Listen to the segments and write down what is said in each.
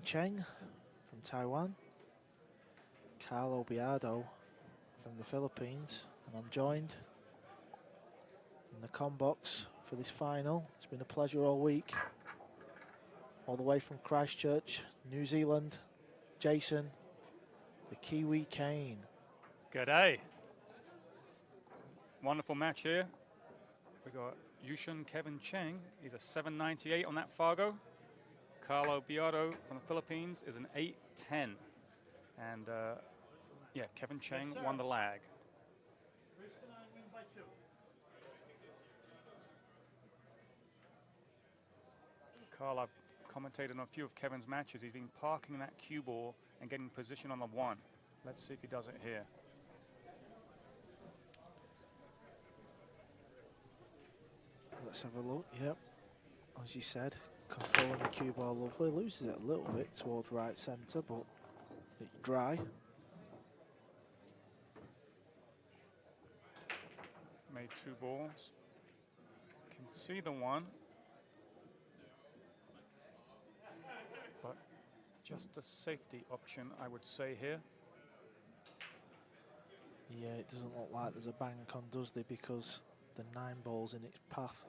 Cheng from Taiwan, Carlo Biado from the Philippines, and I'm joined in the combox for this final. It's been a pleasure all week. All the way from Christchurch, New Zealand, Jason, the Kiwi Kane. G'day. Wonderful match here. We got Hsuan Kevin Cheng. He's a 798 on that Fargo. Carlo Biado from the Philippines is an 810. And yeah, Kevin Cheng won the lag. Carl, I've commentated on a few of Kevin's matches. He's been parking that cue ball and getting position on the one. Let's see if he does it here. Let's have a look. Yep, as you said, controlling the cue ball lovely. Loses it a little bit towards right centre, but it's dry. Made two balls. Can see the one. But just a safety option, I would say here. Yeah, it doesn't look like there's a bank on, does there? Because the 9 ball's in its path.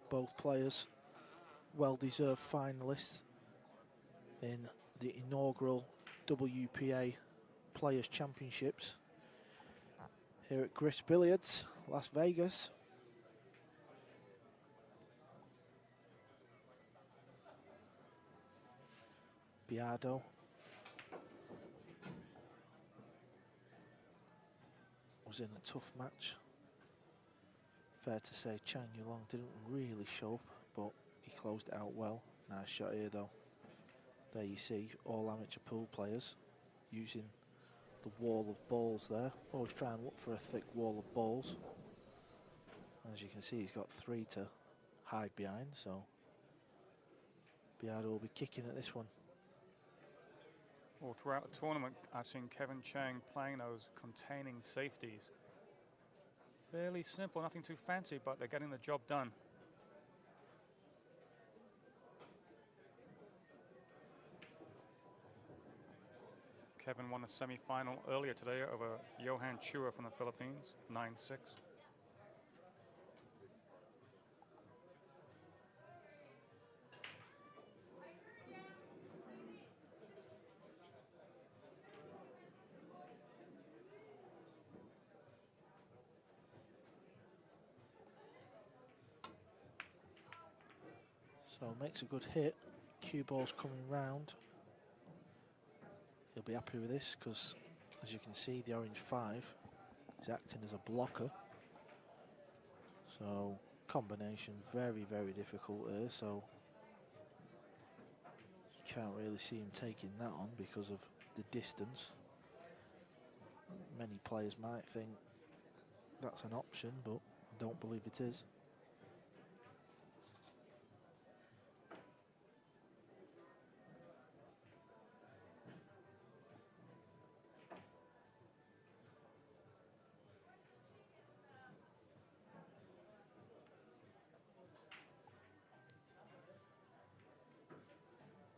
Both players well-deserved finalists in the inaugural WPA Players' Championships here at Grist Billiards, Las Vegas. Biado was in a tough match. Fair to say Chang Yulong didn't really show up, but he closed it out well. Nice shot here though. There you see all amateur pool players using the wall of balls there. Always try and look for a thick wall of balls. As you can see, he's got 3 to hide behind, so Biado will be kicking at this one. Well, throughout the tournament, I've seen Kevin Cheng playing those containing safeties. Fairly simple, nothing too fancy, but they're getting the job done. Kevin won a semi-final earlier today over Johan Chua from the Philippines, 9-6. So makes a good hit. Cue ball's coming round. He'll be happy with this because, as you can see, the orange 5 is acting as a blocker. So combination very, very difficult here. So you can't really see him taking that on because of the distance. Many players might think that's an option, but I don't believe it is.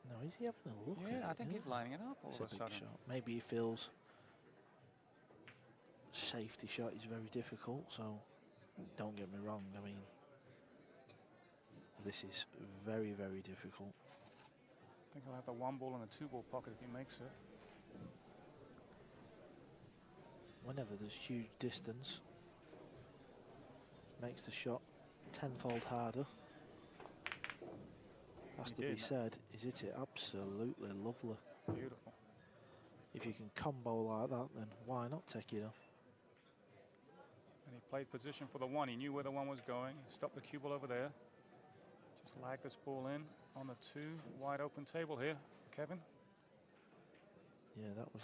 No, is he having a look? Yeah, I think he's lining it up all It's of a a big sudden. shot. Maybe he feels safety shot is very difficult, so don't get me wrong, I mean, this is very, very difficult. I think he'll have the 1 ball in the 2 ball pocket if he makes it. Whenever there's huge distance, makes the shot tenfold harder. Has to be said, he's hit it absolutely lovely. Beautiful. If you can combo like that, then why not take it off? And he played position for the 1. He knew where the 1 was going. He stopped the cue ball over there. Just lag this ball in on the 2. Wide open table here for Kevin. Yeah, that was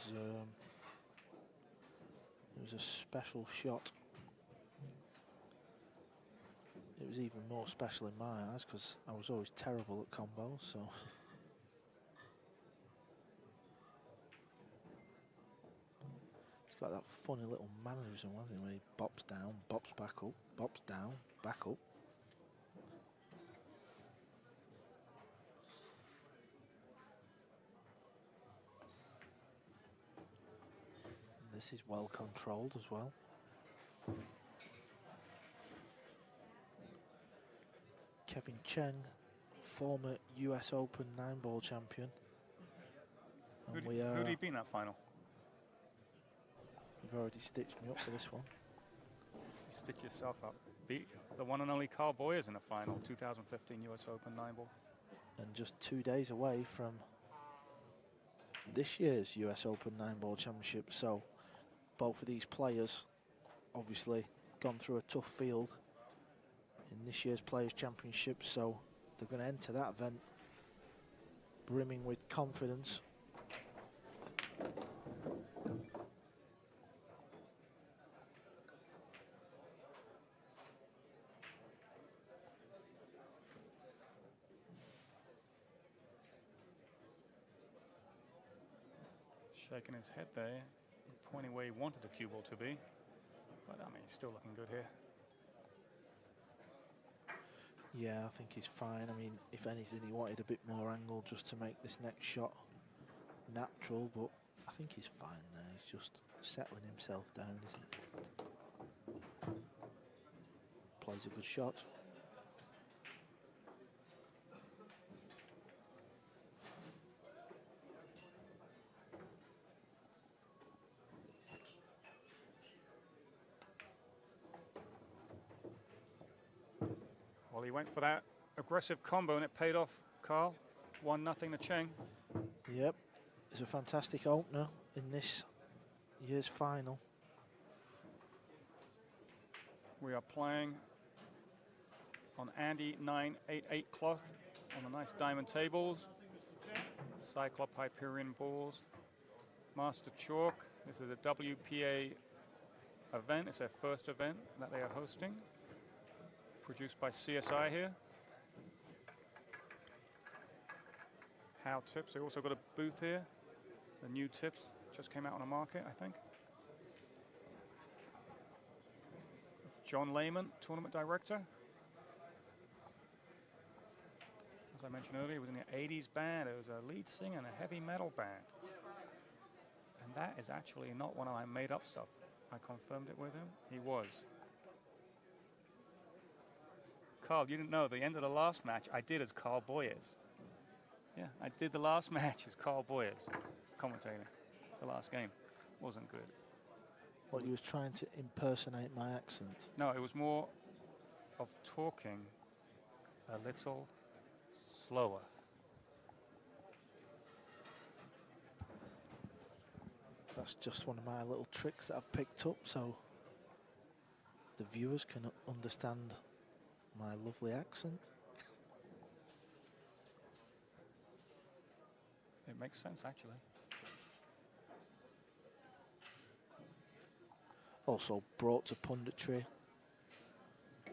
it was a special shot. It was even more special in my eyes because I was always terrible at combos, so. He's got that funny little mannerism, wasn't he, where he bops down, bops back up, bops down, back up. And this is well controlled as well. Kevin Cheng, former US Open 9-ball champion. And Who did he beat in that final? You've already stitched me up for this one. You stitch yourself up. Beat the one and only Carl Boyers in the final, 2015 US Open 9-ball. And just 2 days away from this year's US Open 9-ball championship. So both of these players obviously gone through a tough field in this year's Players' Championship, so they're going to enter that event brimming with confidence. Shaking his head there, pointing where he wanted the cue ball to be. But I mean, he's still looking good here. Yeah, I think he's fine. I mean, if anything, he wanted a bit more angle just to make this next shot natural, but I think he's fine there. He's just settling himself down, isn't he? Plays a good shot. Well, he went for that aggressive combo and it paid off, Carl. 1-0 to Cheng. Yep, it's a fantastic opener in this year's final. We are playing on Andy 988 cloth on the nice diamond tables. Cyclop Hyperion balls. Master Chalk. This is a WPA event. It's their first event that they are hosting. Produced by CSI here. How tips. They also got a booth here. The new tips just came out on the market, I think. John Lehman, tournament director. As I mentioned earlier, he was in the 80s band. It was a lead singer and a heavy metal band. And that is actually not one of my made up stuff. I confirmed it with him. He was. Carl, you didn't know, the end of the last match, I did as Carl Boyers. Yeah, I did the last match as Carl Boyers, commentating. The last game wasn't good. What, you was trying to impersonate my accent? No, it was more of talking a little slower. That's just one of my little tricks that I've picked up, so the viewers can understand my lovely accent. It makes sense, actually. Also brought to punditry,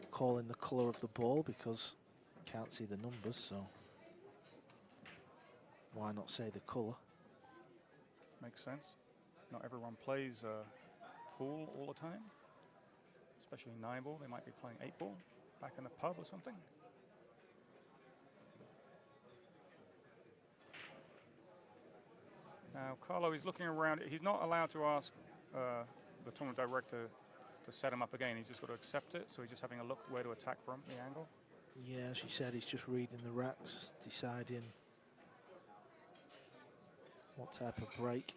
calling the colour of the ball because you can't see the numbers, so why not say the colour? Makes sense. Not everyone plays pool all the time, especially 9-ball. They might be playing 8-ball back in the pub or something. Now, Carlo is looking around. He's not allowed to ask the tournament director to set him up again. He's just got to accept it. So he's just having a look where to attack from, the angle. Yeah, as she said, he's just reading the racks, deciding what type of break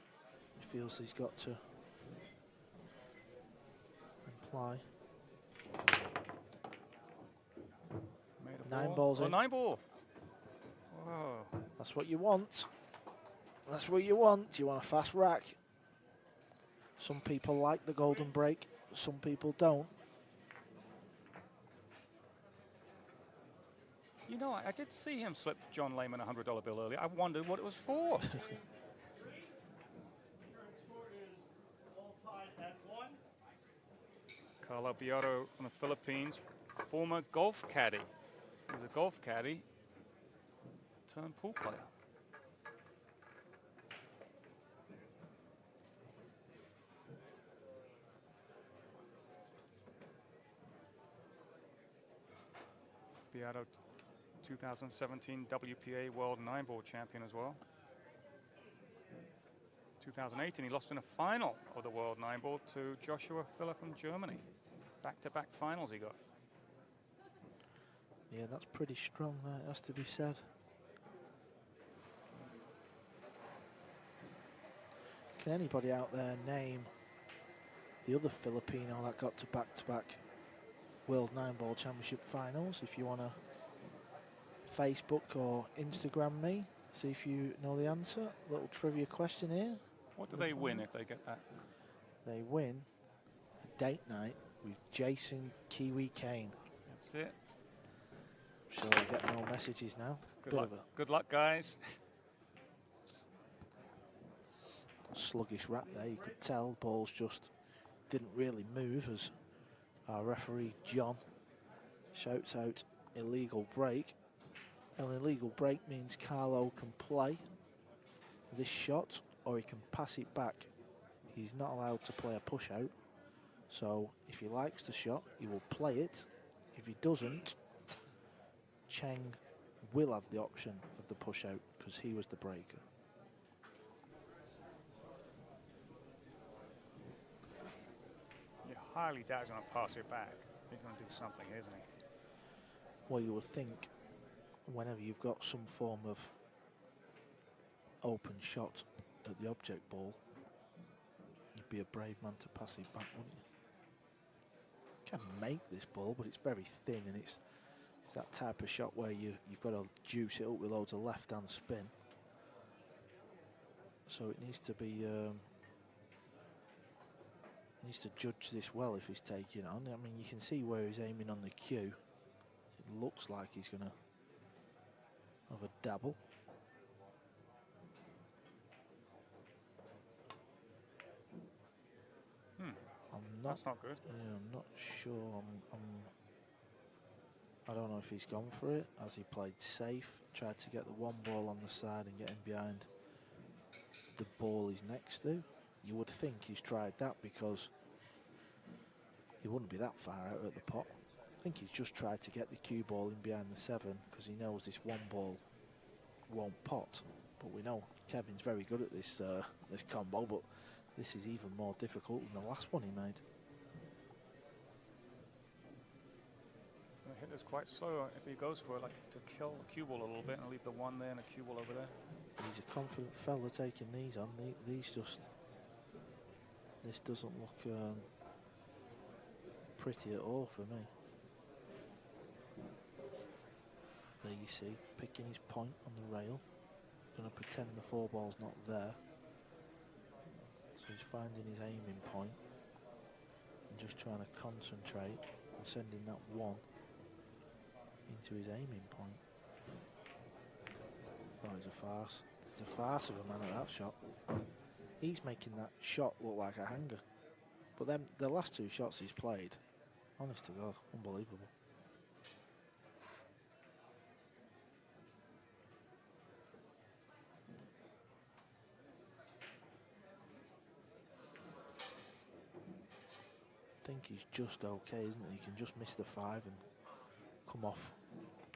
he feels he's got to apply. 9-ball's in. 9-ball. Whoa. That's what you want. That's what you want. You want a fast rack. Some people like the golden break, some people don't. You know, I did see him slip John Lehman a $100 bill earlier. I wondered what it was for. Carlo Biado from the Philippines, former golf caddy. He was a golf caddy turned pool player. Biado, 2017 WPA World 9-ball champion as well. 2018, he lost in a final of the World 9-ball to Joshua Filler from Germany. Back-to-back finals he got. Yeah, that's pretty strong, that has to be said. Can anybody out there name the other Filipino that got to back-to-back World 9-ball Championship finals? If you want to Facebook or Instagram me, see if you know the answer. Little trivia question here. What do they win if they get that? They win a date night with Jason Kiwi Kane. That's it. I'm sure we get no messages now. Good luck, guys. Sluggish rap there, you could tell. Balls just didn't really move as our referee John shouts out illegal break. An illegal break means Carlo can play this shot or he can pass it back. He's not allowed to play a push out. So if he likes the shot, he will play it. If he doesn't, Cheng will have the option of the push out because he was the breaker. You highly doubt he's going to pass it back. He's going to do something, isn't he? Well, you would think whenever you've got some form of open shot at the object ball, you'd be a brave man to pass it back, wouldn't you? Can make this ball, but it's very thin, and it's that type of shot where you've got to juice it up with loads of left-hand spin. So it needs to be needs to judge this well if he's taking on. I mean, you can see where he's aiming on the cue. It looks like he's going to have a dabble. That's not good. Yeah, I'm not sure. I don't know if he's gone for it. Has he played safe? Tried to get the one ball on the side and get him behind the ball he's next to. You would think he's tried that because he wouldn't be that far out at the pot. I think he's just tried to get the cue ball in behind the 7 because he knows this one ball won't pot. But we know Kevin's very good at this this combo, but this is even more difficult than the last one he made. The hit is quite slow if he goes for it, like to kill the cue ball a little bit and leave the 1 there and a cue ball over there. He's a confident fella taking these on. This doesn't look pretty at all for me. There you see, picking his point on the rail. Going to pretend the 4 ball's not there. So he's finding his aiming point and just trying to concentrate and sending that 1 into his aiming point. Oh, he's a farce. He's a farce of a man at that shot. He's making that shot look like a hanger. But then the last 2 shots he's played, honest to God, unbelievable. I think he's just okay, isn't he? He can just miss the 5 and come off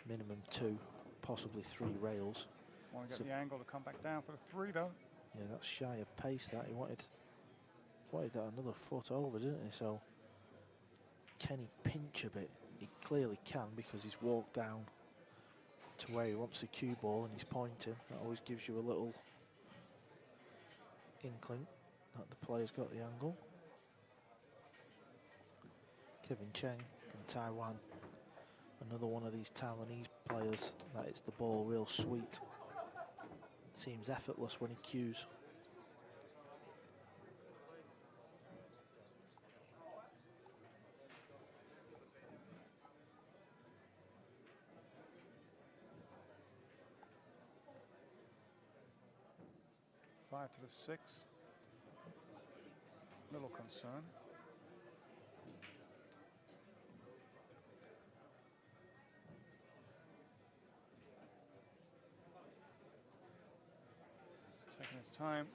minimum 2, possibly 3 rails. Want to get the angle to come back down for the 3 though. Yeah, that's shy of pace. That he wanted that another foot over, didn't he? So can he pinch a bit? He clearly can because he's walked down to where he wants the cue ball and he's pointing. That always gives you a little inkling that the player's got the angle. Kevin Cheng from Taiwan, another one of these Taiwanese players that hits the ball real sweet. Seems effortless when he cues. Five to the 6. Little concern. Taking his time.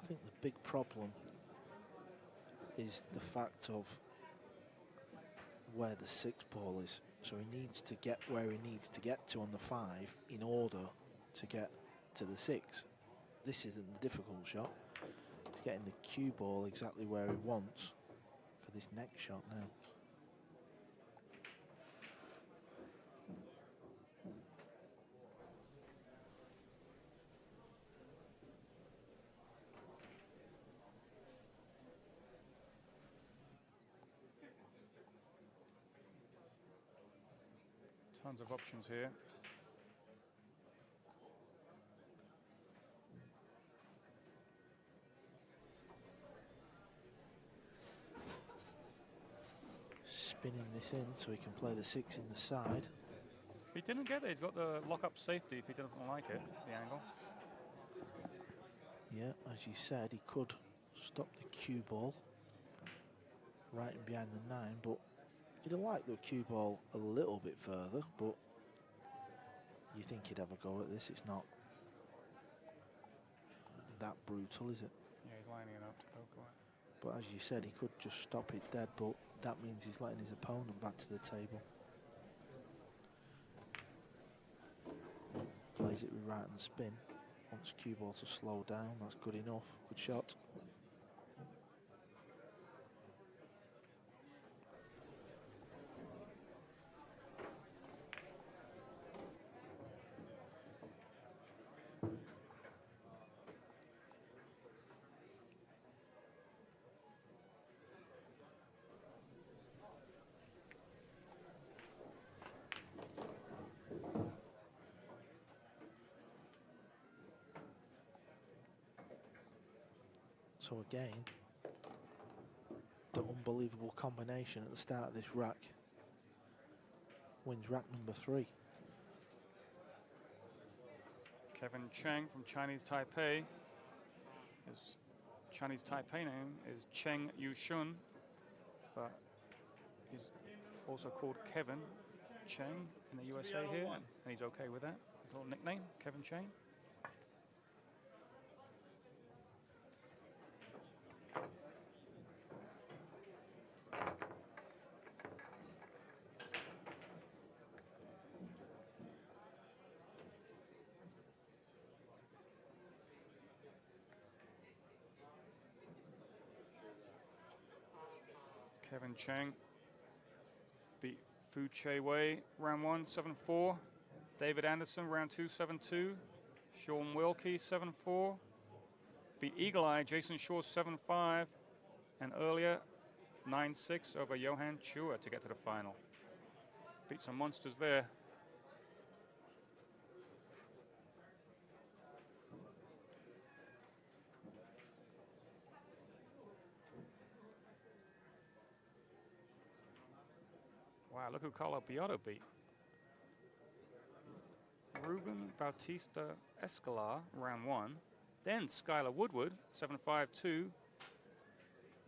I think the big problem is the fact of where the 6 ball is. So he needs to get where he needs to get to on the 5 in order to get to the 6. This isn't the difficult shot. He's getting the cue ball exactly where he wants for this next shot now. Tons of options here. Spinning this in so he can play the 6 in the side. If he didn't get it, he's got the lock-up safety if he doesn't like it, the angle. Yeah, as you said, he could stop the cue ball right in behind the 9, but he'd have liked the cue ball a little bit further, but you think he'd have a go at this. It's not that brutal, is it? Yeah, he's lining it up to go for it. But as you said, he could just stop it dead, but that means he's letting his opponent back to the table. Plays it with right and spin. Wants cue ball to slow down. That's good enough. Good shot. So again, the unbelievable combination at the start of this rack wins rack number 3. Kevin Cheng from Chinese Taipei. His Chinese Taipei name is Cheng Hsuan, but he's also called Kevin Cheng in the USA here, and he's okay with that. His little nickname, Kevin Cheng. Kevin Cheng beat Fu Che Wei round 1, 7-4. David Anderson round 2, 7-2. Sean Wilkie 7-4. Beat Eagle Eye Jason Shaw 7-5. And earlier 9-6 over Johan Chua to get to the final. Beat some monsters there. Wow, look who Carlo Biado beat. Ruben Bautista Escalar, round 1. Then Skylar Woodward, 7-5-2.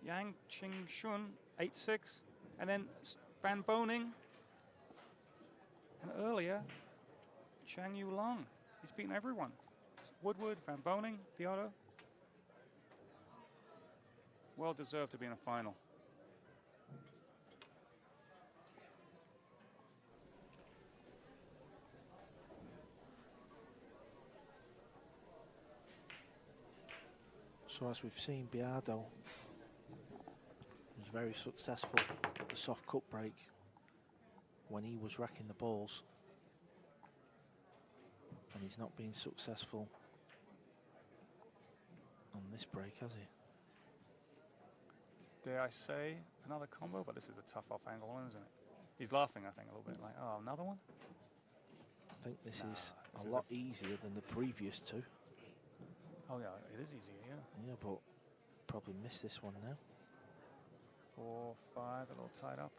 Yang Ching Shun, 8-6. And then Van Boning. And earlier, Chang Yu Long. He's beaten everyone. Woodward, Van Boning, Biado. Well deserved to be in a final. So as we've seen, Biado was very successful at the soft cut break when he was racking the balls, and he's not been successful on this break, has he? Dare I say another combo? But this is a tough off angle one, isn't it? He's laughing, I think, a little bit like, oh, another one? I think this is a lot easier than the previous 2. Oh yeah, it is easier, yeah. Yeah, but probably missed this one now. 4, 5, a little tied up.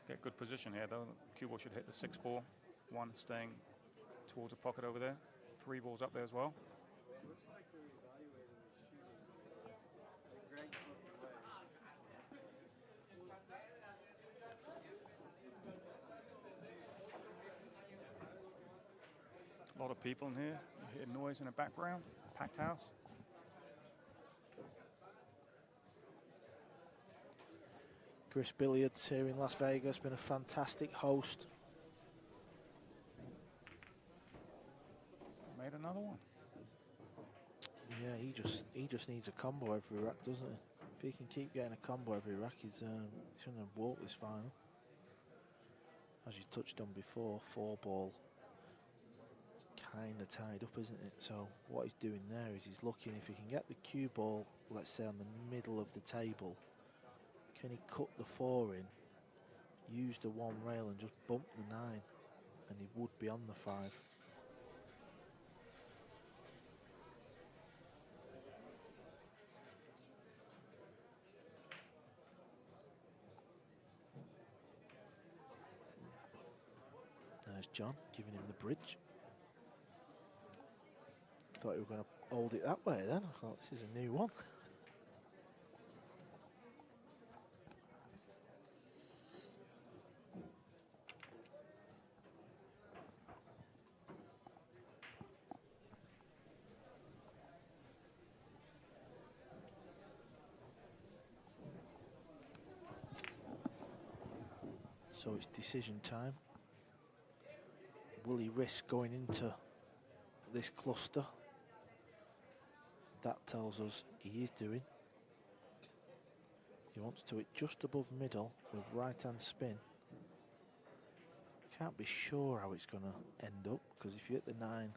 Get good position here though. Cue ball should hit the 6 ball. 1 staying towards the pocket over there. 3 balls up there as well. A lot of people in here. You hear noise in the background. Packed house. Chris Billiards here in Las Vegas, been a fantastic host. Made another one. Yeah, he just needs a combo every rack, doesn't he? If he can keep getting a combo every rack, he's going to walk this final. As you touched on before, 4-ball kind of tied up, isn't it? So what he's doing there is he's looking if he can get the cue ball, let's say on the middle of the table. Can he cut the 4 in, use the 1 rail and just bump the 9, and he would be on the 5. There's John giving him the bridge. Thought he were going to hold it that way then. I thought this is a new one. So it's decision time. Will he risk going into this cluster? That tells us he is doing. He wants to hit just above middle with right hand spin. Can't be sure how it's going to end up, because if you hit the 9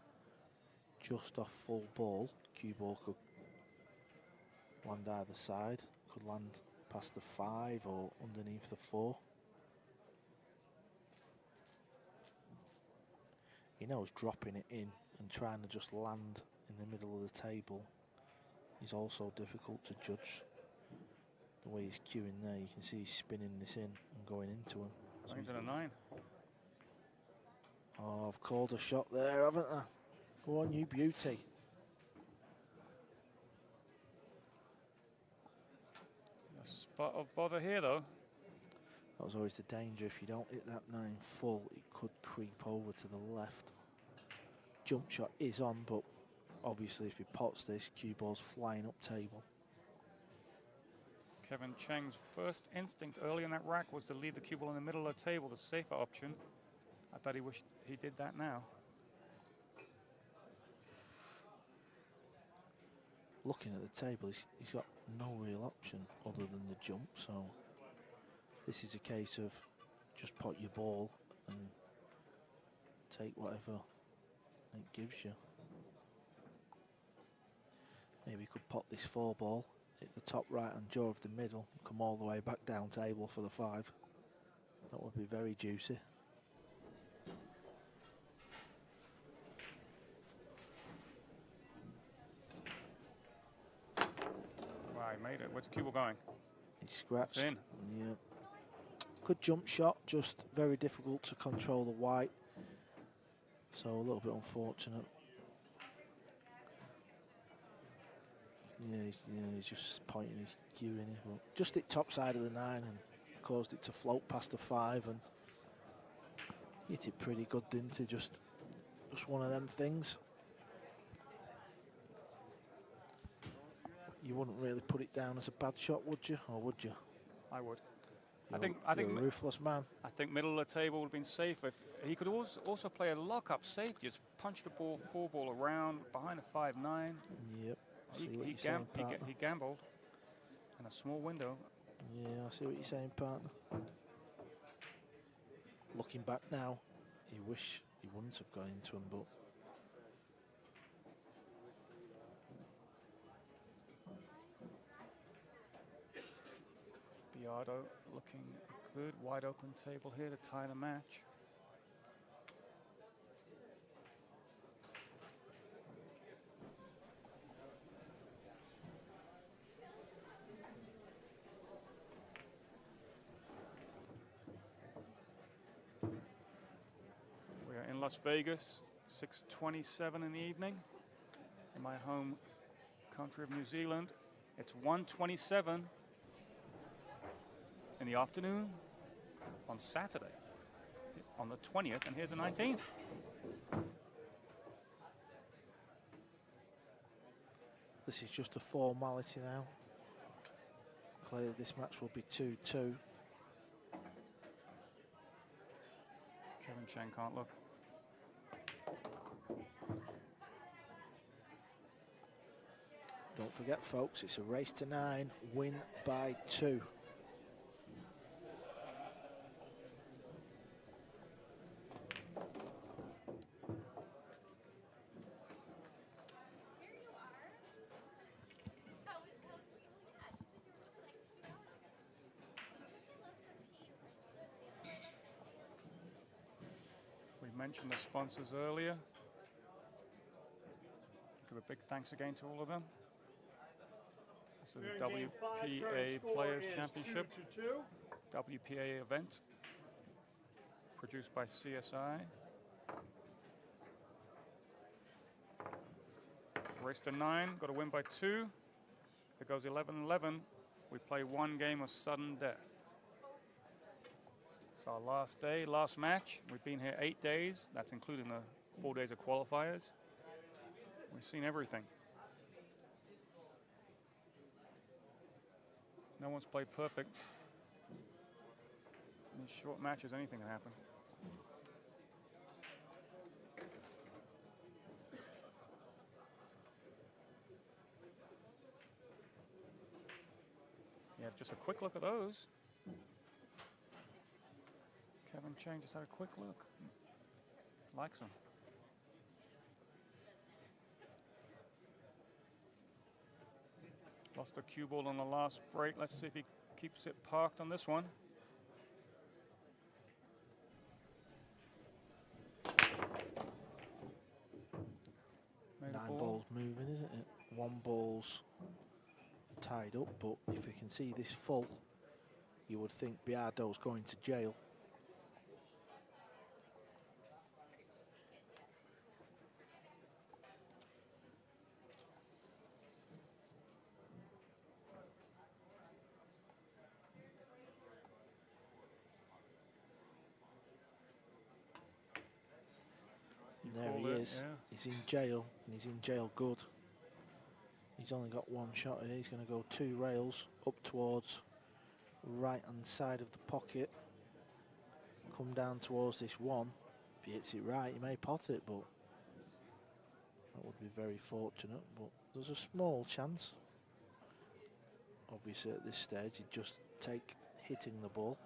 just off full ball, cue ball could land either side, could land past the 5 or underneath the 4. He knows dropping it in and trying to just land in the middle of the table is also difficult to judge. The way he's cueing there, you can see he's spinning this in and going into him. So into the 9. Oh, I've called a shot there, haven't I? Go on, you beauty. A spot of bother here, though. That was always the danger. If you don't hit that 9 full, it could creep over to the left. Jump shot is on, but obviously if he pots this, cue ball's flying up table. Kevin Cheng's first instinct early in that rack was to leave the cue ball in the middle of the table, the safer option. I bet he wished he did that now. Looking at the table, he's got no real option other than the jump, so this is a case of just pot your ball and take whatever it gives you. Maybe you could pot this 4-ball, hit the top right hand jaw of the middle, come all the way back down table for the 5. That would be very juicy. Wow, he made it. Where's the cue ball going? He's scratched. It's in. Yeah. Good jump shot, just very difficult to control the white. So a little bit unfortunate. Yeah, he's just pointing his cue in here. But just hit top side of the 9 and caused it to float past the 5, and hit it pretty good, didn't he? Just one of them things. You wouldn't really put it down as a bad shot, would you? Or would you? I would. I think you're a ruthless man. I think middle of the table would have been safer. He could also play a lock-up safety. Just punch the ball, 4-ball around behind a 5-9. Yep. I see what you're saying, partner. He gambled in a small window. Yeah, I see what you're saying, partner. Looking back now, you wish he wouldn't have gone into him, but Biado looking good, wide open table here to tie the match. We are in Las Vegas, 6:27 in the evening, in my home country of New Zealand. It's 1:27 in the afternoon on Saturday, on the 20th, and here's the 19th. this is just a formality now. Clearly this match will be 2-2. Cheng can't look. Don't forget, folks, it's a race to 9, win by 2. We mentioned the sponsors earlier. Give a big thanks again to all of them. This is the WPA Players Championship, WPA event, produced by CSI. Race to 9, got to win by 2. If it goes 11-11, we play 1 game of sudden death. It's our last day, last match. We've been here 8 days. That's including the 4 days of qualifiers. We've seen everything. No one's played perfect. In these short matches, anything can happen. Yeah, just a quick look at those. Kevin Cheng just had a quick look. Likes them. Lost a cue ball on the last break. Let's see if he keeps it parked on this one. Made 9 balls moving, isn't it? 1 ball's tied up, but if you can see this full, you would think Biado's going to jail. There he is. Yeah. He's in jail, and he's in jail good. He's only got 1 shot here. He's going to go 2 rails up towards right-hand side of the pocket. Come down towards this one. If he hits it right, he may pot it, but that would be very fortunate. But there's a small chance. Obviously, at this stage, he'd just take hitting the ball.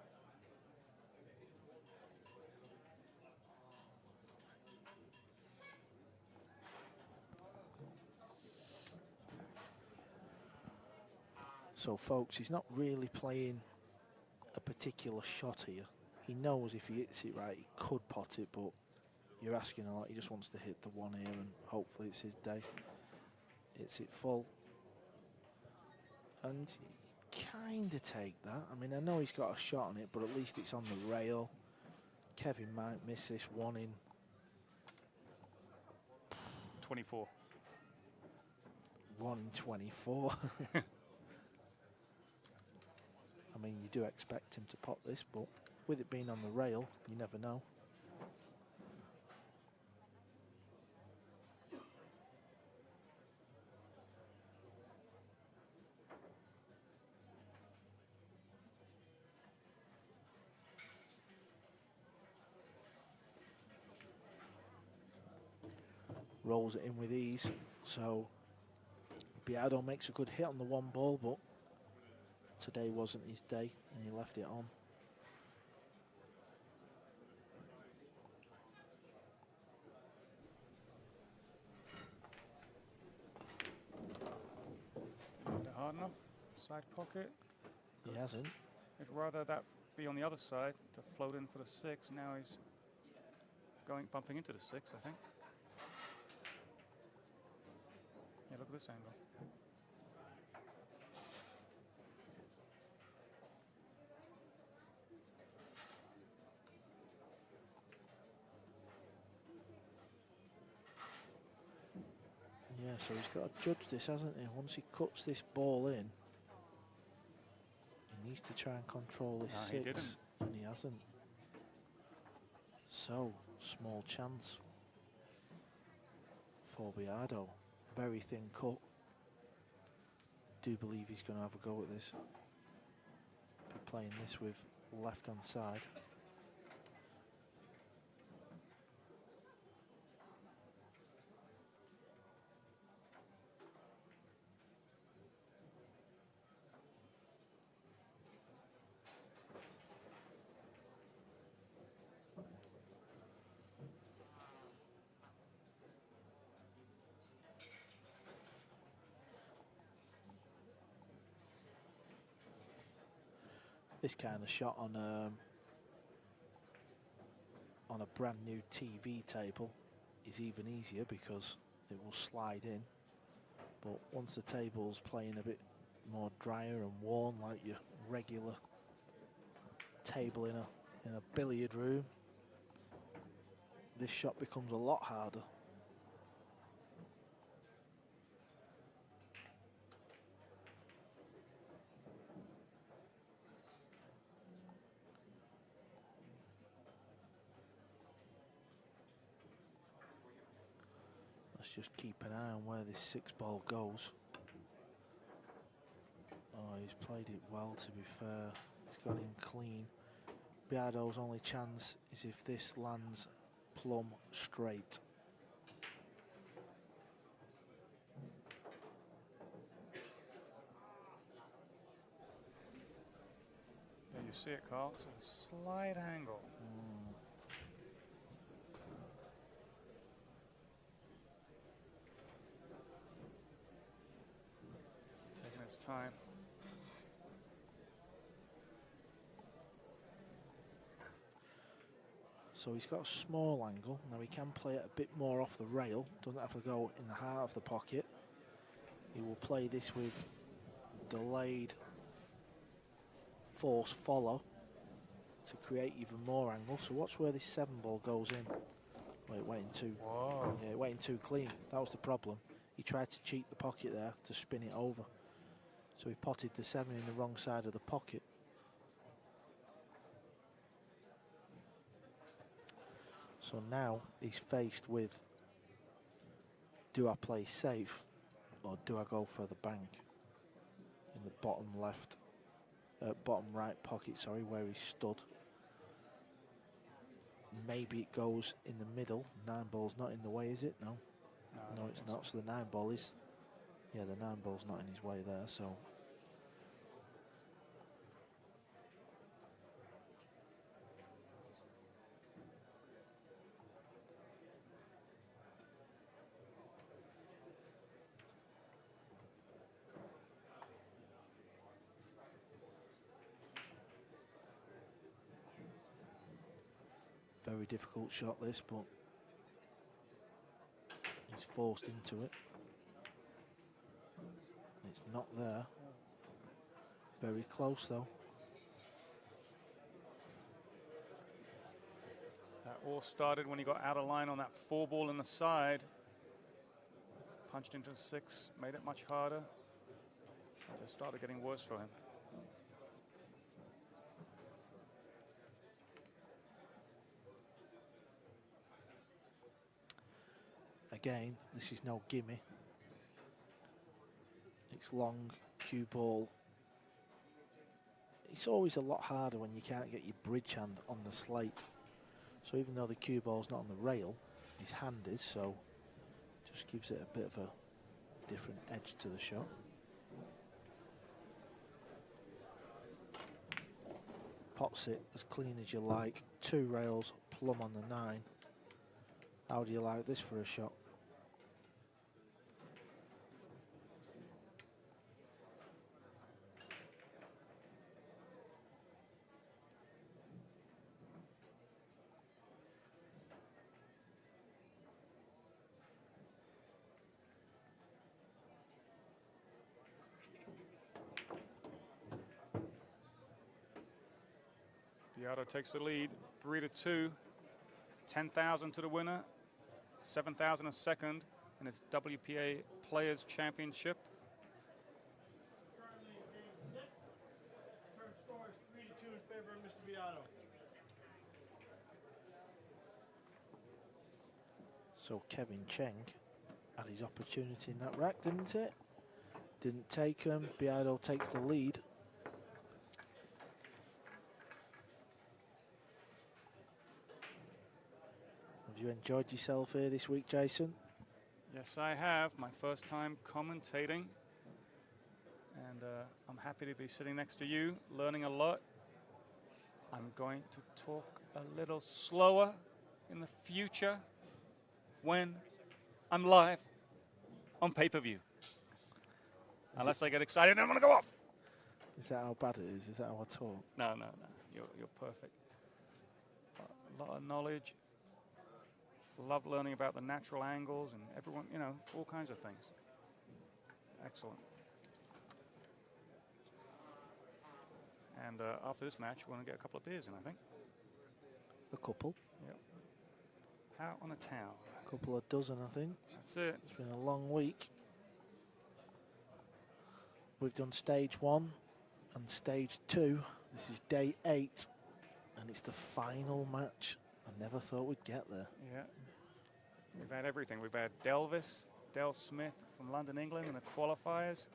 So, folks, he's not really playing a particular shot here. He knows if he hits it right, he could pot it, but you're asking a lot. He just wants to hit the one here, and hopefully it's his day. Hits it full. And kind of take that. I mean, I know he's got a shot on it, but at least it's on the rail. Kevin might miss this one in 24. 1 in 24. I mean, you do expect him to pot this, but with it being on the rail, you never know. Rolls it in with ease, so Biado makes a good hit on the 1 ball, but today wasn't his day, and he left it on. Hard enough? Side pocket? He hasn't. I'd rather that be on the other side to float in for the 6. Now he's bumping into the 6, I think. Yeah, look at this angle. Yeah, so he's got to judge this, hasn't he? Once he cuts this ball in, he needs to try and control this 6, and he hasn't. So, small chance for Biado. Very thin cut. Do believe he's going to have a go at this. Be playing this with left-hand side. This kind of shot on a brand new TV table is even easier because it will slide in. But once the table's playing a bit more drier and worn, like your regular table in a billiard room, this shot becomes a lot harder. Let's just keep an eye on where this 6-ball goes. Oh, he's played it well, to be fair. He's got in clean. Biado's only chance is if this lands plumb straight. Yeah, you see it, Carl. It's a slight angle. Taking its time. So he's got a small angle. Now he can play it a bit more off the rail. Doesn't have to go in the heart of the pocket. He will play this with delayed force follow to create even more angle. So watch where this 7-ball goes in. Wait, it went in too. Whoa. Yeah, it went in too clean. That was the problem. He tried to cheat the pocket there to spin it over. So he potted the 7 in the wrong side of the pocket. So now he's faced with, do I play safe or do I go for the bank in the bottom left, bottom right pocket, sorry, where he stood. Maybe it goes in the middle. 9-ball's not in the way, is it? No. No, it's not. So the 9-ball is, yeah, the 9-ball's not in his way there, so. Very difficult shot this, but he's forced into it. It's not there. Very close though. That all started when he got out of line on that 4-ball in the side. Punched into the 6, made it much harder. It just started getting worse for him. Again, this is no gimme. It's long, cue ball. It's always a lot harder when you can't get your bridge hand on the slate. So even though the cue ball's not on the rail, his hand is, so just gives it a bit of a different edge to the shot. Pots it as clean as you like. 2 rails, plumb on the 9. How do you like this for a shot? Biado takes the lead, 3-2. 10,000 to the winner, 7,000 a second, and it's WPA Players Championship. Current score is 3-2 in favor of Mr. Biado. So Kevin Cheng had his opportunity in that rack, didn't it? Didn't take him. Biado takes the lead. Have you enjoyed yourself here this week, Jason? Yes, I have. My first time commentating. And I'm happy to be sitting next to you, learning a lot. I'm going to talk a little slower in the future when I'm live on pay-per-view. Unless I get excited, then I'm going to go off. Is that how bad it is? Is that how I talk? No, no, no. You're perfect. A lot of knowledge. Love learning about the natural angles and everyone, you know, all kinds of things. Excellent. And after this match, we're going to get a couple of beers in, I think. A couple. Yep. Out on a towel. A couple of dozen, I think. That's it. It's been a long week. We've done stage 1 and stage 2. This is day 8, and it's the final match. I never thought we'd get there. Yeah. We've had everything. We've had Del Smith from London, England in the qualifiers.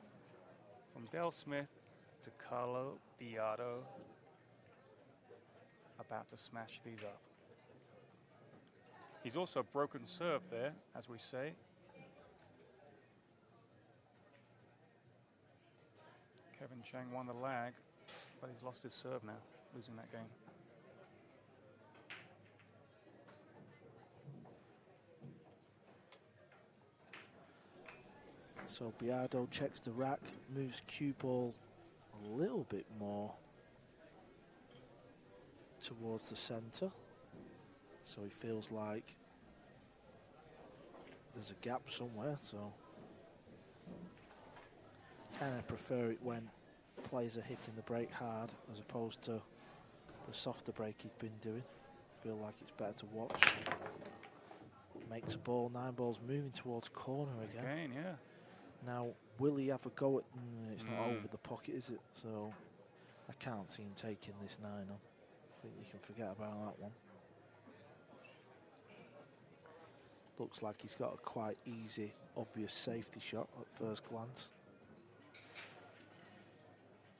From Del Smith to Carlo Biado. About to smash these up. He's also broken serve there, as we say. Kevin Cheng won the lag, but he's lost his serve now, losing that game. So Biado checks the rack, moves cue ball a little bit more towards the center. So he feels like there's a gap somewhere, so kind of prefer it when players are hitting the break hard as opposed to the softer break he's been doing. Feel like it's better to watch. Makes a ball, 9 balls moving towards corner again. Again, yeah. Now, will he have a go at... it's not over the pocket, is it? So I can't see him taking this 9 on. I think you can forget about that one. Looks like he's got a quite easy, obvious safety shot at first glance.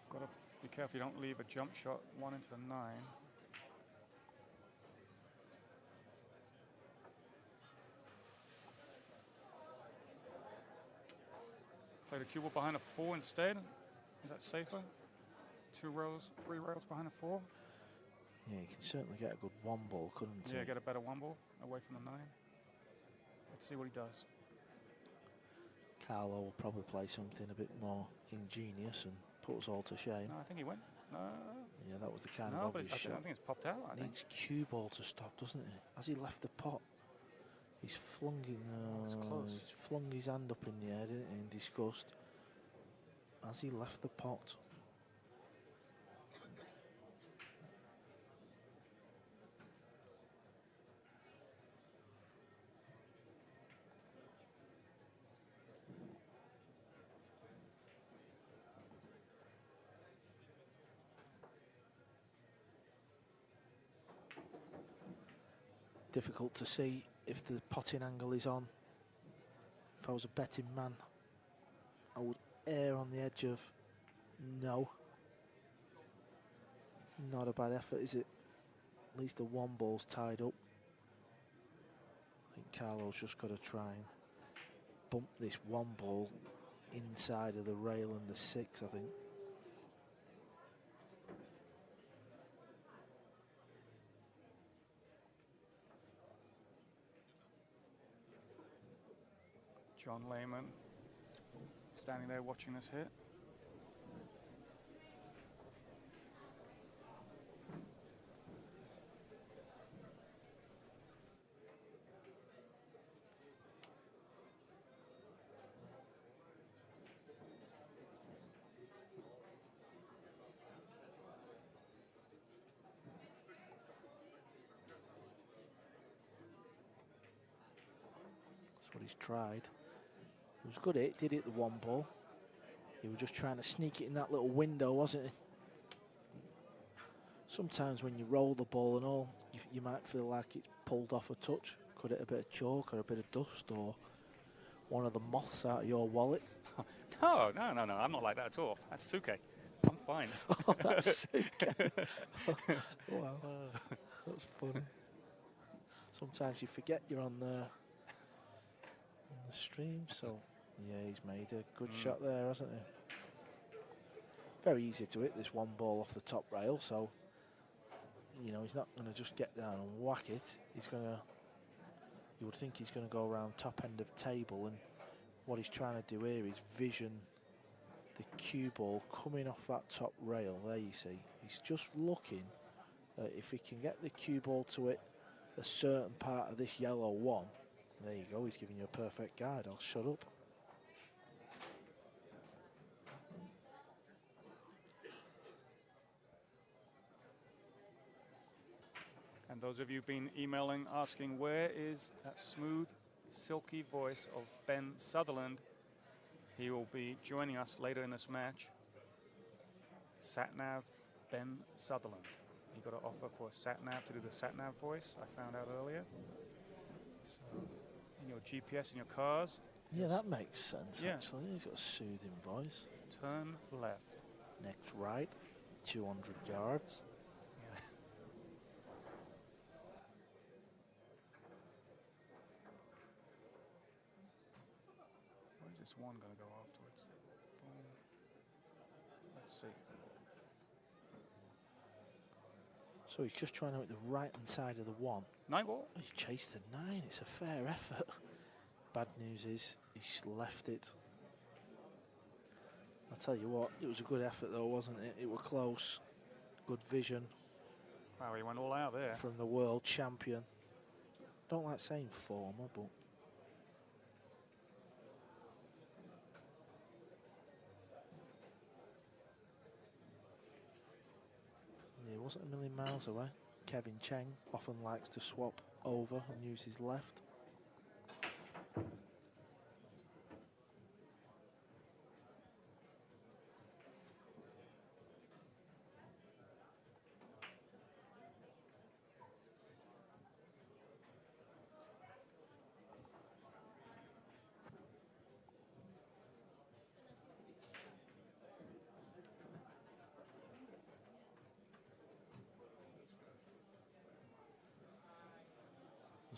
Got to be careful you don't leave a jump shot 1 into the 9. Play the cue ball behind a 4 instead. Is that safer? 2 rows, 3 rows behind a 4. Yeah, you can certainly get a good 1 ball, couldn't you? Yeah, get a better 1 ball away from the 9. Let's see what he does. Carlo will probably play something a bit more ingenious and put us all to shame. No, I think he went. No. Yeah, that was the kind of No, but obvious shot. I think it's popped out. I think. Needs cue ball to stop, doesn't he? Has he left the pot? He's flung he's flung his hand up in the air, didn't he, in disgust. Has he left the pot? Difficult to see if the potting angle is on. If I was a betting man, I would err on the edge of no. Not a bad effort, is it? At least the 1 ball's tied up. I think Carlo's just got to try and bump this 1 ball inside of the rail and the 6, I think. John Lehman standing there watching us hit. That's what he's tried. He was good at it, did hit the 1 ball. He was just trying to sneak it in that little window, wasn't he? Sometimes when you roll the ball and all, you might feel like it's pulled off a touch. Could hit a bit of chalk or a bit of dust or one of the moths out of your wallet. No, no, no, no. I'm not like that at all. That's Suke. I'm fine. Oh, that's Suke. Wow, that's funny. Sometimes you forget you're on the stream, so yeah, he's made a good shot there, hasn't he? Very easy to hit this 1 ball off the top rail, so you know he's not going to just get down and whack it. He's going to, you would think he's going to go around top end of table, and what he's trying to do here is vision the cue ball coming off that top rail. There you see. He's just looking if he can get the cue ball to it a certain part of this yellow one. There you go. He's giving you a perfect guide. I'll shut up. And those of you who've been emailing asking where is that smooth, silky voice of Ben Sutherland, he will be joining us later in this match. Satnav Ben Sutherland. He got an offer for Satnav to do the Satnav voice, I found out earlier. So in your GPS in your cars. Yeah, that makes sense, actually. He's got a soothing voice. Turn left. Next right, 200 yards. Where's this one going to go afterwards? Let's see. So he's just trying to hit the right-hand side of the one. 9 ball. He's chased the 9. It's a fair effort. Bad news is he's left it. I'll tell you what, it was a good effort though, wasn't it? It was close. Good vision. Wow, he went all out there. From the world champion. Don't like saying former, but he wasn't a million miles away. Kevin Cheng often likes to swap over and use his left.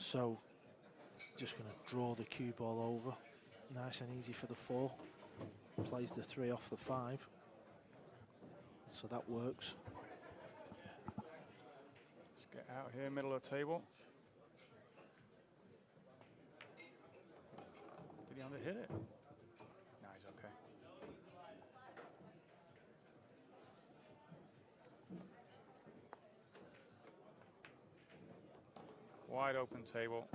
So, just going to draw the cue ball over. Nice and easy for the 4. Plays the 3 off the 5. So that works. Let's get out here, middle of the table. Did he underhit it? No, he's okay. Wide open table.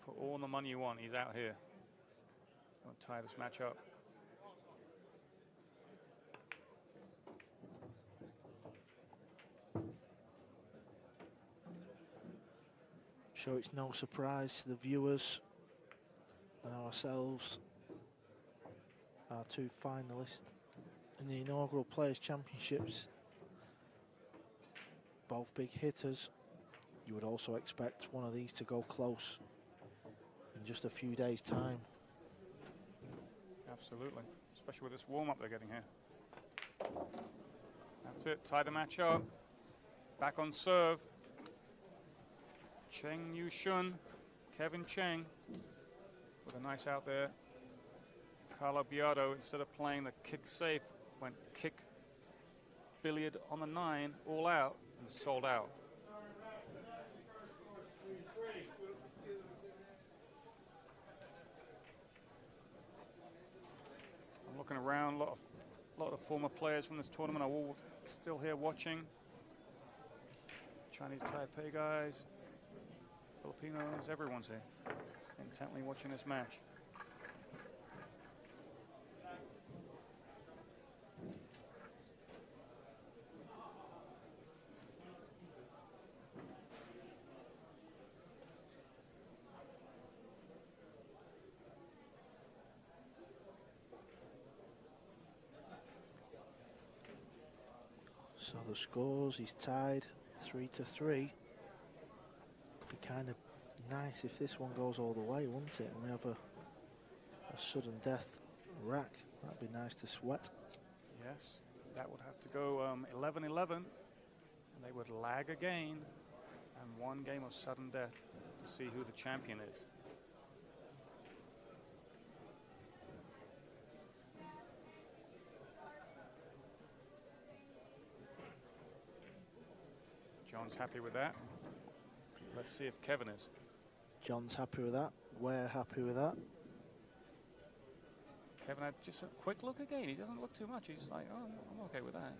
Put all the money you want. He's out here. Don't tie this match up. Sure, it's no surprise to the viewers and ourselves. Our 2 finalists in the inaugural Players' Championships. Both big hitters. You would also expect one of these to go close in just a few days' time. Absolutely, especially with this warm-up they're getting here. That's it, tie the match up. Back on serve. Cheng Hsuan, Kevin Cheng with a nice out there. Carlo Biado, instead of playing the kick safe, went kick billiard on the 9, all out, and sold out. Looking around, a lot of former players from this tournament are all still here watching. Chinese Taipei guys, Filipinos, everyone's here, intently watching this match. So the scores, he's tied 3-3. Be kind of nice if this one goes all the way, wouldn't it? And we have a sudden death rack. That'd be nice to sweat. Yes, that would have to go 11-11, and they would lag again, and 1 game of sudden death to see who the champion is. John's happy with that. Let's see if Kevin is. John's happy with that. We're happy with that. Kevin had just a quick look again. He doesn't look too much. He's like, oh, I'm okay with that.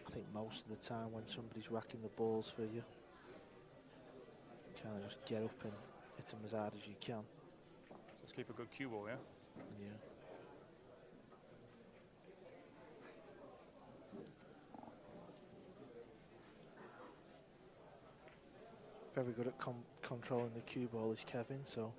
I think most of the time when somebody's racking the balls for you, kind of just get up and hit them as hard as you can. Just keep a good cue ball, yeah? Yeah. Very good at controlling the cue ball is Kevin, so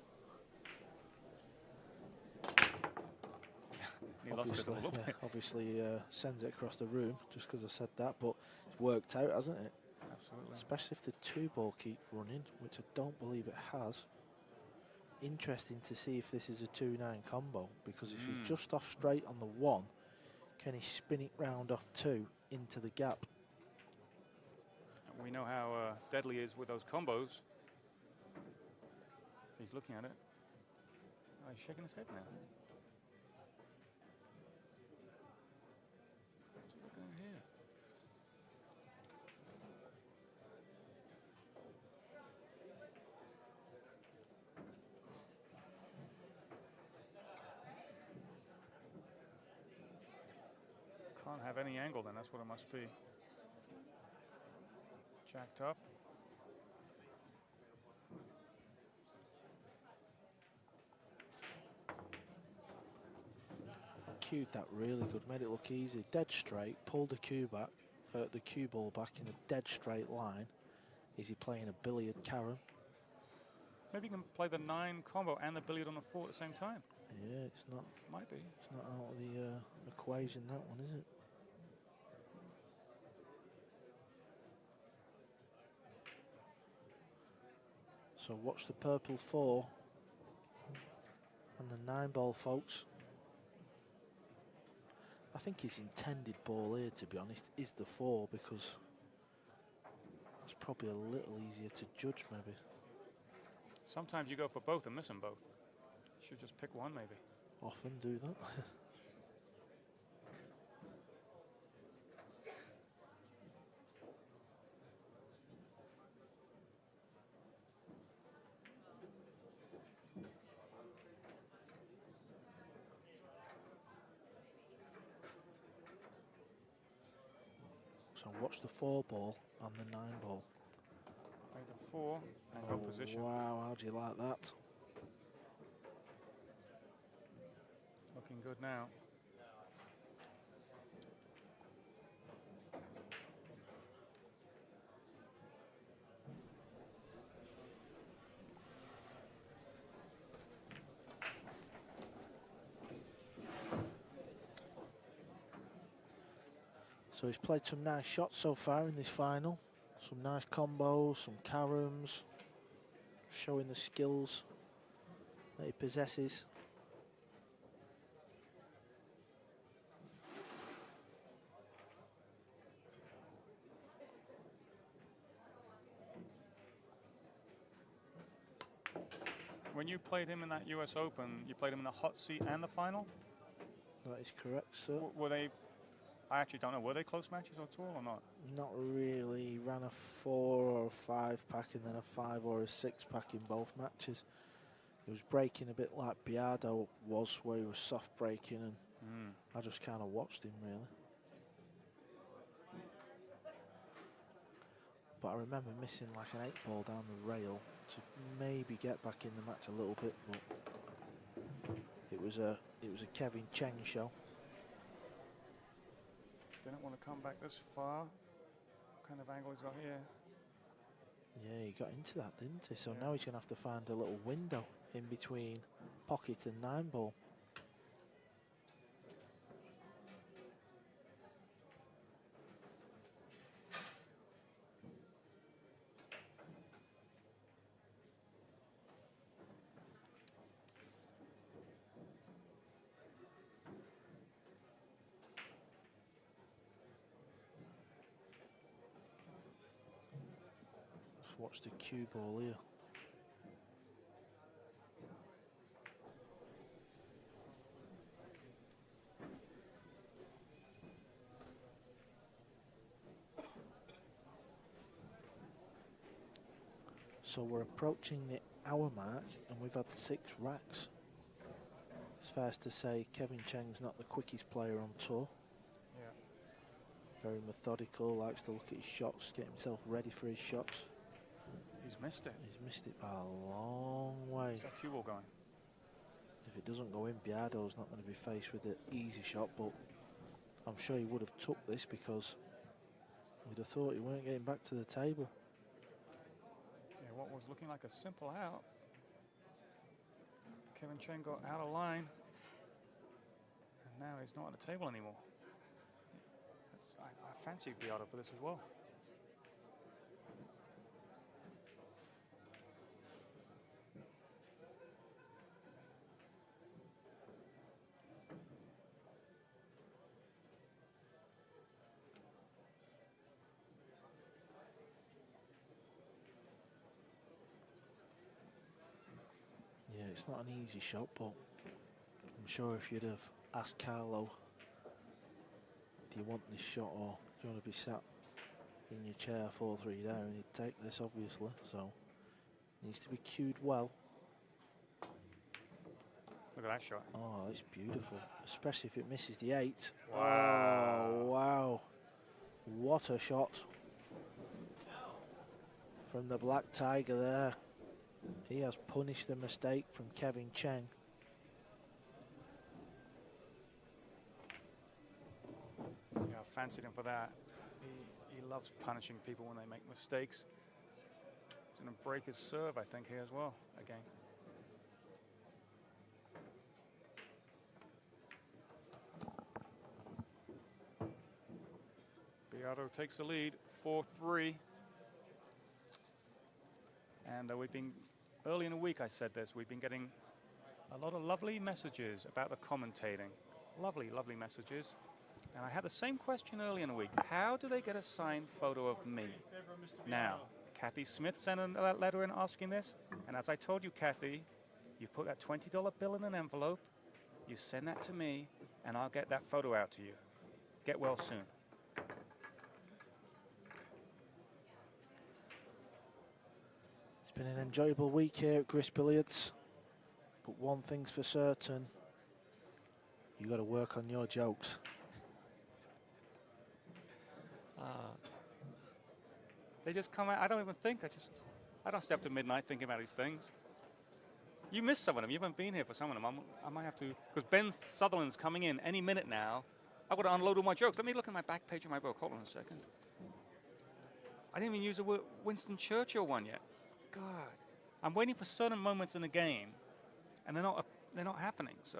He lost it a little bit. obviously sends it across the room just because I said that, but it's worked out, hasn't it? Absolutely. Especially if the 2-ball keeps running, which I don't believe it has. Interesting to see if this is a 2-9 combo, because if he's just off straight on the 1, can he spin it round off 2 into the gap? We know how deadly he is with those combos. He's looking at it. Oh, he's shaking his head now. What's he looking at here? Can't have any angle then, that's what it must be. Jacked up. Cued that really good, made it look easy. Dead straight, pulled the cue ball back in a dead straight line. Is he playing a billiard carom? Maybe you can play the 9 combo and the billiard on the 4 at the same time. Yeah, it's not. Might be. It's not out of the equation, that one, is it? So watch the purple 4 and the 9-ball, folks. I think his intended ball here, to be honest, is the 4, because it's probably a little easier to judge, maybe. Sometimes you go for both and miss them both. You should just pick one, maybe. Often do that. So watch the 4-ball and the 9-ball. Play the 4 and go position. Wow, how do you like that? Looking good now. So he's played some nice shots so far in this final. Some nice combos, some caroms, showing the skills that he possesses. When you played him in that US Open, you played him in the hot seat and the final? That is correct, sir. Were they, I actually don't know, were they close matches at all or not? Not really. He ran a 4 or a 5-pack and then a 5 or a 6-pack in both matches. He was breaking a bit like Biado was, where he was soft breaking, and I just kind of watched him, really. But I remember missing like an 8-ball down the rail to maybe get back in the match a little bit, but it was a Kevin Cheng show. Didn't want to come back this far. What kind of angle he's got here? Yeah, he got into that, didn't he? So now he's going to have to find a little window in between pocket and 9-ball. Let's watch the cue ball here. So we're approaching the hour mark and we've had 6 racks. It's fair to say Kevin Cheng's not the quickest player on tour. Yeah. Very methodical, likes to look at his shots, get himself ready for his shots. He's missed it. He's missed it by a long way. Is that cue ball going? If it doesn't go in, Biado's not going to be faced with an easy shot, but I'm sure he would have took this because we'd have thought he weren't getting back to the table. Yeah, what was looking like a simple out. Kevin Cheng got out of line, and now he's not on the table anymore. I fancy Biado for this as well. Yeah, it's not an easy shot, but I'm sure if you'd have asked Carlo, do you want this shot or do you want to be sat in your chair 4-3 down, he'd take this obviously, so needs to be cued well. Look at that shot. Oh, it's beautiful, especially if it misses the 8. Wow. Oh, wow. What a shot from the Black Tiger there. He has punished the mistake from Kevin Cheng. Yeah, I fancied him for that. He loves punishing people when they make mistakes. He's going to break his serve, I think, here as well, again. Biado takes the lead, 4-3. And we've been, early in the week I said this, we've been getting a lot of lovely messages about the commentating. Lovely, lovely messages. And I had the same question early in the week. How do they get a signed photo of me? Now, Kathy Smith sent a letter in asking this. And as I told you, Kathy, you put that $20 bill in an envelope, you send that to me, and I'll get that photo out to you. Get well soon. It's been an enjoyable week here at Grist Billiards. But one thing's for certain, you got to work on your jokes. They just come out. I don't even think. I don't stay up to midnight thinking about these things. You missed some of them. You haven't been here for some of them. I might have to, because Ben Sutherland's coming in any minute now. I've got to unload all my jokes. Let me look at my back page of my book. Hold on a second. I didn't even use a Winston Churchill one yet. God, I'm waiting for certain moments in the game, and they're not happening. So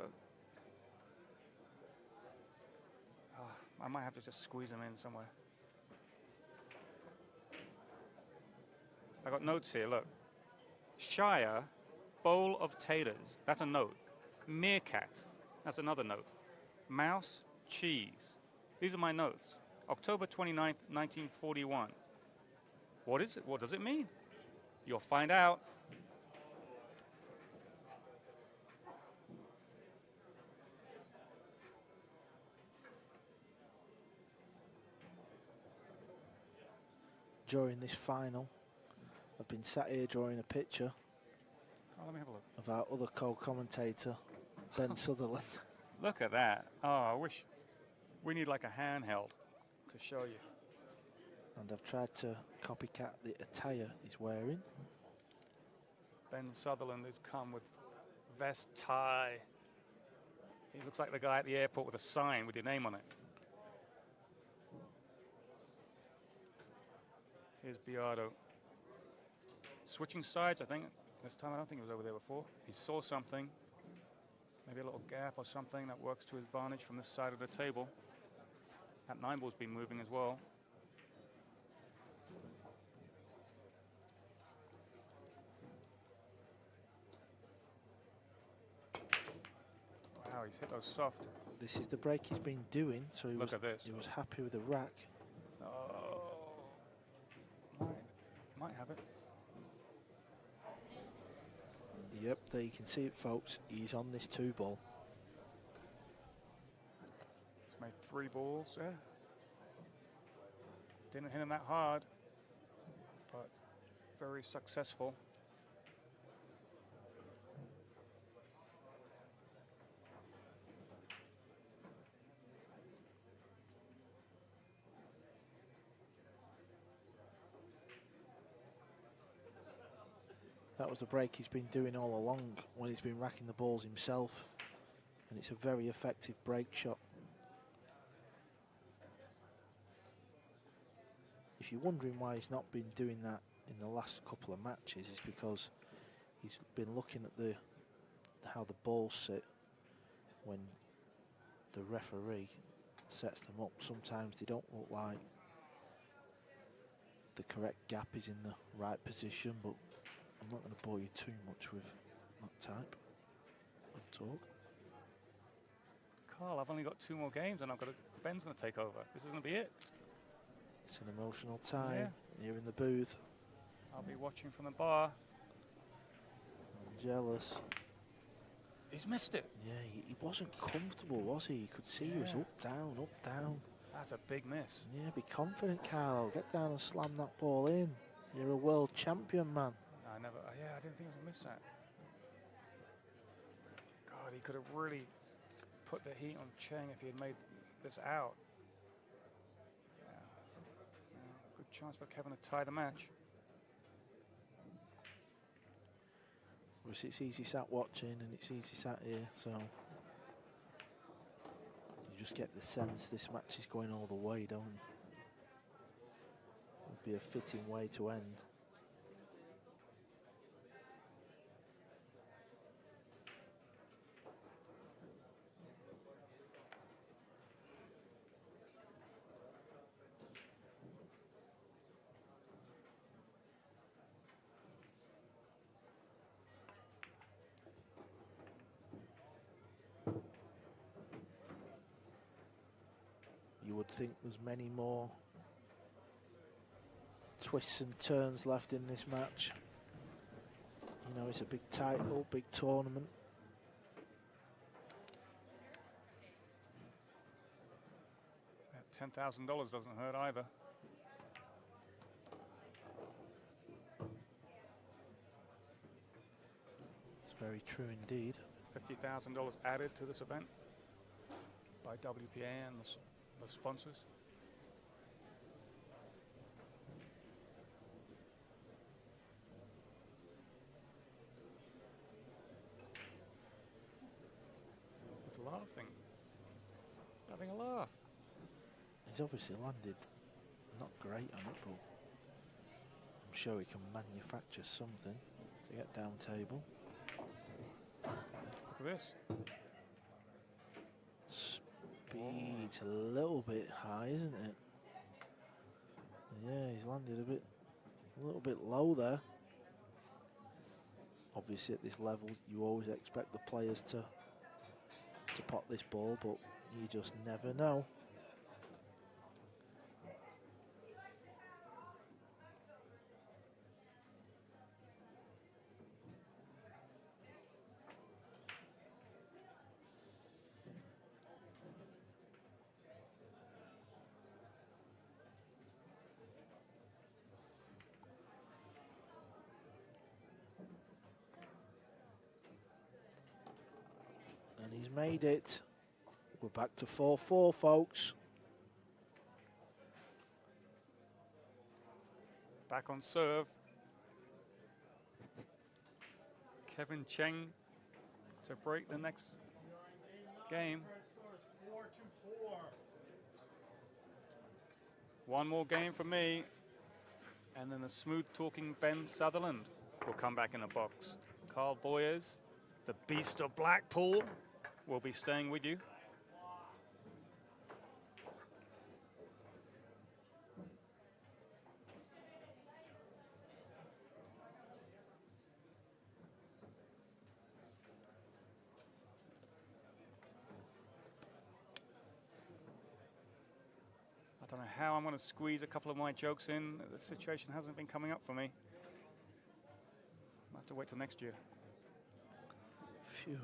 I might have to just squeeze them in somewhere. I got notes here, look. Shire, bowl of taters. That's a note. Meerkat. That's another note. Mouse, cheese. These are my notes. October 29th, 1941. What is it? What does it mean? You'll find out. During this final, I've been sat here drawing a picture Let me have a look. of our other co-commentator, Ben Sutherland. Look at that. Oh, I wish we need like a handheld to show you. And I've tried to copycat the attire he's wearing. Ben Sutherland has come with vest, tie. He looks like the guy at the airport with a sign with your name on it. Here's Biado. Switching sides, I think. This time I don't think he was over there before. He saw something. Maybe a little gap or something that works to his advantage from this side of the table. That 9-ball's been moving as well. Wow, he's hit those soft. This is the break he's been doing, so he Look at this. was happy with the rack. Oh, might have it. Yep, there you can see it, folks. He's on this 2-ball. He's made 3 balls there. Didn't hit him that hard, but very successful. That was the break he's been doing all along when he's been racking the balls himself. And it's a very effective break shot. If you're wondering why he's not been doing that in the last couple of matches, it's because he's been looking at how the balls sit when the referee sets them up. Sometimes they don't look like the correct gap is in the right position, but I'm not going to bore you too much with that type of talk. Carl, I've only got 2 more games and Ben's going to take over. This is going to be it. It's an emotional time here in the booth. I'll be watching from the bar. I'm jealous. He's missed it. Yeah, he wasn't comfortable, was he? You could see he was up, down, up, down. That's a big miss. Yeah, be confident, Carlo. Get down and slam that ball in. You're a world champion, man. I didn't think I would miss that. God, he could have really put the heat on Cheng if he had made this out. Yeah. Good chance for Kevin to tie the match. It's easy sat watching and it's easy sat here, so you just get the sense this match is going all the way, don't you? Would be a fitting way to end. You would think there's many more twists and turns left in this match. You know, it's a big title, big tournament. That $10,000 doesn't hurt either. It's very true indeed. $50,000 added to this event by WPA and the sponsors. He's laughing. Having a laugh. He's obviously landed not great on it, but I'm sure he can manufacture something to get down table. Look at this. Speed's a little bit high, isn't it? Yeah, he's landed a little bit low there. Obviously, at this level, you always expect the players to pot this ball, but you just never know. And he's made it. We're back to 4-4, folks. Back on serve. Kevin Cheng to break the next game. 4-4. One more game for me. And then the smooth-talking Ben Sutherland will come back in the box. Carl Boyers, the Beast of Blackpool, will be staying with you. I don't know how I'm going to squeeze a couple of my jokes in. The situation hasn't been coming up for me. I'll have to wait till next year. Phew.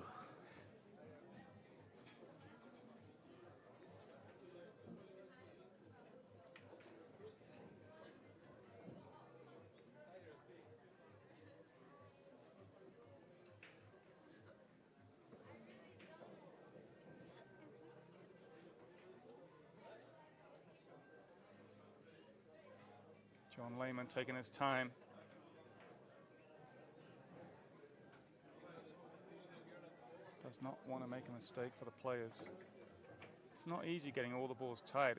John Lehman taking his time. Does not want to make a mistake for the players. It's not easy getting all the balls tight.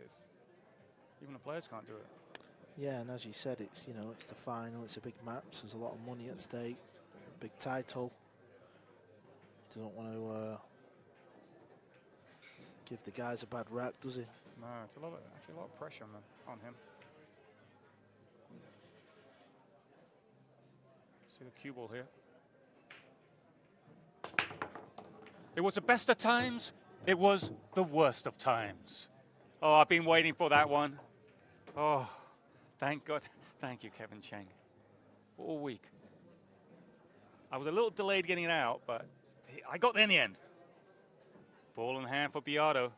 Even the players can't do it. Yeah, and as you said, it's, you know, it's the final. It's a big match. There's a lot of money at stake. Big title. He doesn't want to give the guys a bad rap, does he? No, it's actually a lot of pressure on him. See the cue ball here. It was the best of times. It was the worst of times. Oh, I've been waiting for that one. Oh, thank God. Thank you, Kevin Cheng. All week. I was a little delayed getting it out, but I got there in the end. Ball in hand for Biado.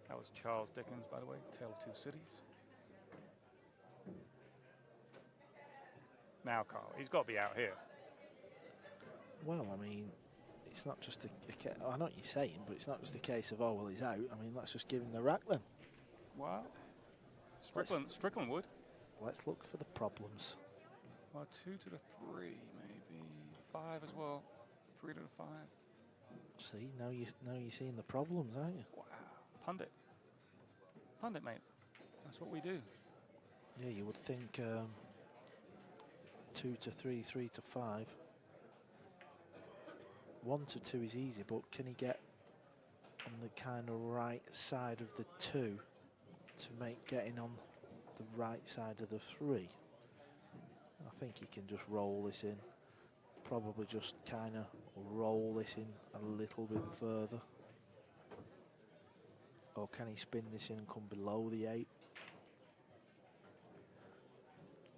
That was Charles Dickens, by the way, Tale of Two Cities. Now, Carl, he's got to be out here. Well, I mean, it's not just I know what you're saying, but it's not just a case of, oh, well, he's out. I mean, let's just give him the rack then. Well, Strickland would. Let's look for the problems. Well, 2 to the 3, maybe 5 as well. 3 to the 5. See, now you're seeing the problems, aren't you? Wow, pundit, mate. That's what we do. Yeah, you would think 2 to 3, 3 to 5. 1 to 2 is easy, but can he get on the kind of right side of the 2 to make getting on the right side of the 3? I think he can just roll this in. Probably just kind of roll this in a little bit further. Or can he spin this in and come below the 8?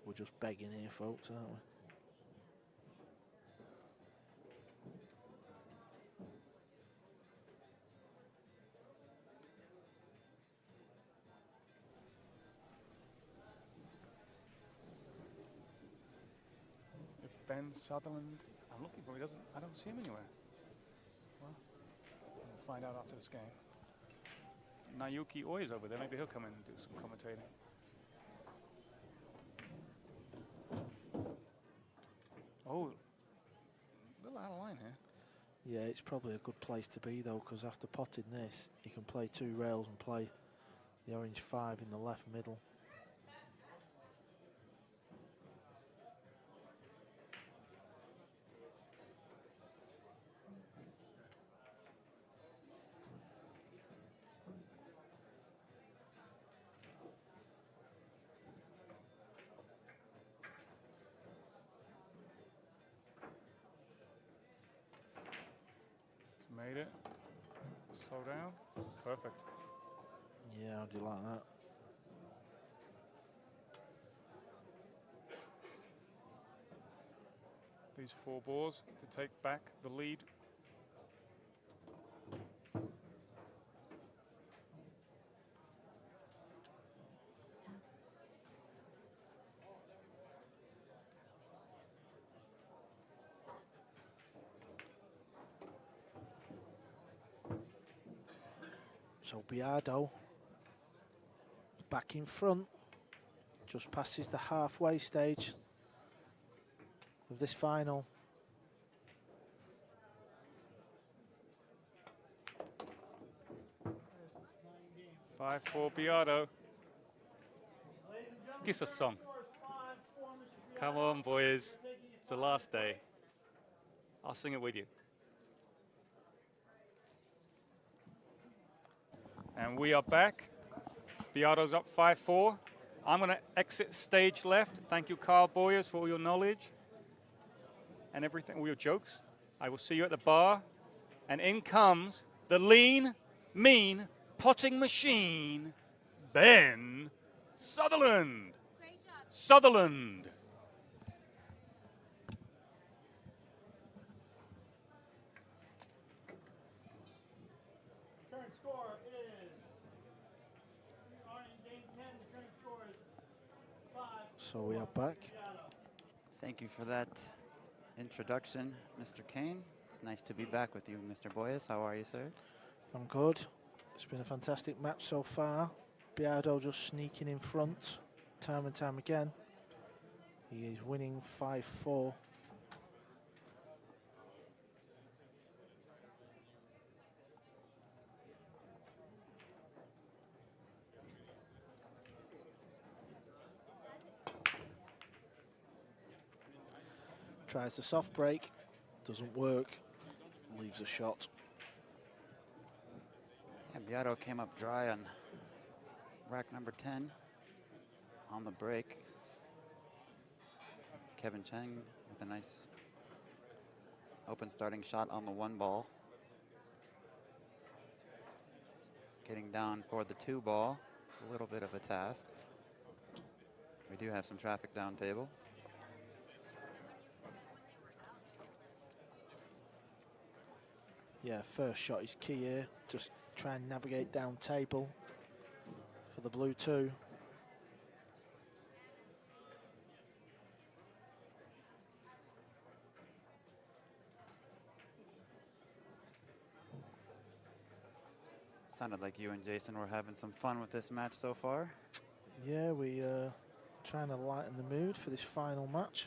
We're just begging here, folks, aren't we? Ben Sutherland, I'm looking for him. I don't see him anywhere. Well, we'll find out after this game. Naoki Oi is over there. Maybe he'll come in and do some commentating. Oh, a little out of line here. Yeah, it's probably a good place to be though, because after potting this, you can play 2 rails and play the orange 5 in the left middle. Made it. Slow down. Perfect. Yeah, how do you like that? These 4 balls to take back the lead. So Biado back in front, just passes the halfway stage of this final. Five for Biado. Give us a song. Come on, boys. It's the last day. I'll sing it with you. And we are back. Biado's up 5-4. I'm going to exit stage left. Thank you, Carl Boyers, for all your knowledge and everything, all your jokes. I will see you at the bar. And in comes the lean, mean, potting machine, Ben Sutherland. Great job. Sutherland. Current score is, in game 10, the current score is 5. So we are back. Thank you for that introduction, Mr. Kane. It's nice to be back with you, Mr. Boyes. How are you, sir? I'm good. It's been a fantastic match so far. Biado just sneaking in front time and time again. He is winning 5-4. Tries the soft break, doesn't work, leaves a shot. And Biado came up dry on rack number 10 on the break. Kevin Cheng with a nice open starting shot on the 1 ball. Getting down for the 2 ball, a little bit of a task. We do have some traffic down table. Yeah, first shot is key here. Just try and navigate down table for the blue 2. Sounded like you and Jason were having some fun with this match so far. Yeah, we trying to lighten the mood for this final match.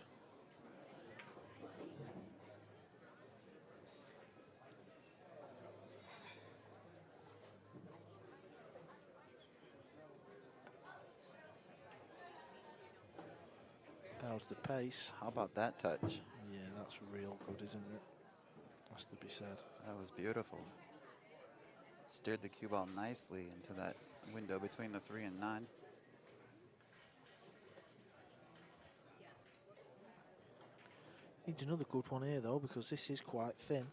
How's the pace? How about that touch? Yeah, that's real good, isn't it? Has to be said. That was beautiful. Steered the cue ball nicely into that window between the 3 and 9. Needs another good one here though, because this is quite thin.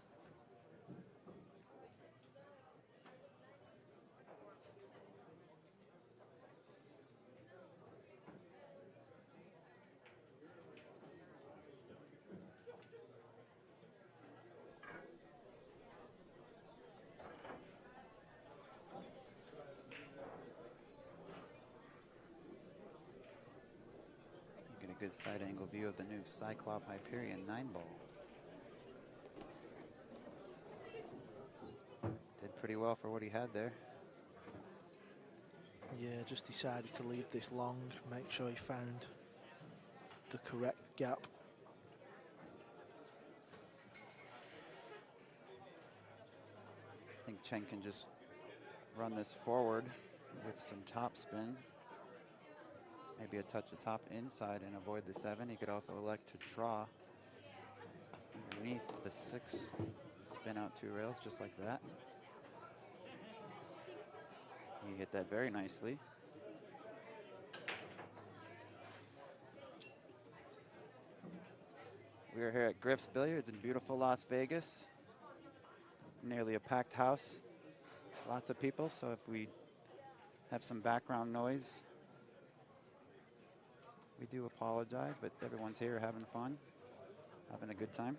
You get a good side angle view of the new Cyclop Hyperion 9 ball. Did pretty well for what he had there. Yeah, just decided to leave this long, make sure he found the correct gap. I think Cheng can just run this forward with some top spin. Maybe a touch of top inside and avoid the 7. He could also elect to draw underneath the 6, spin out 2 rails just like that. He hit that very nicely. We are here at Griff's Billiards in beautiful Las Vegas. Nearly a packed house. Lots of people, so if we have some background noise, we do apologize, but everyone's here having fun, having a good time.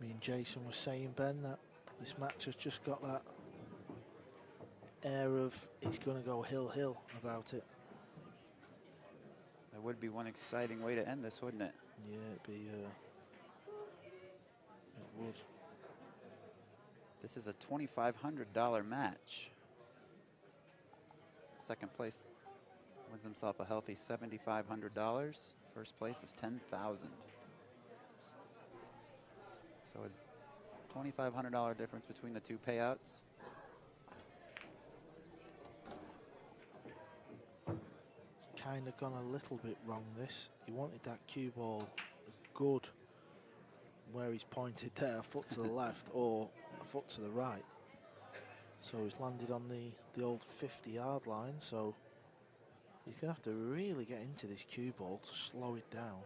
Me and Jason were saying, Ben, that this match has just got that air of it's going to go hill about it. That would be one exciting way to end this, wouldn't it? Yeah, it'd be, it would. This is a $2,500 match. Second place wins himself a healthy $7,500. First place is $10,000. So a $2,500 difference between the 2 payouts. Kind of gone a little bit wrong this. He wanted that cue ball good where he's pointed there, a foot to the left or a foot to the right. So he's landed on the old 50-yard line, so he's going to have to really get into this cue ball to slow it down.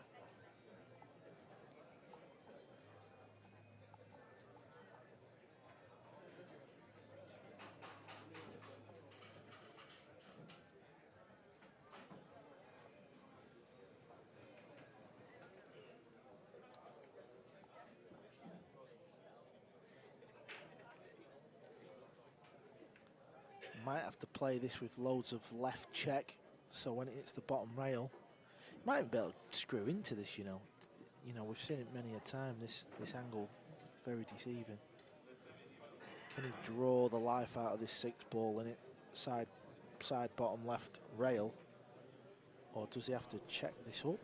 Might have to play this with loads of left check, so when it hits the bottom rail, might even be able to screw into this, you know. You know, we've seen it many a time, this angle, very deceiving. Can he draw the life out of this 6 ball in it, side bottom left rail, or does he have to check this up?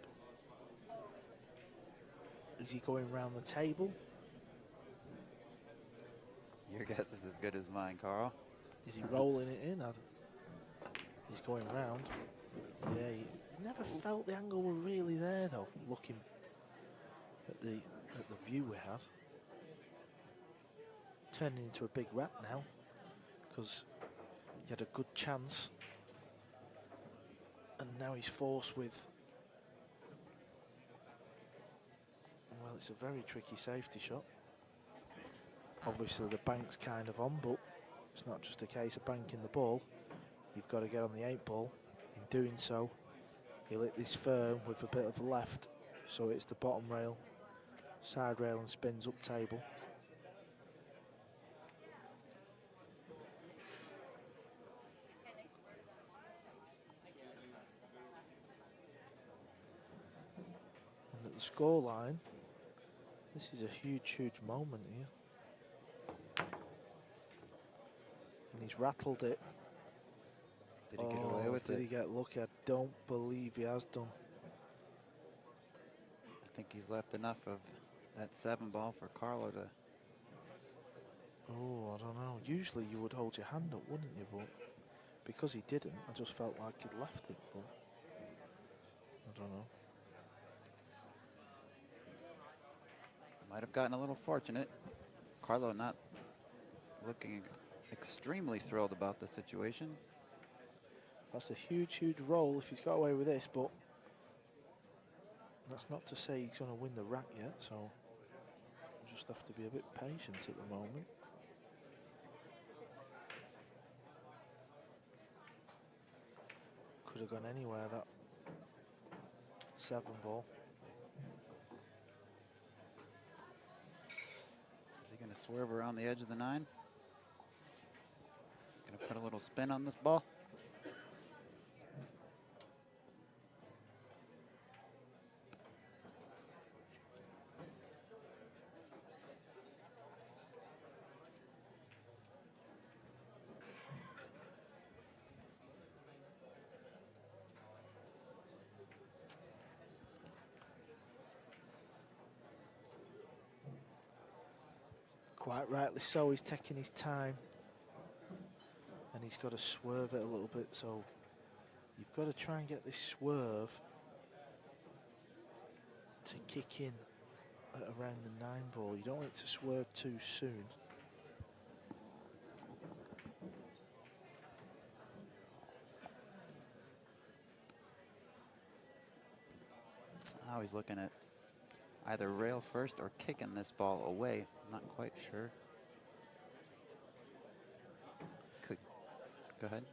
Is he going round the table? Your guess is as good as mine, Carl. Is he rolling it in? He's going round. Yeah, never felt the angle were really there though, looking at the view we had. Turning into a big wrap now, because he had a good chance. And now he's forced with, well, it's a very tricky safety shot. Obviously the bank's kind of on, but it's not just a case of banking the ball. You've got to get on the 8 ball. In doing so, he'll hit this firm with a bit of left, so it's the bottom rail, side rail, and spins up table. And at the scoreline, this is a huge, huge moment here. And he's rattled it. Did he get away with it? Did he get lucky? I don't believe he has done. I think he's left enough of that 7 ball for Carlo to. Oh, I don't know. Usually you would hold your hand up, wouldn't you? But because he didn't, I just felt like he'd left it. But I don't know. Might have gotten a little fortunate. Carlo not looking extremely thrilled about the situation. That's a huge, huge roll if he's got away with this, but that's not to say he's going to win the rack yet, so we'll just have to be a bit patient at the moment. Could have gone anywhere, that 7 ball. Is he going to swerve around the edge of the 9? Going to put a little spin on this ball. Quite rightly so, he's taking his time. And he's got to swerve it a little bit, so you've got to try and get this swerve to kick in at around the 9 ball. You don't want it to swerve too soon. Now he's looking at either rail first or kicking this ball away. I'm not quite sure. Could go ahead.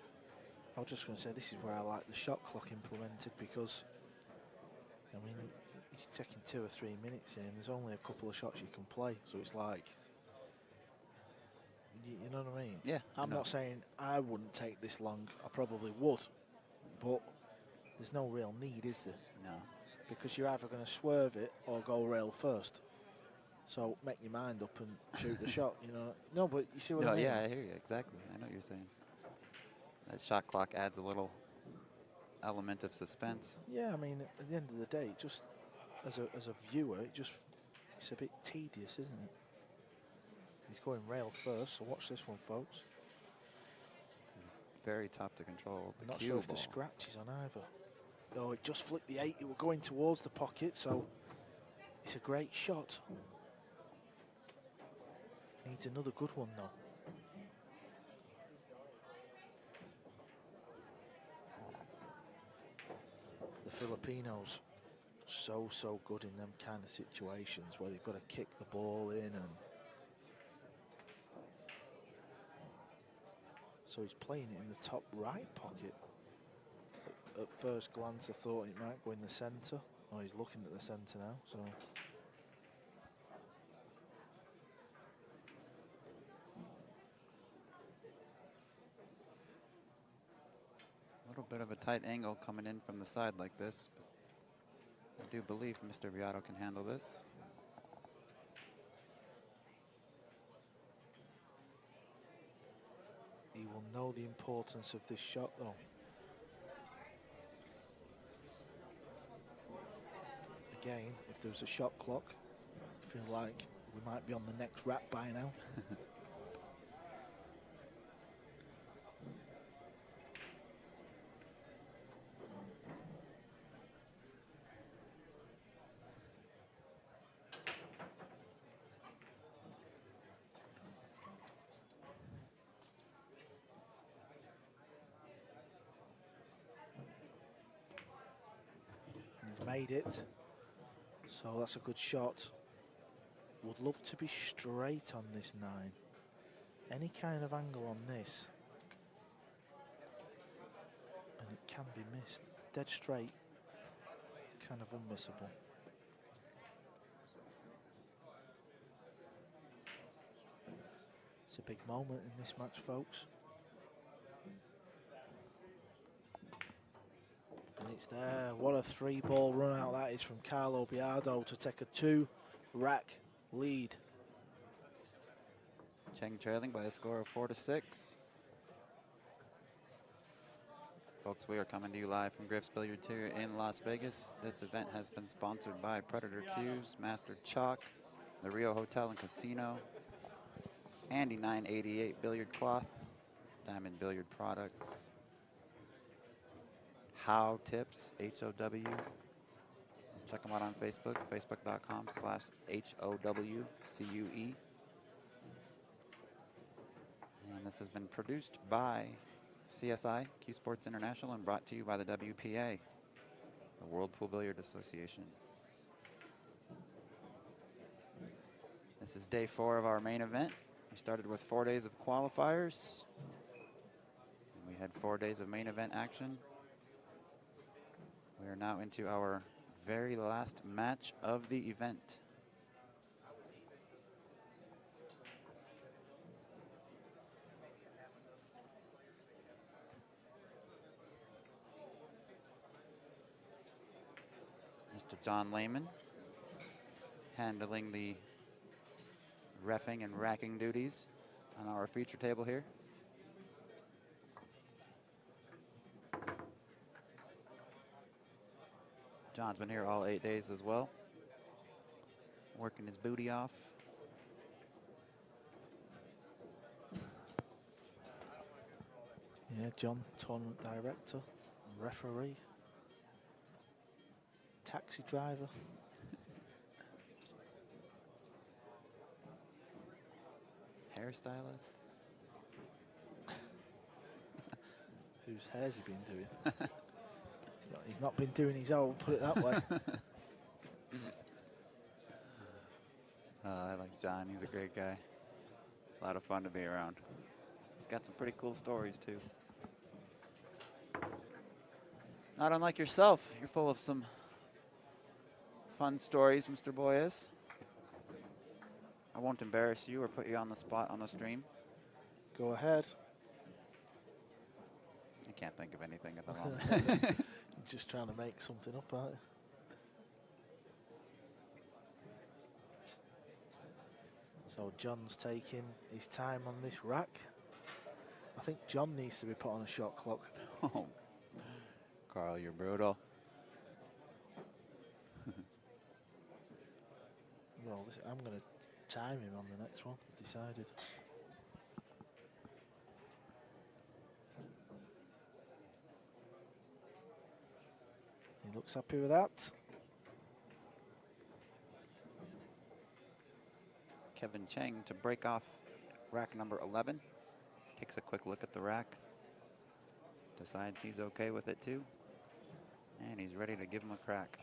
I was just going to say, this is where I like the shot clock implemented, because I mean he's taking 2 or 3 minutes in. There's only a couple of shots you can play, so it's like, you know what I mean? Yeah. I'm not saying I wouldn't take this long. I probably would, but there's no real need, is there? No. Because you're either going to swerve it or go rail first. So make your mind up and shoot the shot, you know. No, but you see what I mean? Yeah, I hear you, exactly. I know what you're saying. That shot clock adds a little element of suspense. Yeah, I mean, at the end of the day, just as a viewer, it's a bit tedious, isn't it? He's going rail first, so watch this one, folks. This is very tough to control. I'm not sure if the scratch is on either. Oh, it just flicked the 8. It was going towards the pocket, so it's a great shot. Needs another good one, though. The Filipinos, so good in them kind of situations where they've got to kick the ball in, and so he's playing it in the top right pocket. At first glance, I thought it might go in the centre. Oh, he's looking at the centre now, so. A little bit of a tight angle coming in from the side like this. But I do believe Mr. Biado can handle this. He will know the importance of this shot, though. Again, if there was a shot clock, I feel like we might be on the next wrap by now. made it. So that's a good shot. Would love to be straight on this 9. Any kind of angle on this, and it can be missed. Dead straight, kind of unmissable. It's a big moment in this match, folks. And it's there. What a 3-ball run out that is from Carlo Biado to take a 2-rack lead. Cheng trailing by a score of 4-6. Folks, we are coming to you live from Griff's Billiards here in Las Vegas. This event has been sponsored by Predator Cues, Master Chalk, the Rio Hotel and Casino, Andy 988 Billiard Cloth, Diamond Billiard Products, How Tips, H-O-W. Check them out on Facebook, facebook.com/HOWCUE. And this has been produced by CSI, Q Sports International, and brought to you by the WPA, the World Pool Billiard Association. This is day 4 of our main event. We started with 4 days of qualifiers. And we had 4 days of main event action. We are now into our very last match of the event. Mr. John Lehman handling the reffing and racking duties on our feature table here. John's been here all 8 days as well, working his booty off. Yeah, John, tournament director, referee, taxi driver. Hairstylist. Whose hair's he been doing? He's not been doing his own, put it that way. I like John, he's a great guy. A lot of fun to be around. He's got some pretty cool stories too. Not unlike yourself, you're full of some fun stories, Mr. Boyes. I won't embarrass you or put you on the spot on the stream. Go ahead. I can't think of anything at the moment. You're just trying to make something up, aren't you? So John's taking his time on this rack. I think John needs to be put on a shot clock. Oh, Carl, you're brutal. Well, I'm going to time him on the next one, I've decided. He looks happy with that. Kevin Cheng to break off rack number 11. Takes a quick look at the rack. Decides he's okay with it too. And he's ready to give him a crack.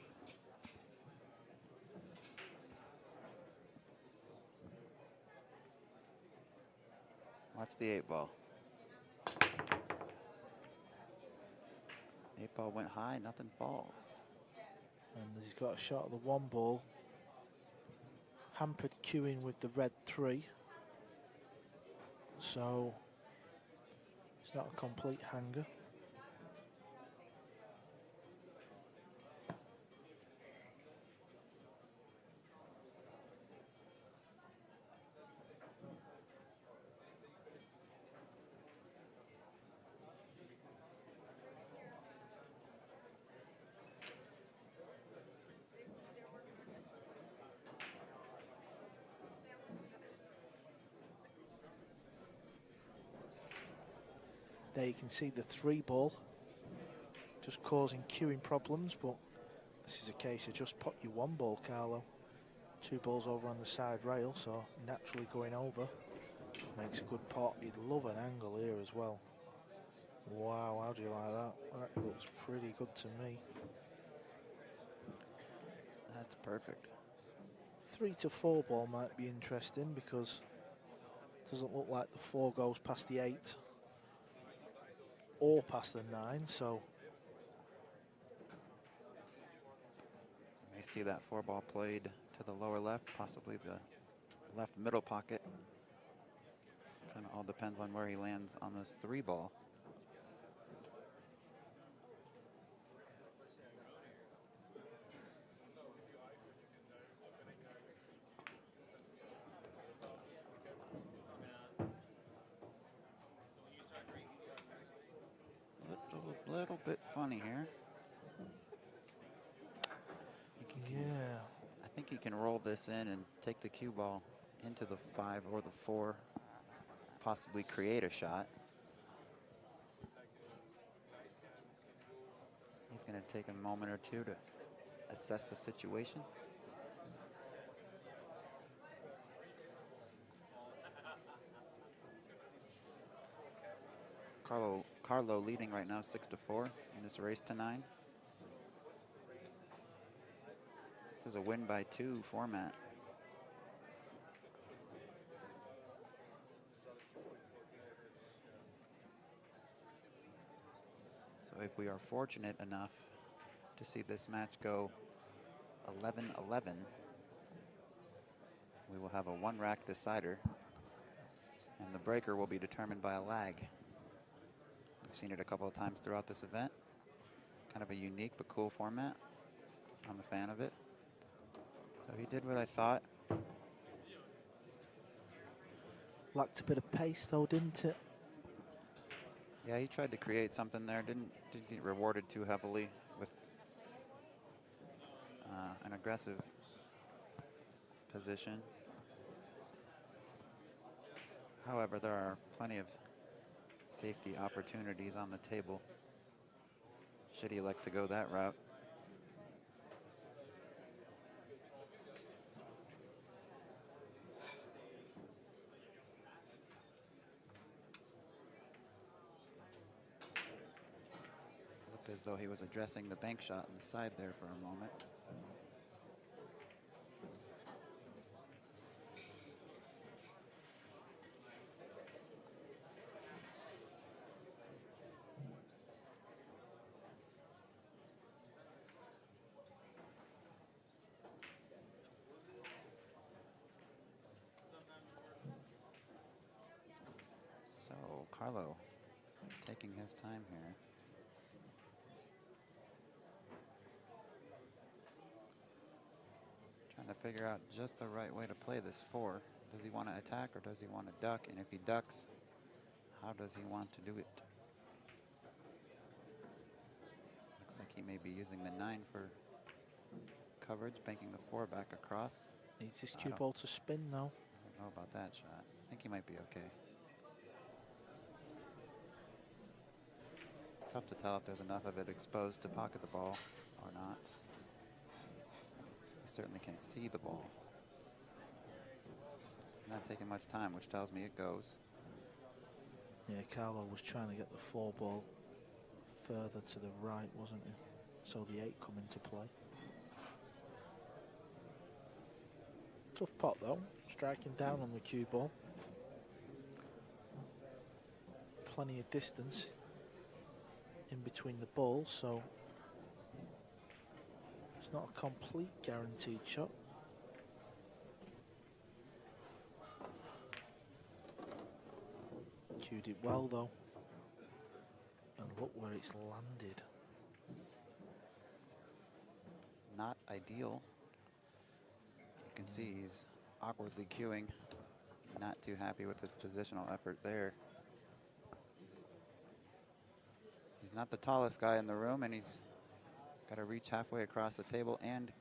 Watch the 8-ball. 8-ball went high, nothing falls. And he's got a shot at the 1-ball. Hampered queuing with the red 3. So it's not a complete hanger. There you can see the 3-ball just causing queuing problems, but this is a case of just put your 1-ball, Carlo. 2 balls over on the side rail, so naturally going over. Makes a good pot. He'd love an angle here as well. Wow, how do you like that? That looks pretty good to me. That's perfect. 3 to 4 ball might be interesting because it doesn't look like the 4 goes past the 8 or past the 9, so You may see that 4 ball played to the lower left, possibly the left middle pocket. Kind of all depends on where he lands on this 3 ball. Little bit funny here. yeah. I think he can roll this in and take the cue ball into the 5 or the 4, possibly create a shot. He's going to take a moment or two to assess the situation. Carlo leading right now 6-4 in this race to 9. This is a win by 2 format. So if we are fortunate enough to see this match go 11-11, we will have a 1-rack decider, and the breaker will be determined by a lag. We've seen it a couple of times throughout this event. Kind of a unique but cool format. I'm a fan of it. So he did what I thought. Lacked a bit of pace though, didn't it? Yeah, he tried to create something there. Didn't get rewarded too heavily with an aggressive position. However, there are plenty of safety opportunities on the table should he elect to go that route. Looked as though he was addressing the bank shot on the side there for a moment. So Carlo taking his time here. Trying to figure out just the right way to play this 4. Does he want to attack or does he want to duck? And if he ducks, how does he want to do it? Looks like he may be using the 9 for coverage, banking the 4 back across. Needs his cue ball to spin though. I don't know about that shot. I think he might be okay. Tough to tell if there's enough of it exposed to pocket the ball or not. He certainly can see the ball. He's not taking much time, which tells me it goes. Yeah, Carlo was trying to get the 4 ball further to the right, wasn't he? So the 8 come into play. Tough pot though, striking down on the cue ball. Plenty of distance in between the balls, so it's not a complete guaranteed shot. Cued it well though, and look where it's landed. Not ideal. You can see he's awkwardly cueing. Not too happy with his positional effort there. He's not the tallest guy in the room, and he's got to reach halfway across the table and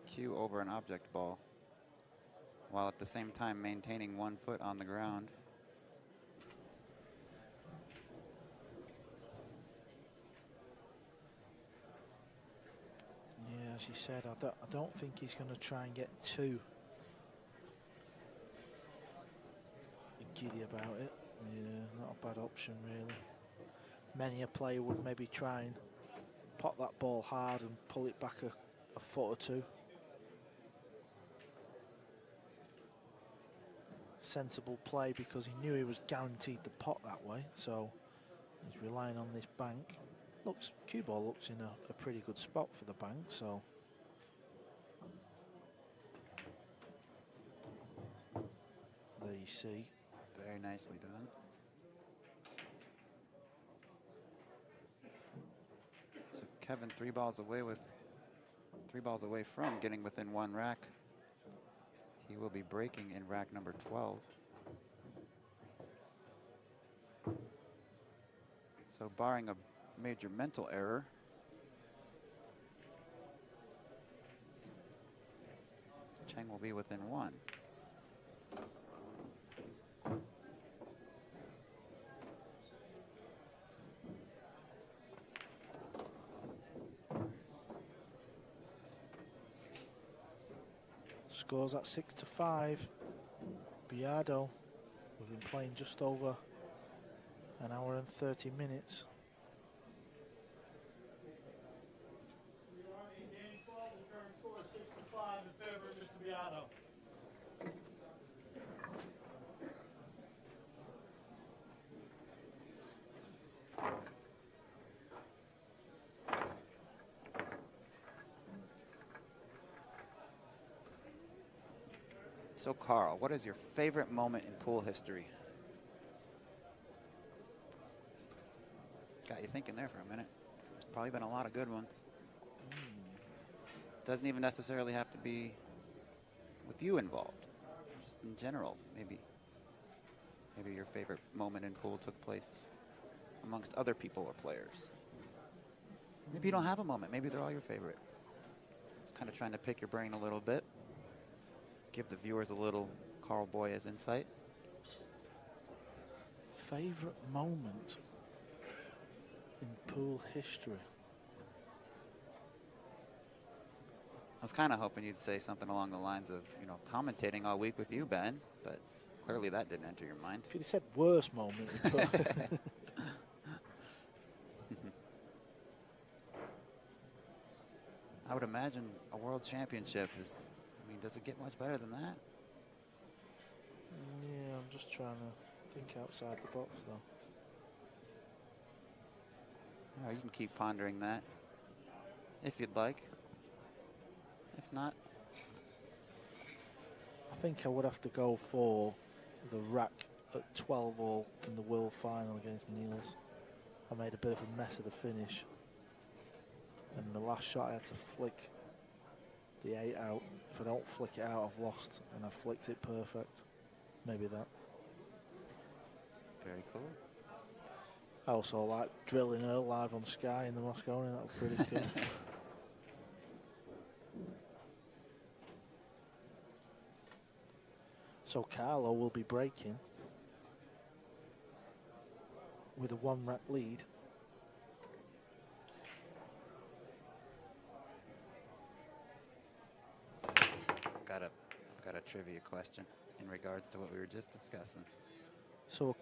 cue over an object ball, while at the same time maintaining 1 foot on the ground. Yeah, as you said, I don't think he's going to try and get too giddy about it. Yeah, not a bad option really. Many a player would maybe try and pot that ball hard and pull it back a foot or 2. sensible play because he knew he was guaranteed the pot that way, so he's relying on this bank. Cue ball looks in a pretty good spot for the bank, so there you see. Very nicely done. So Kevin 3 balls away from getting within 1 rack. He will be breaking in rack number 12. So barring a major mental error, Cheng will be within 1. Scores at 6-5. Biado, we've been playing just over an hour and 30 minutes. Game 12, the current score is 6-5 in favor of Mr. Biado. So Carl, what is your favorite moment in pool history? Got you thinking there for a minute. There's probably been a lot of good ones. Doesn't even necessarily have to be with you involved. Just in general, maybe your favorite moment in pool took place amongst other people or players. Maybe you don't have a moment. Maybe they're all your favorite. Kind of trying to pick your brain a little bit. Give the viewers a little Carl Boyes insight. Favorite moment in pool history? I was kind of hoping you'd say something along the lines of, you know, commentating all week with you, Ben, but clearly that didn't enter your mind. If you'd have said worst moment in pool. I would imagine a world championship is, I mean, does it get much better than that? Yeah, I'm just trying to think outside the box though. Oh, you can keep pondering that if you'd like. If not, I think I would have to go for the rack at 12-all in the World Final against Niels. I made a bit of a mess of the finish. And the last shot I had to flick the 8 out. If I don't flick it out, I've lost. And I flicked it perfect. Maybe that. very cool. I also like drilling her live on Sky in the Moscone. That was pretty cool. So Carlo will be breaking with a 1 rack lead. I've got a trivia question in regards to what we were just discussing. So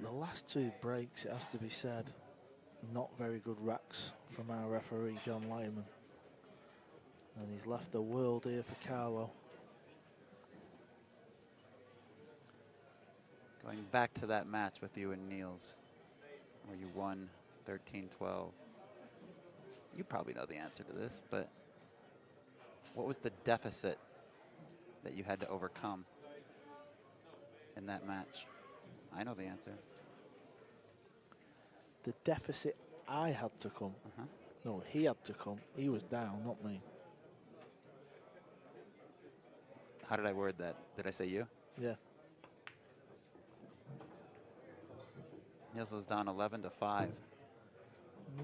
the last 2 breaks, it has to be said, not very good racks from our referee, John Lyman. And he's left the world here for Carlo. Going back to that match with you and Niels, where you won 13-12. You probably know the answer to this, but what was the deficit that you had to overcome in that match? I know the answer. The deficit I had to come. No, he had to come. He was down, not me. How did I word that? Did I say you? Yeah. Niels was down 11-5.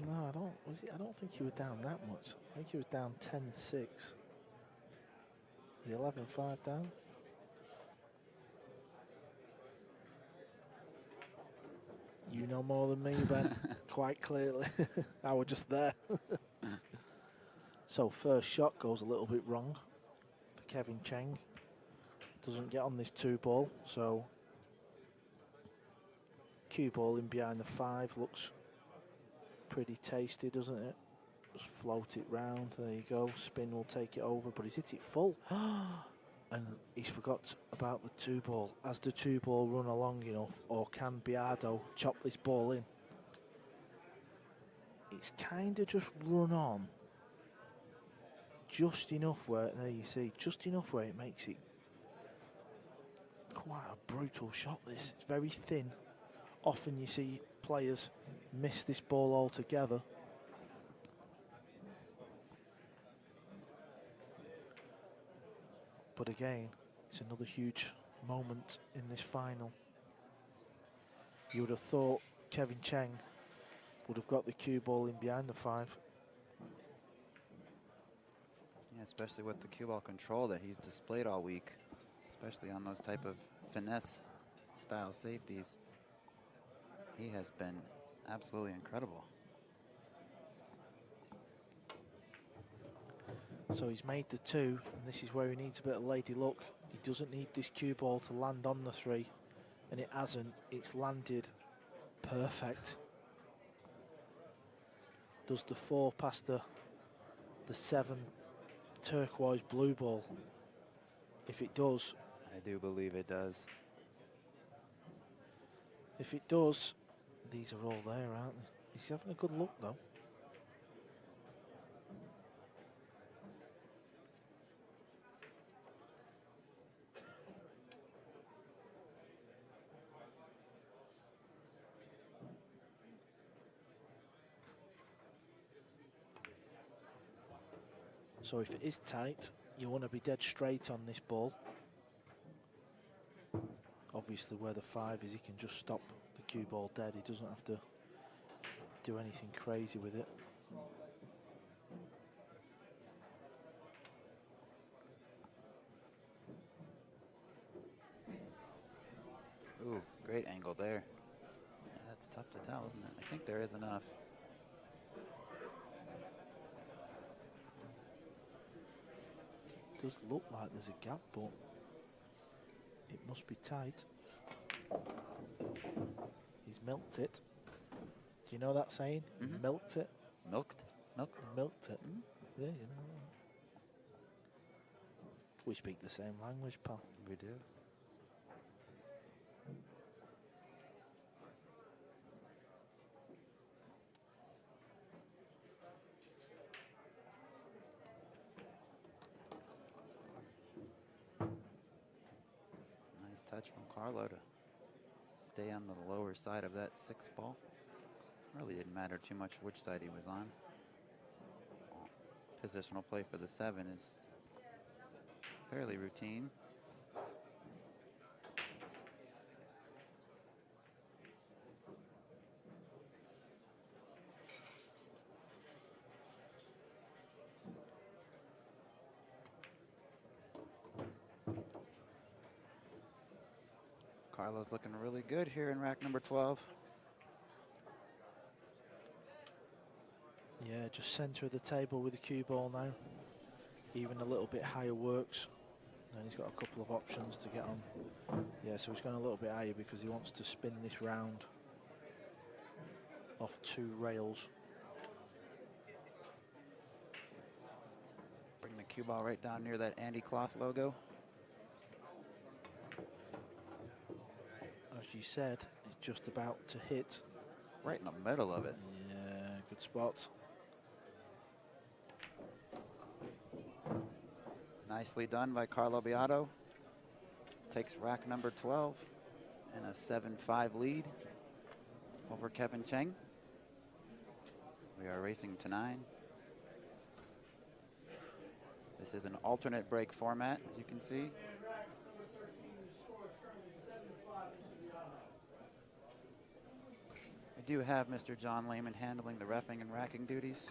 No, I don't. Was he? I don't think he was down that much. I think he was down 10-6. Is he 11-5 down? You know more than me, Ben. Quite clearly. I was just there. So first shot goes a little bit wrong for Kevin Cheng. Doesn't get on this 2-ball, so cue ball in behind the 5 looks pretty tasty, doesn't it? Just float it round. There you go. Spin will take it over, but he's hit it full. and he's forgot about the 2-ball. Has the 2-ball run along enough, or can Biado chop this ball in? It's kind of just run on just enough where, there you see, just enough where it makes it quite a brutal shot. This, it's very thin. Often you see players miss this ball altogether. But again, it's another huge moment in this final. You would have thought Kevin Cheng would have got the cue ball in behind the 5. Yeah, especially with the cue ball control that he's displayed all week, especially on those type of finesse style safeties. He has been absolutely incredible. So he's made the 2, and this is where he needs a bit of lady luck. He doesn't need this cue ball to land on the 3, and it hasn't. It's landed perfect. Does the 4 past the 7 turquoise blue ball? If it does. I do believe it does. If it does, these are all there, aren't they? He's having a good look though. So if it is tight, you want to be dead straight on this ball. Obviously where the 5 is, he can just stop the cue ball dead. He doesn't have to do anything crazy with it. Ooh, great angle there. Yeah, that's tough to tell, isn't it? I think there is enough. Does look like there's a gap, but it must be tight. He's milked it. Do you know that saying? He milked it. Milked? Milked? Milked it. Yeah, you know. We speak the same language, pal. We do. Nice touch from Carlo to stay on the lower side of that 6 ball. Really didn't matter too much which side he was on. Positional play for the 7 is fairly routine. Carlo's looking really good here in rack number 12. Yeah, just centre of the table with the cue ball now. Even a little bit higher works. And he's got a couple of options to get on. Yeah, so he's going a little bit higher because he wants to spin this round off 2 rails. Bring the cue ball right down near that Andy Cloth logo. As you said, it's just about to hit. Right in the middle of it. Yeah, good spot. Nicely done by Carlo Biado. Takes rack number 12 and a 7-5 lead over Kevin Cheng. We are racing to 9. This is an alternate break format, as you can see. And rack number 13, the score is currently 7-5 to Biado. I do have Mr. John Lehman handling the reffing and racking duties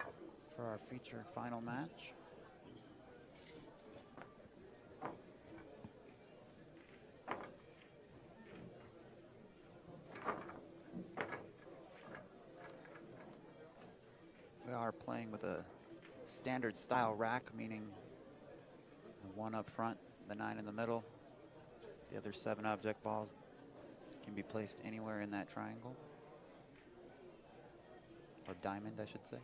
for our feature final match. We are playing with a standard style rack, meaning the 1 up front, the 9 in the middle. The other 7 object balls can be placed anywhere in that triangle. Or diamond, I should say.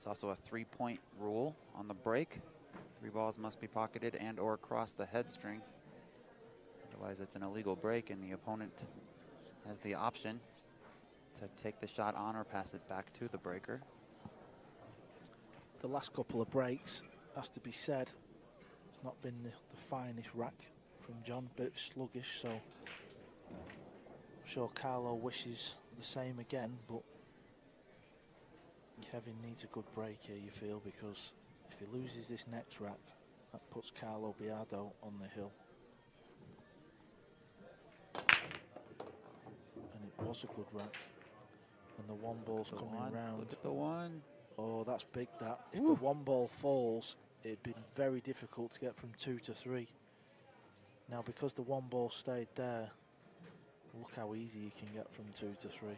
There's also a 3-point rule on the break. 3 balls must be pocketed and or cross the head string. Otherwise, it's an illegal break, and the opponent has the option to take the shot on or pass it back to the breaker. The last couple of breaks, has to be said, it's not been the finest rack from John, a bit sluggish, so I'm sure Carlo wishes the same again, but Kevin needs a good break here, you feel, because if he loses this next rack, that puts Carlo Biado on the hill. And it was a good rack. And the one ball's coming round. Look at the one. Oh, that's big, that. If the one ball falls, it'd been very difficult to get from 2 to 3. Now, because the one ball stayed there, look how easy you can get from 2 to 3.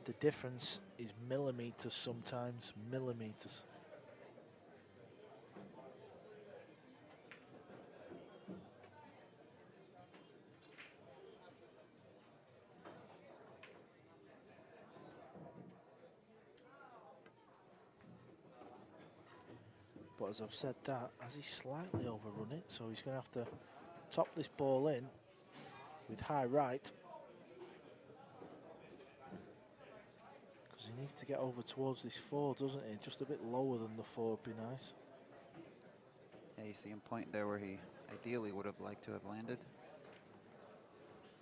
The difference is millimeters sometimes, millimeters. But as I've said that, has he slightly overrun it? So he's going to have to top this ball in with high right. Because he needs to get over towards this 4, doesn't he? Just a bit lower than the 4 would be nice. Yeah, you see him point there where he ideally would have liked to have landed.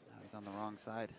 Now he's on the wrong side.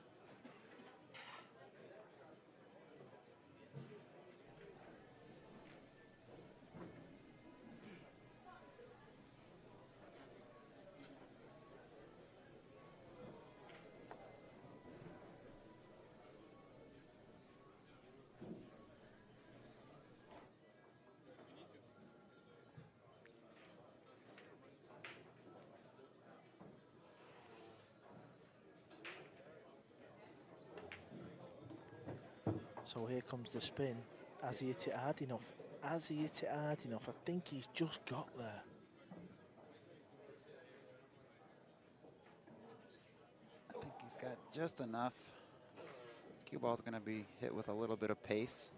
So here comes the spin. Has he hit it hard enough? Has he hit it hard enough? I think he's just got there. I think he's got just enough. Cue ball's going to be hit with a little bit of pace.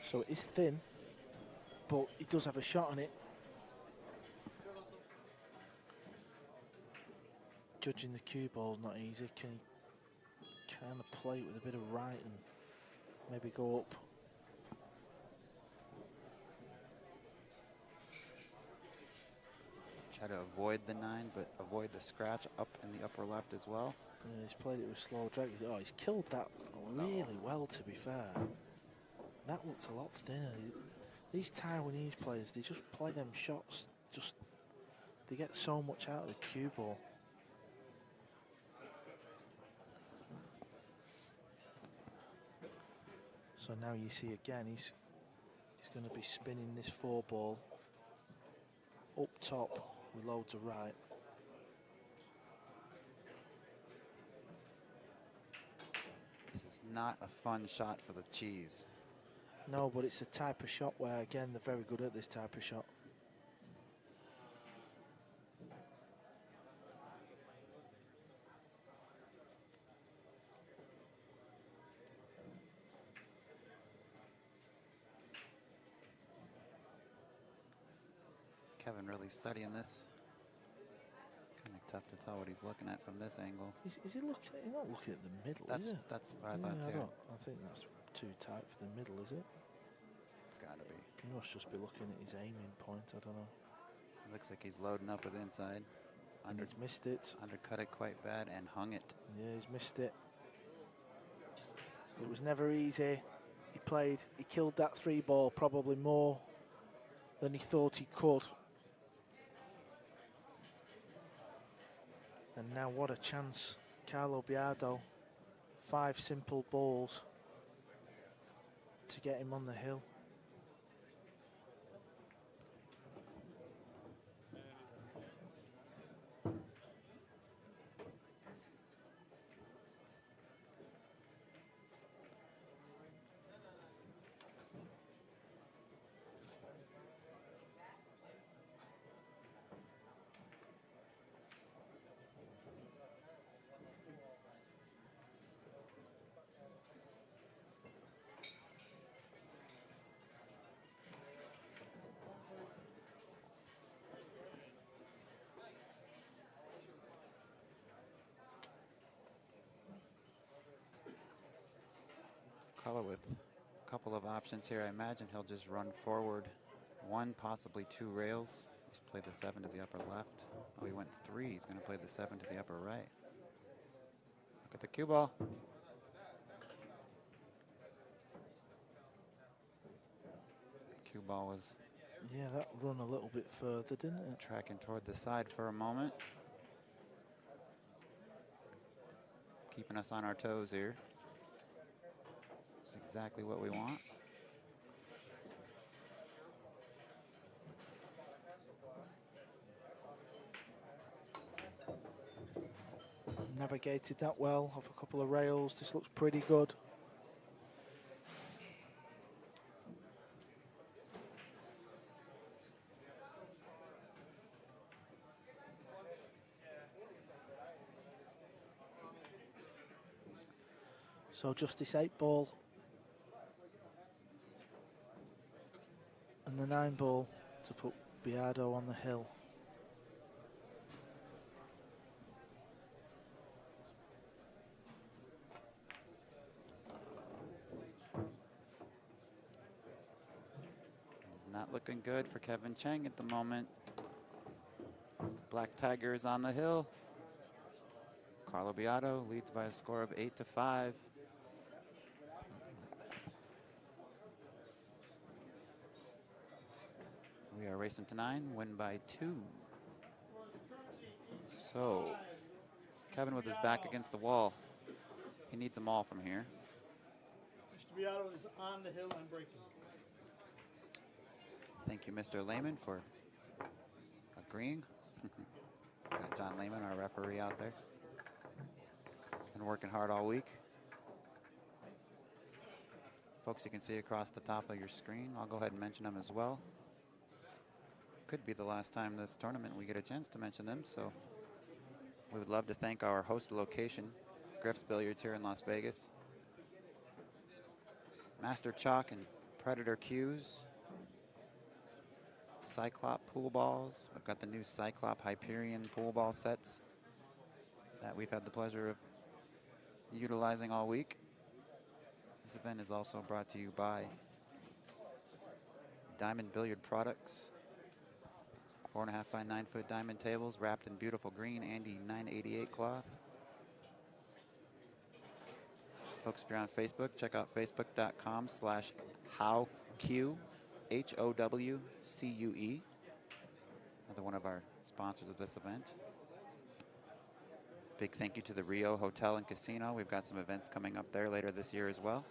So it is thin, but he does have a shot on it. Judging the cue ball's not easy. Can he kind of play it with a bit of right and maybe go up? Try to avoid the 9, but avoid the scratch up in the upper left as well. Yeah, he's played it with slow drag. Oh, he's killed that really well, to be fair. That looked a lot thinner. These Taiwanese players, they just play them shots, they get so much out of the cue ball. So now you see again, he's going to be spinning this 4 ball up top with loads of right. This is not a fun shot for the cheese. No, but it's a type of shot where, again, they're very good at this type of shot. Kevin really studying this. Kind of tough to tell what he's looking at from this angle. Is he looking? He's not looking at the middle, is it? That's what I thought too. I think that's too tight for the middle, is it? It's got to be. He must just be looking at his aiming point. I don't know. It looks like he's loading up with inside. And he's missed it. Undercut it quite bad and hung it. Yeah, he's missed it. It was never easy. He killed that 3 ball probably more than he thought he could. And now what a chance. Carlo Biado, 5 simple balls to get him on the hill. Carlo with a couple of options here. I imagine he'll just run forward one, possibly two rails. He's played the 7 to the upper left. Oh, he went 3. He's going to play the 7 to the upper right. Look at the cue ball. Cue ball was Yeah, that run a little bit further, didn't it? tracking toward the side for a moment. Keeping us on our toes here. It's exactly what we want. Navigated that well off a couple of rails. This looks pretty good. So just this 8 ball and the 9 ball to put Biado on the hill. It's not looking good for Kevin Cheng at the moment. Black Tiger is on the hill. Carlo Biado leads by a score of 8-5. We are racing to 9, win by 2. So, Kevin with his back against the wall. He needs them all from here. Mr. Biado is on the hill and breaking. Thank you, Mr. Lehman, for agreeing. Got John Lehman, our referee, out there. Been working hard all week. Folks you can see across the top of your screen, I'll go ahead and mention them as well. Could be the last time this tournament we get a chance to mention them, so we would love to thank our host location, Griff's Billiards here in Las Vegas. Master Chalk and Predator Cues. Cyclop pool balls. We've got the new Cyclop Hyperion pool ball sets that we've had the pleasure of utilizing all week. This event is also brought to you by Diamond Billiard Products. 4.5 by 9 foot diamond tables wrapped in beautiful green Andy 988 cloth. Folks, if you're on Facebook, check out facebook.com/HowCue, HOWCUE. Another one of our sponsors of this event. Big thank you to the Rio Hotel and Casino. We've got some events coming up there later this year as well.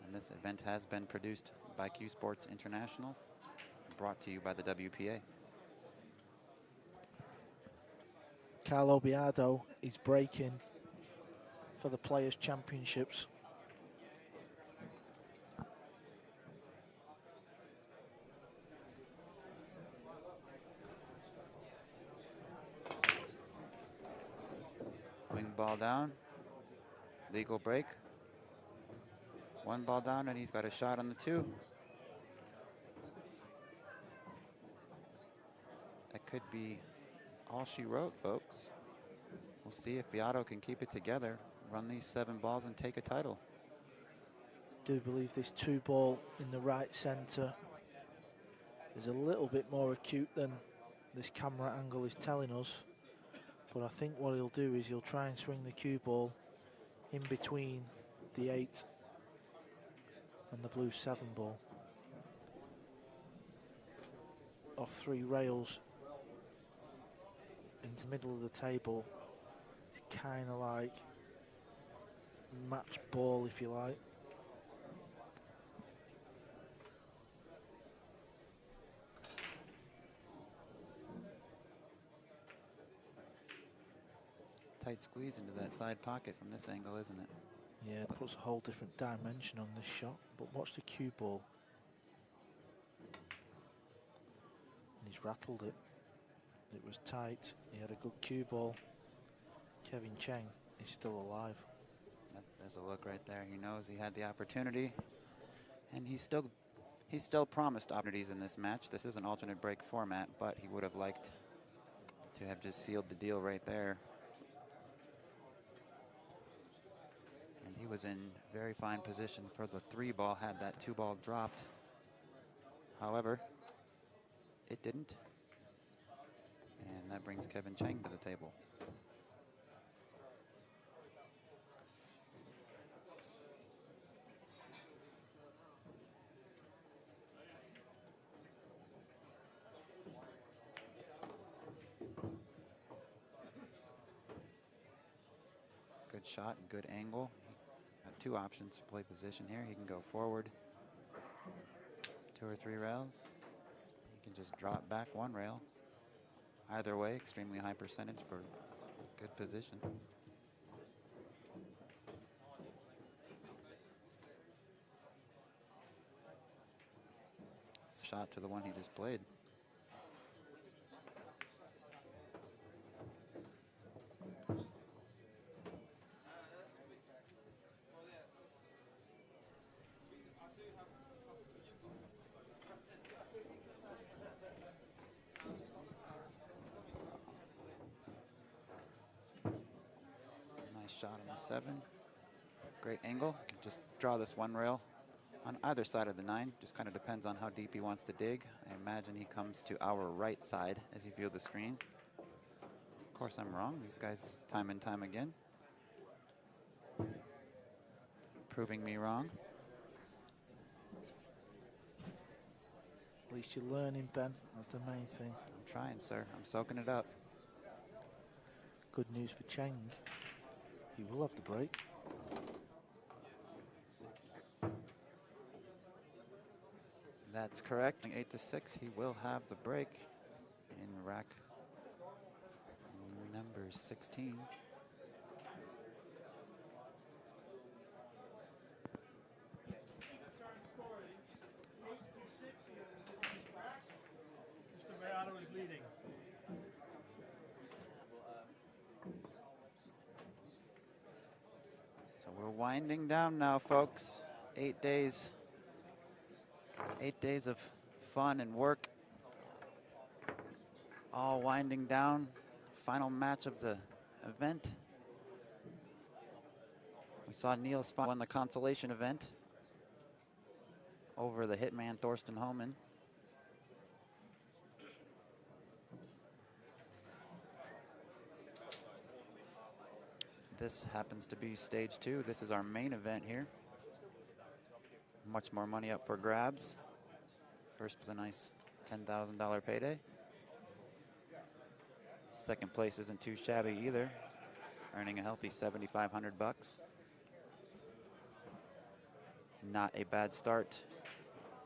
And this event has been produced by Q Sports International, brought to you by the WPA. Carlo Biado is breaking for the Players' Championships. Wing ball down. Legal break. 1 ball down, and he's got a shot on the 2. That could be all she wrote, folks. We'll see if Biado can keep it together, run these 7 balls, and take a title. I do believe this 2 ball in the right centre is a little bit more acute than this camera angle is telling us. But I think what he'll do is he'll try and swing the cue ball in between the 8 and the blue 7 ball. Off 3 rails into the middle of the table. It's kind of like match ball, if you like. Tight squeeze into that side pocket from this angle, isn't it? Yeah, it puts a whole different dimension on this shot. But watch the cue ball. And he's rattled it. It was tight. He had a good cue ball. Kevin Cheng is still alive. There's a look right there. He knows he had the opportunity, and he's still promised opportunities in this match. This is an alternate break format, but he would have liked to have just sealed the deal right there. And was in very fine position for the 3 ball had that 2 ball dropped. However, it didn't. And that brings Kevin Cheng to the table. Good shot and good angle. Got 2 options to play position here. He can go forward 2 or 3 rails. He can just drop back 1 rail. Either way, extremely high percentage for good position. Shot to the one he just played. Nice shot on the 7. Great angle. Can just draw this 1 rail on either side of the 9. Just kind of depends on how deep he wants to dig. I imagine he comes to our right side as you view the screen. Of course, I'm wrong. These guys, time and time again, proving me wrong. At least you're learning, Ben. That's the main thing. I'm trying, sir. I'm soaking it up. Good news for Cheng. He will have the break. That's correct. 8-6. He will have the break in rack number 16. Mr. Biado is leading. So we're winding down now, folks. 8 days. 8 days of fun and work. All winding down. Final match of the event. We saw Neil Spahn won the consolation event over the hitman Thorsten Homan. This happens to be stage 2. This is our main event here. Much more money up for grabs. First was a nice $10,000 payday. Second place isn't too shabby either, earning a healthy 7,500 bucks. Not a bad start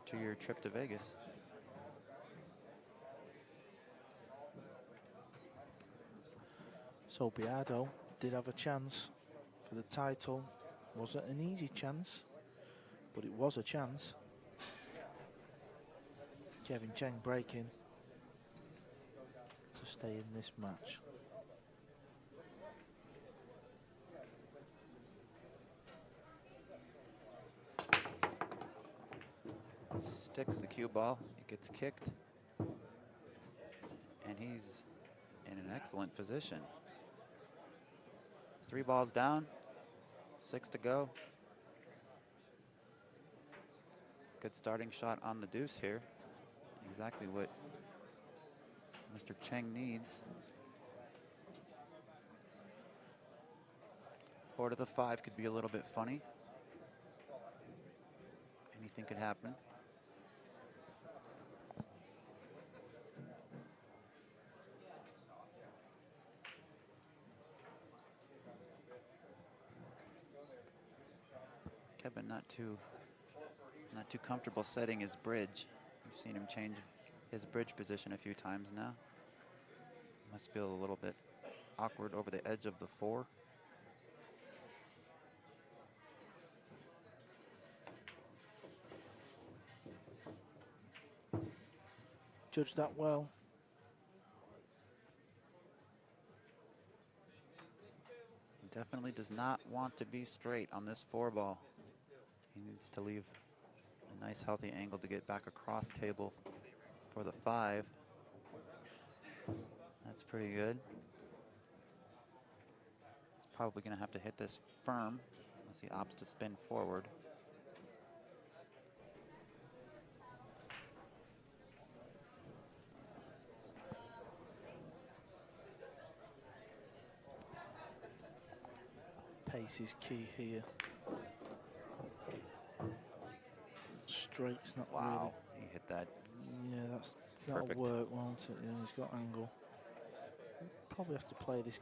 to your trip to Vegas. So Biado did have a chance for the title. Wasn't an easy chance, but it was a chance. Kevin Cheng breaking to stay in this match. Sticks the cue ball, it gets kicked, and he's in an excellent position. 3 balls down, 6 to go. Good starting shot on the deuce here. Exactly what Mr. Cheng needs. 4 to the 5 could be a little bit funny. Anything could happen. Kevin not too comfortable setting his bridge. We've seen him change his bridge position a few times now. Must feel a little bit awkward over the edge of the 4. Judged that well. Definitely does not want to be straight on this 4 ball. He needs to leave a nice healthy angle to get back across table for the 5. That's pretty good. He's probably going to have to hit this firm as he opts to spin forward. Pace is key here. Straight's not Wow, he hit that. really. Yeah, that'll Perfect. work, won't it? Yeah, he's got angle. Probably have to play this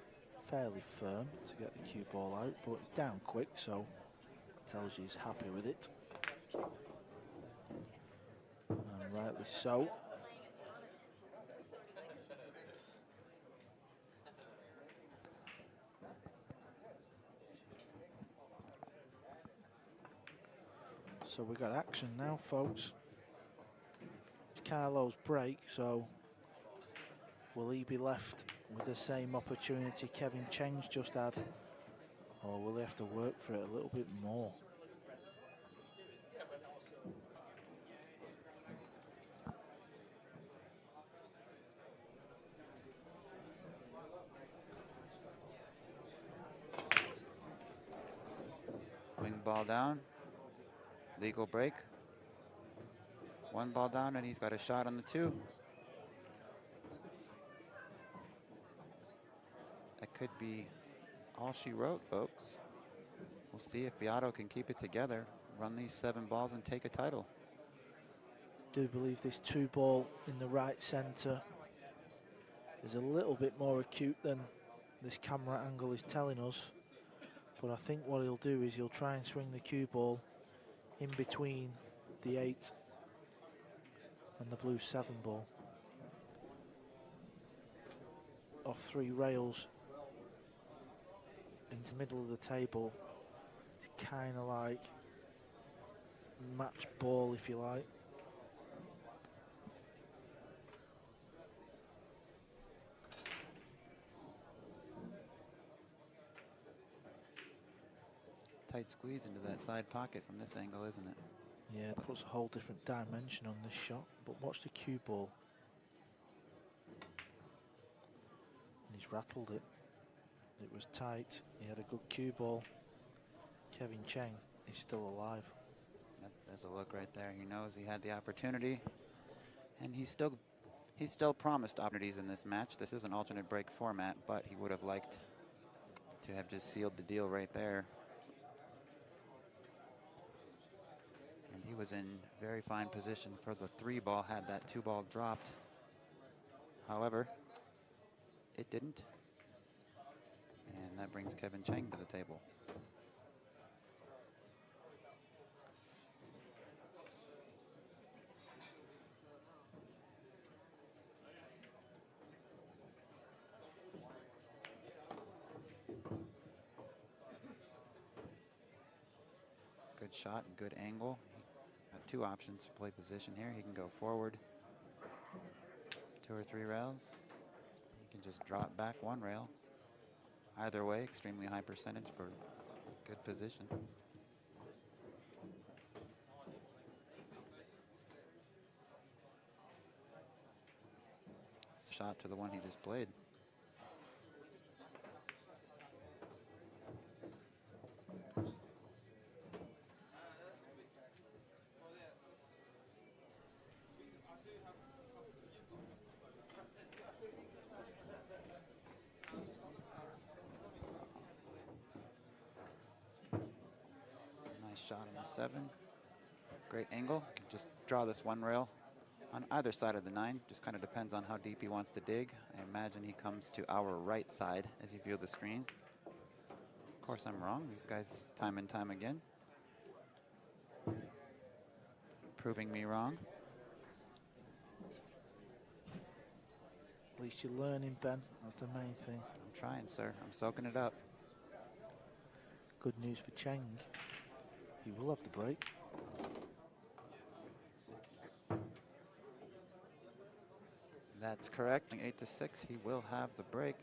fairly firm to get the cue ball out, but it's down quick, so tells you he's happy with it. And rightly so. So we got action now, folks. It's Carlo's break, so will he be left with the same opportunity Kevin Cheng's just had, or will he have to work for it a little bit more? Wing ball down. Legal break. One ball down, and he's got a shot on the 2. That could be all she wrote, folks. We'll see if Biado can keep it together, run these 7 balls, and take a title. Do believe this 2 ball in the right centre is a little bit more acute than this camera angle is telling us. But I think what he'll do is he'll try and swing the cue ball in between the 8 and the blue 7 ball. Off 3 rails into the middle of the table. It's kind of like match ball, if you like. Tight squeeze into that side pocket from this angle, isn't it? Yeah, it puts a whole different dimension on this shot. But watch the cue ball. And he's rattled it. It was tight. He had a good cue ball. Kevin Cheng is still alive. There's a look right there. He knows he had the opportunity, and he's still promised opportunities in this match. This is an alternate break format, but he would have liked to have just sealed the deal right there. And he was in very fine position for the 3 ball had that 2 ball dropped. However, it didn't. And that brings Kevin Cheng to the table. Good shot and good angle. Got 2 options for play position here. He can go forward 2 or 3 rails. He can just drop back 1 rail. Either way, extremely high percentage for good position. Shot to the one he just played. Nice shot on the 7. Great angle. Can just draw this 1 rail on either side of the 9. Just kind of depends on how deep he wants to dig. I imagine he comes to our right side as you view the screen. Of course, I'm wrong. These guys, time and time again, proving me wrong. At least you're learning, Ben. That's the main thing. I'm trying, sir. I'm soaking it up. Good news for Cheng. He will have the break. That's correct. 8-6, he will have the break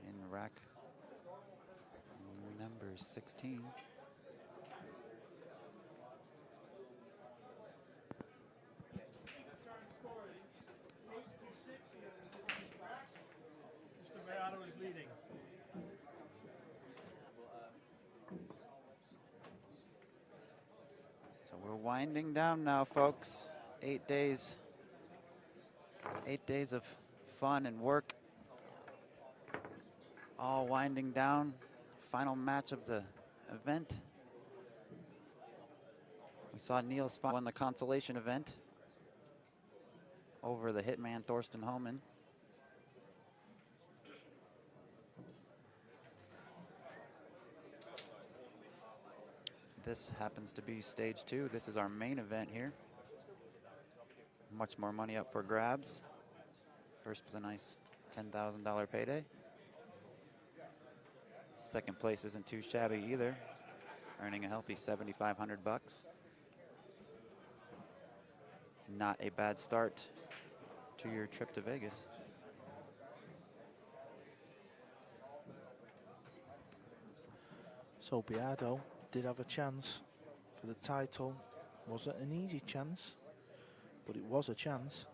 in rack number 16. Mr. Biado is leading. So we're winding down now, folks. 8 days. 8 days of fun and work. All winding down. Final match of the event. We saw Niels won the consolation event over the hitman Thorsten Homan. This happens to be stage 2. This is our main event here. Much more money up for grabs. First was a nice $10,000 payday. Second place isn't too shabby either, earning a healthy 7,500 bucks. Not a bad start to your trip to Vegas. So Biado did have a chance for the title. Wasn't an easy chance, but it was a chance.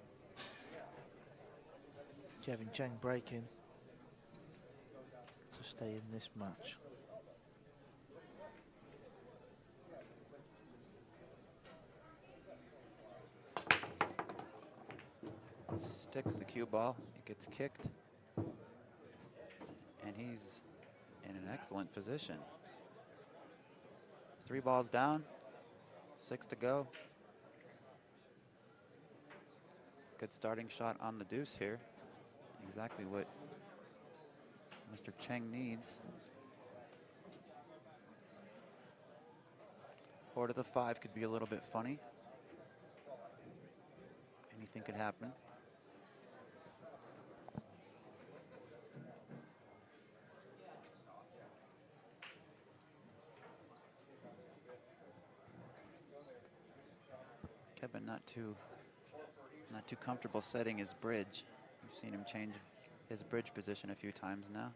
Kevin Cheng breaking to stay in this match. Sticks the cue ball, it gets kicked, and he's in an excellent position. 3 balls down, 6 to go. Good starting shot on the deuce here. Exactly what Mr. Cheng needs. 4 to the 5 could be a little bit funny. Anything could happen. Kevin not too comfortable setting his bridge. We've seen him change his bridge position a few times now.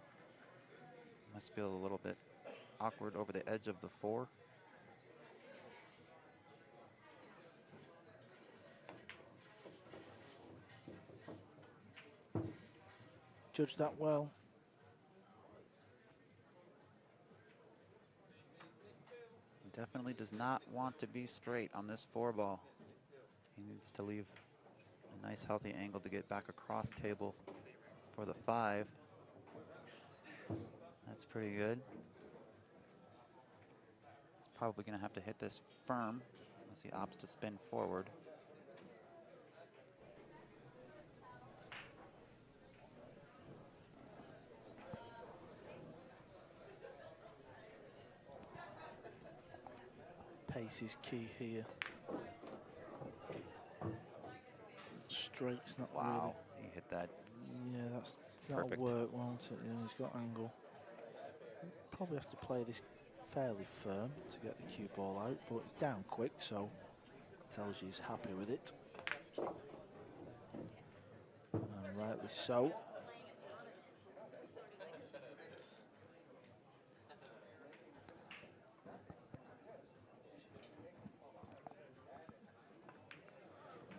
Must feel a little bit awkward over the edge of the 4. Judged that well. Definitely does not want to be straight on this 4 ball. He needs to leave a nice healthy angle to get back across table for the 5. That's pretty good. He's probably going to have to hit this firm as he opts to spin forward. Pace is key here. Straight's not Wow, he hit that. really. Yeah, that'll Perfect. work, won't it? Yeah, he's got angle. Probably have to play this fairly firm to get the cue ball out, but it's down quick, so tells you he's happy with it. And rightly so.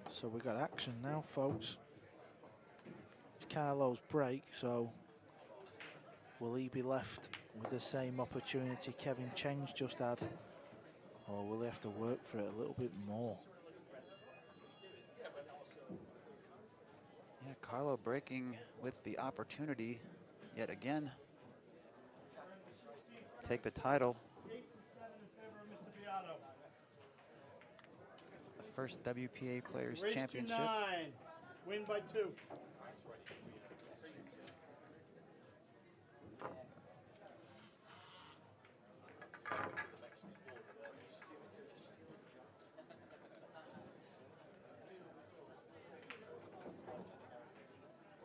So we got action now, folks. It's Carlo's break, so will he be left with the same opportunity Kevin Cheng's just had, or will he have to work for it a little bit more? Yeah, Carlo breaking with the opportunity yet again. Take the title. 8-7 in favor of Mr. Biado. The first WPA Players Race Championship. to 9. Win by 2.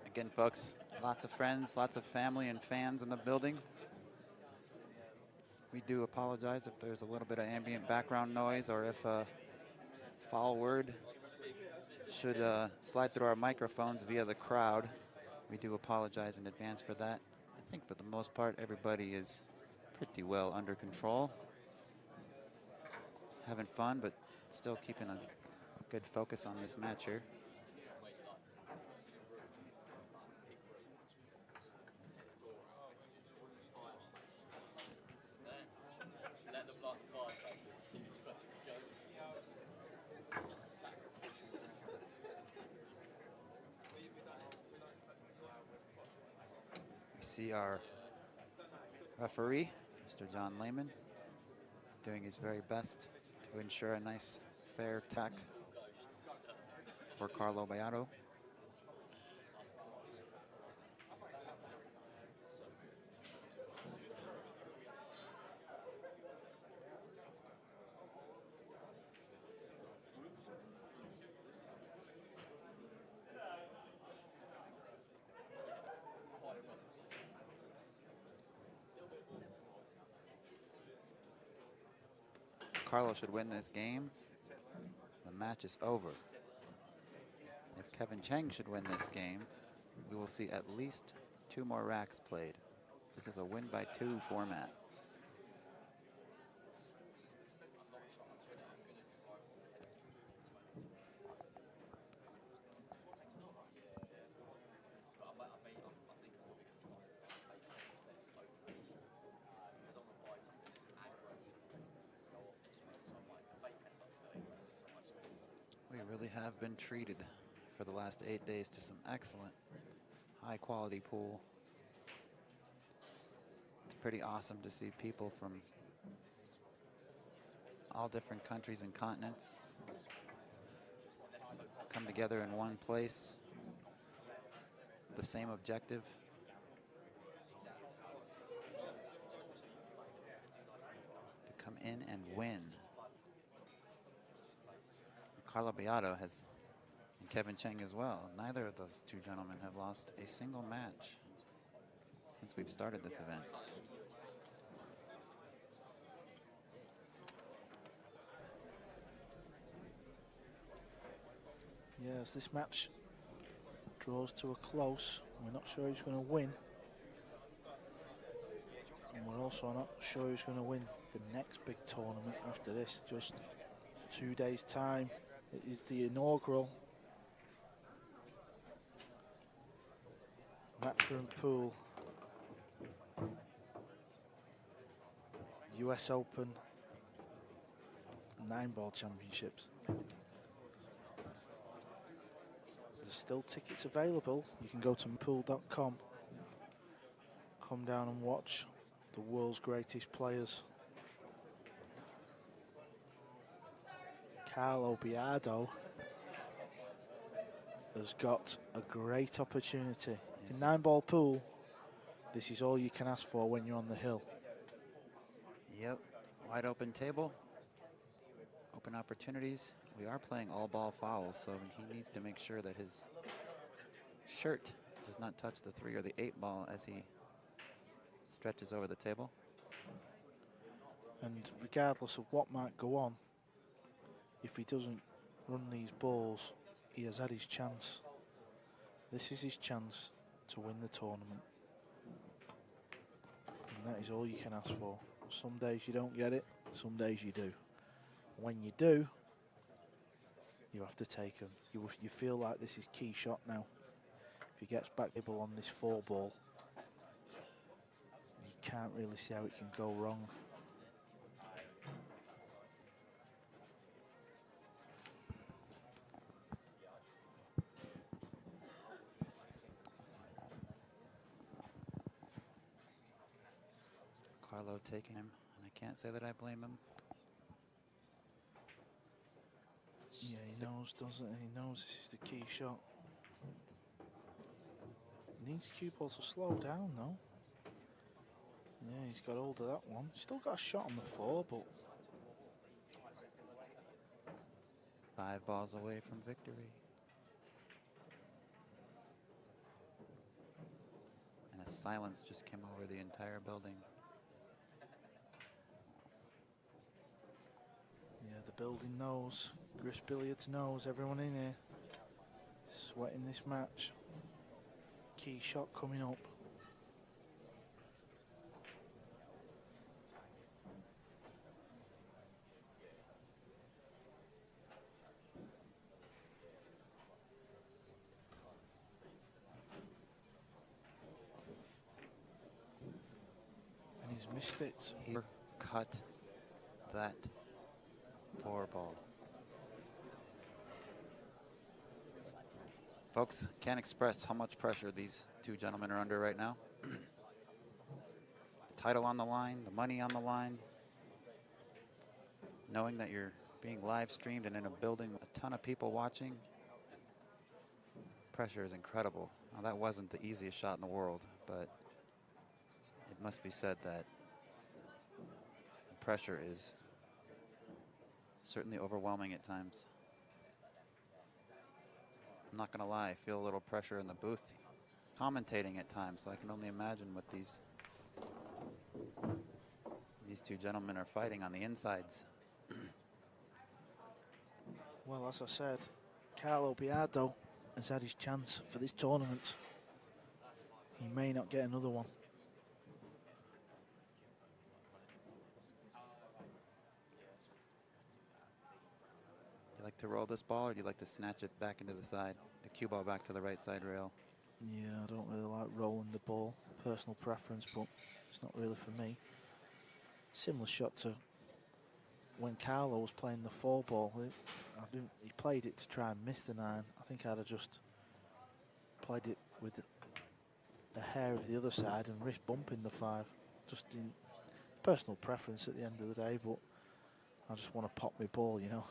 Again, folks, lots of friends, lots of family and fans in the building. We do apologize if there's a little bit of ambient background noise or if a foul word should slide through our microphones via the crowd. We do apologize in advance for that. I think for the most part, everybody is pretty well under control. Having fun, but still keeping a good focus on this match here. see our referee, Mr. John Lehman, doing his very best to ensure a nice, fair tack for Carlo Biado. Carlo should win this game. The match is over. If Kevin Cheng should win this game, we will see at least 2 more racks played. This is a win by 2 format. We really have been treated for the last 8 days to some excellent, high-quality pool. It's pretty awesome to see people from all different countries and continents come together in one place, the same objective. To come in and win. Carlo Biado has, and Kevin Cheng as well, neither of those 2 gentlemen have lost a single match since we've started this event. Yeah, as this match draws to a close, we're not sure who's going to win. And we're also not sure who's going to win the next big tournament after this, just 2 days' time. It is the inaugural Matchroom Pool US Open 9-ball championships. There's still tickets available. You can go to pool.com, come down and watch the world's greatest players. Carlo Biado has got a great opportunity. In 9-ball pool, this is all you can ask for when you're on the hill. Yep, wide open table, open opportunities. We are playing all ball fouls, so he needs to make sure that his shirt does not touch the 3 or the 8 ball as he stretches over the table. And regardless of what might go on, if he doesn't run these balls, he has had his chance. This is his chance to win the tournament. And that is all you can ask for. Some days you don't get it, some days you do. When you do, you have to take them. You feel like this is key shot now. If he gets back table on this 4 ball, you can't really see how it can go wrong. Carlo taking him, and I can't say that I blame him. Yeah, he knows, doesn't he? He knows this is the key shot. He needs cue ball to slow down, though. Yeah, he's got hold of that one. Still got a shot on the 4, but 5 balls away from victory. And a silence just came over the entire building. yeah, the building knows. Gris Billiards knows. Everyone in here sweating this match. Key shot coming up. And he's missed it. He cut that 4 ball. Folks, can't express how much pressure these 2 gentlemen are under right now. title on the line, the money on the line, knowing that you're being live streamed and in a building with a ton of people watching. Pressure is incredible. Now, that wasn't the easiest shot in the world, but it must be said that the pressure is certainly overwhelming at times. I'm not gonna lie, I feel a little pressure in the booth commentating at times, so I can only imagine what these two gentlemen are fighting on the insides. Well, as I said, Carlo Biado has had his chance for this tournament. He may not get another one. You like to roll this ball, or do you like to snatch it back into the side, the cue ball back to the right side rail? Yeah, I don't really like rolling the ball. Personal preference, but it's not really for me. Similar shot to when Carlo was playing the 4 ball. He played it to try and miss the 9. I think I'd have just played it with the hair of the other side and risk bumping the 5. Just in personal preference at the end of the day, but I just want to pop my ball, you know.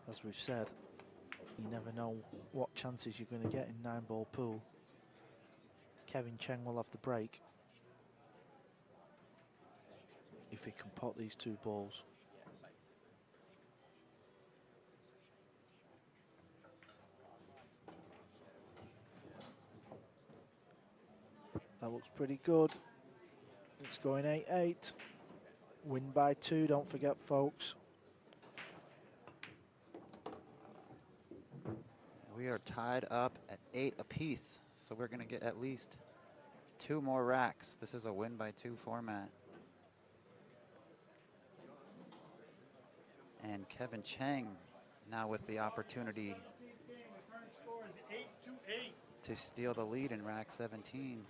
As we've said, you never know what chances you're going to get in 9-ball pool. Kevin Cheng will have the break if he can pot these 2 balls. That looks pretty good. It's going 8-8. Win by 2, don't forget, folks. We are tied up at 8 apiece, so we're going to get at least 2 more racks. This is a win by 2 format. And Kevin Cheng now with the opportunity to steal the lead in rack 17.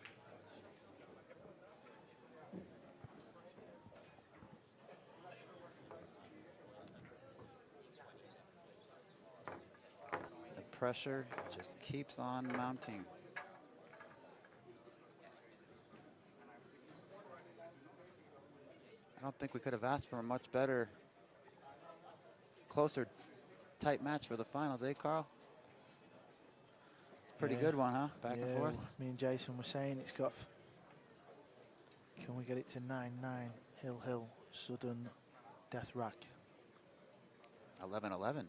The pressure just keeps on mounting. I don't think we could have asked for a much better, closer, tight match for the finals, eh, Carl? It's a pretty good one, huh? Back and forth. Me and Jason were saying it's got. Can we get it to 9-9? Hill, sudden death rack. 11-11.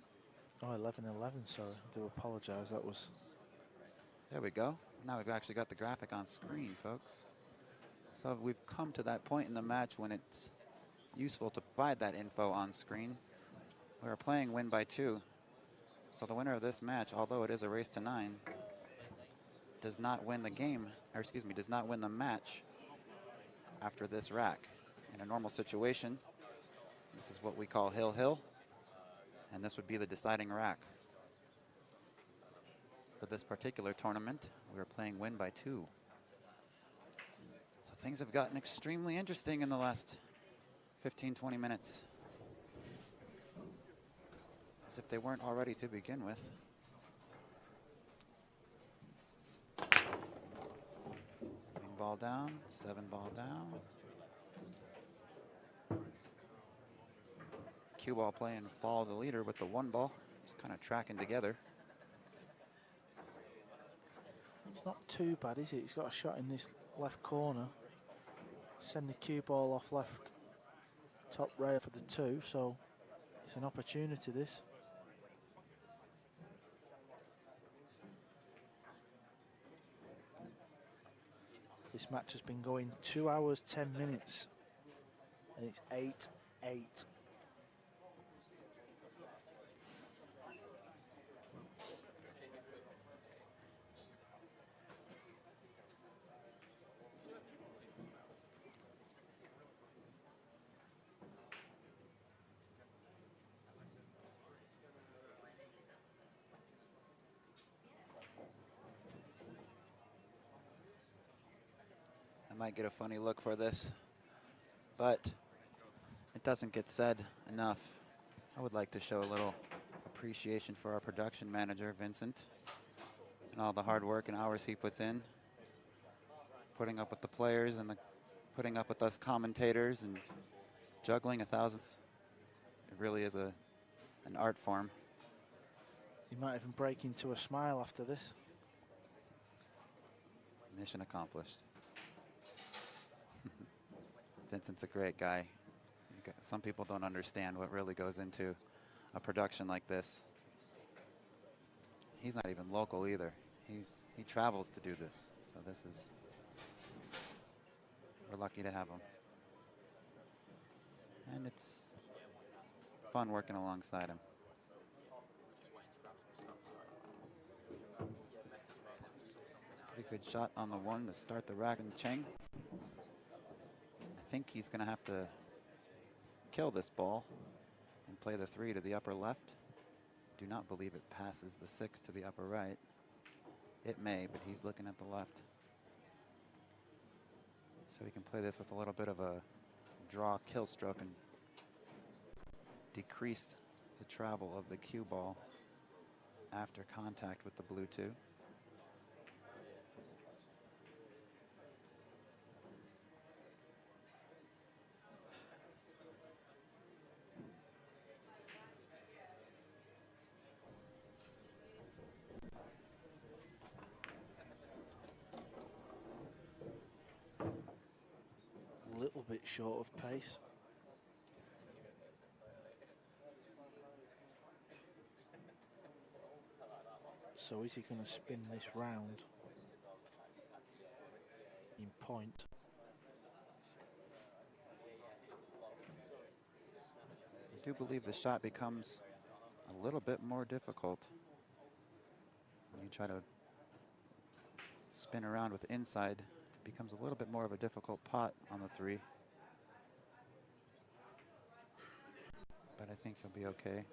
Oh, 11-11, sorry. I do apologize. That was. There we go. Now we've actually got the graphic on screen, folks. So we've come to that point in the match when it's useful to provide that info on screen. We're playing win by 2. So the winner of this match, although it is a race to 9, does not win the game, or excuse me, does not win the match after this rack. In a normal situation, this is what we call hill, and this would be the deciding rack. For this particular tournament, we're playing win by 2. So things have gotten extremely interesting in the last 15-20 minutes. As if they weren't already to begin with. Green ball down, 7 ball down. Cue ball playing follow the leader with the 1 ball. Just kind of tracking together. It's not too bad, is it? He's got a shot in this left corner. Send the cue ball off left top rail for the 2, so it's an opportunity, this. This match has been going 2 hours, 10 minutes, and it's 8-8. Might get a funny look for this, but it doesn't get said enough. I would like to show a little appreciation for our production manager, Vincent, and all the hard work and hours he puts in. putting up with the players and putting up with us commentators and juggling 1,000s. It really is an art form. You might even break into a smile after this. Mission accomplished. Vincent's a great guy. Some people don't understand what really goes into a production like this. He's not even local either. He travels to do this. So we're lucky to have him. And it's fun working alongside him. Pretty good shot on the one to start the rack in Cheng. I think he's going to have to kill this ball and play the 3 to the upper left. Do not believe it passes the 6 to the upper right. It may, but he's looking at the left. So he can play this with a little bit of a draw kill stroke and decrease the travel of the cue ball after contact with the blue 2. A little bit short of pace. So is he going to spin this round in point? I do believe the shot becomes a little bit more difficult when you try to spin around with inside. It becomes a little bit more of a difficult pot on the 3. But I think he'll be okay.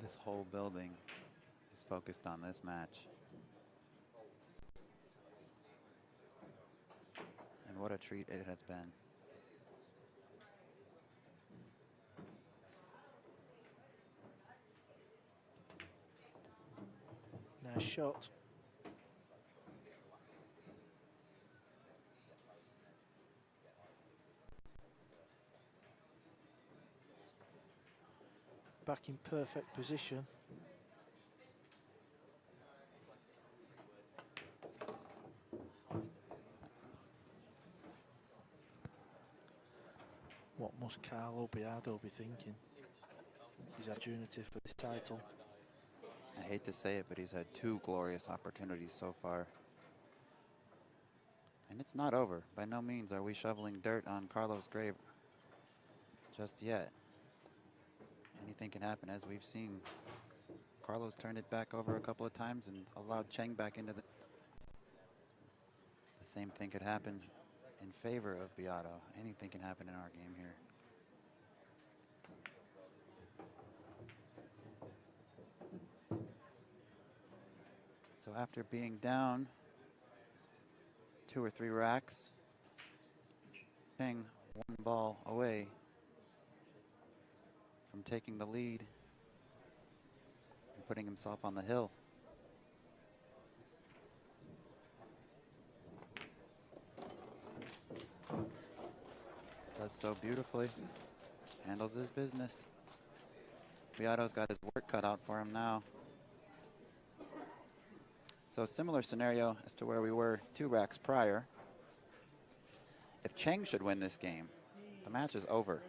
This whole building is focused on this match. And what a treat it has been. Nice shot. Back in perfect position. What must Carlo Biado be thinking? His opportunity for this title. I hate to say it, but he's had 2 glorious opportunities so far. And it's not over. By no means are we shoveling dirt on Carlo's grave just yet. Anything can happen, as we've seen. Carlo's turned it back over a couple of times and allowed Cheng back into the same thing could happen in favor of Biado. Anything can happen in our game here. So after being down 2 or 3 racks, Cheng 1 ball away from taking the lead and putting himself on the hill. Does so beautifully. Handles his business. Biado's got his work cut out for him now. So similar scenario as to where we were 2 racks prior. If Cheng should win this game, the match is over.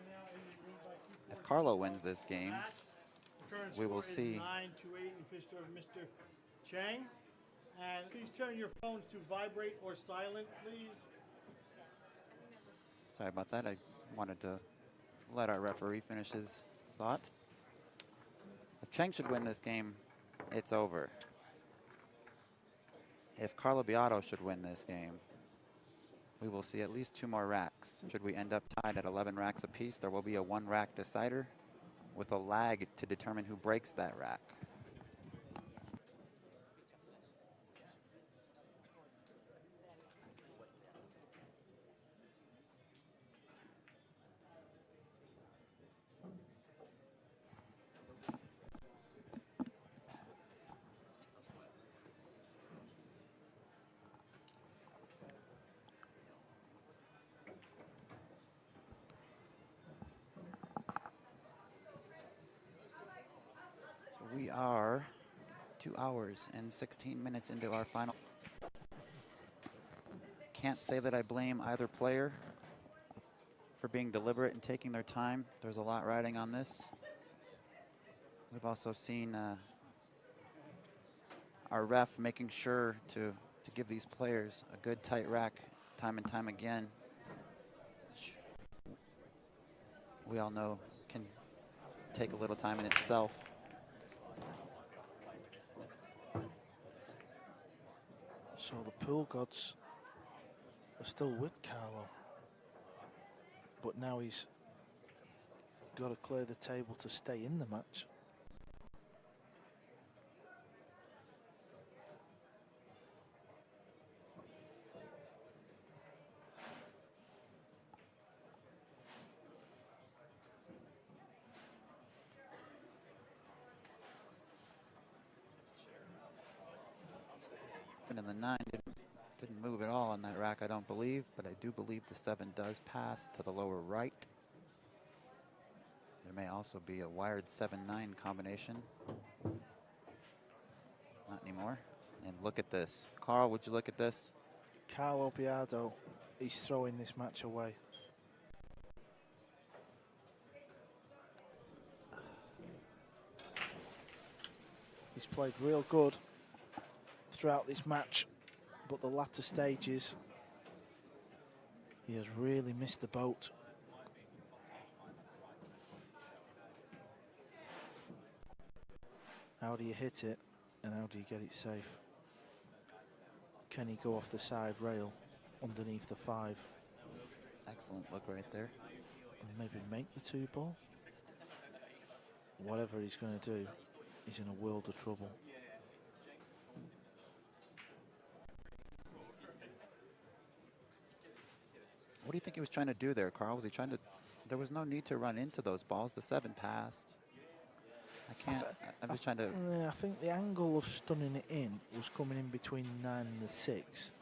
If Carlo wins this game, we will see. 9-8 in favor of Mr. Cheng. And please turn your phones to vibrate or silent, please. Sorry about that. I wanted to let our referee finish his thought. If Cheng should win this game, it's over. If Carlo Biado should win this game, we will see at least 2 more racks. Should we end up tied at 11 racks apiece, there will be a 1 rack decider with a lag to determine who breaks that rack. are 2 hours and 16 minutes into our final. Can't say that I blame either player for being deliberate and taking their time. There's a lot riding on this. We've also seen our ref making sure to give these players a good tight rack time and time again, which we all know can take a little time in itself. So the pool gods are still with Carlo, but now he's got to clear the table to stay in the match. And the 9 didn't move at all on that rack, I don't believe, but I do believe the 7 does pass to the lower right. There may also be a wired 7-9 combination. Not anymore. And look at this. Carl, would you look at this? Carlo Biado is throwing this match away. He's played real good throughout this match, but the latter stages, he has really missed the boat. How do you hit it, and how do you get it safe? Can he go off the side rail underneath the 5? Excellent look right there. And maybe make the 2 ball? Whatever he's going to do, he's in a world of trouble. What do you think he was trying to do there, Carl? Was he trying to... There was no need to run into those balls. The 7 passed. I'm just trying to... Yeah, I think the angle of stunning it in was coming in between the 9 and the 6,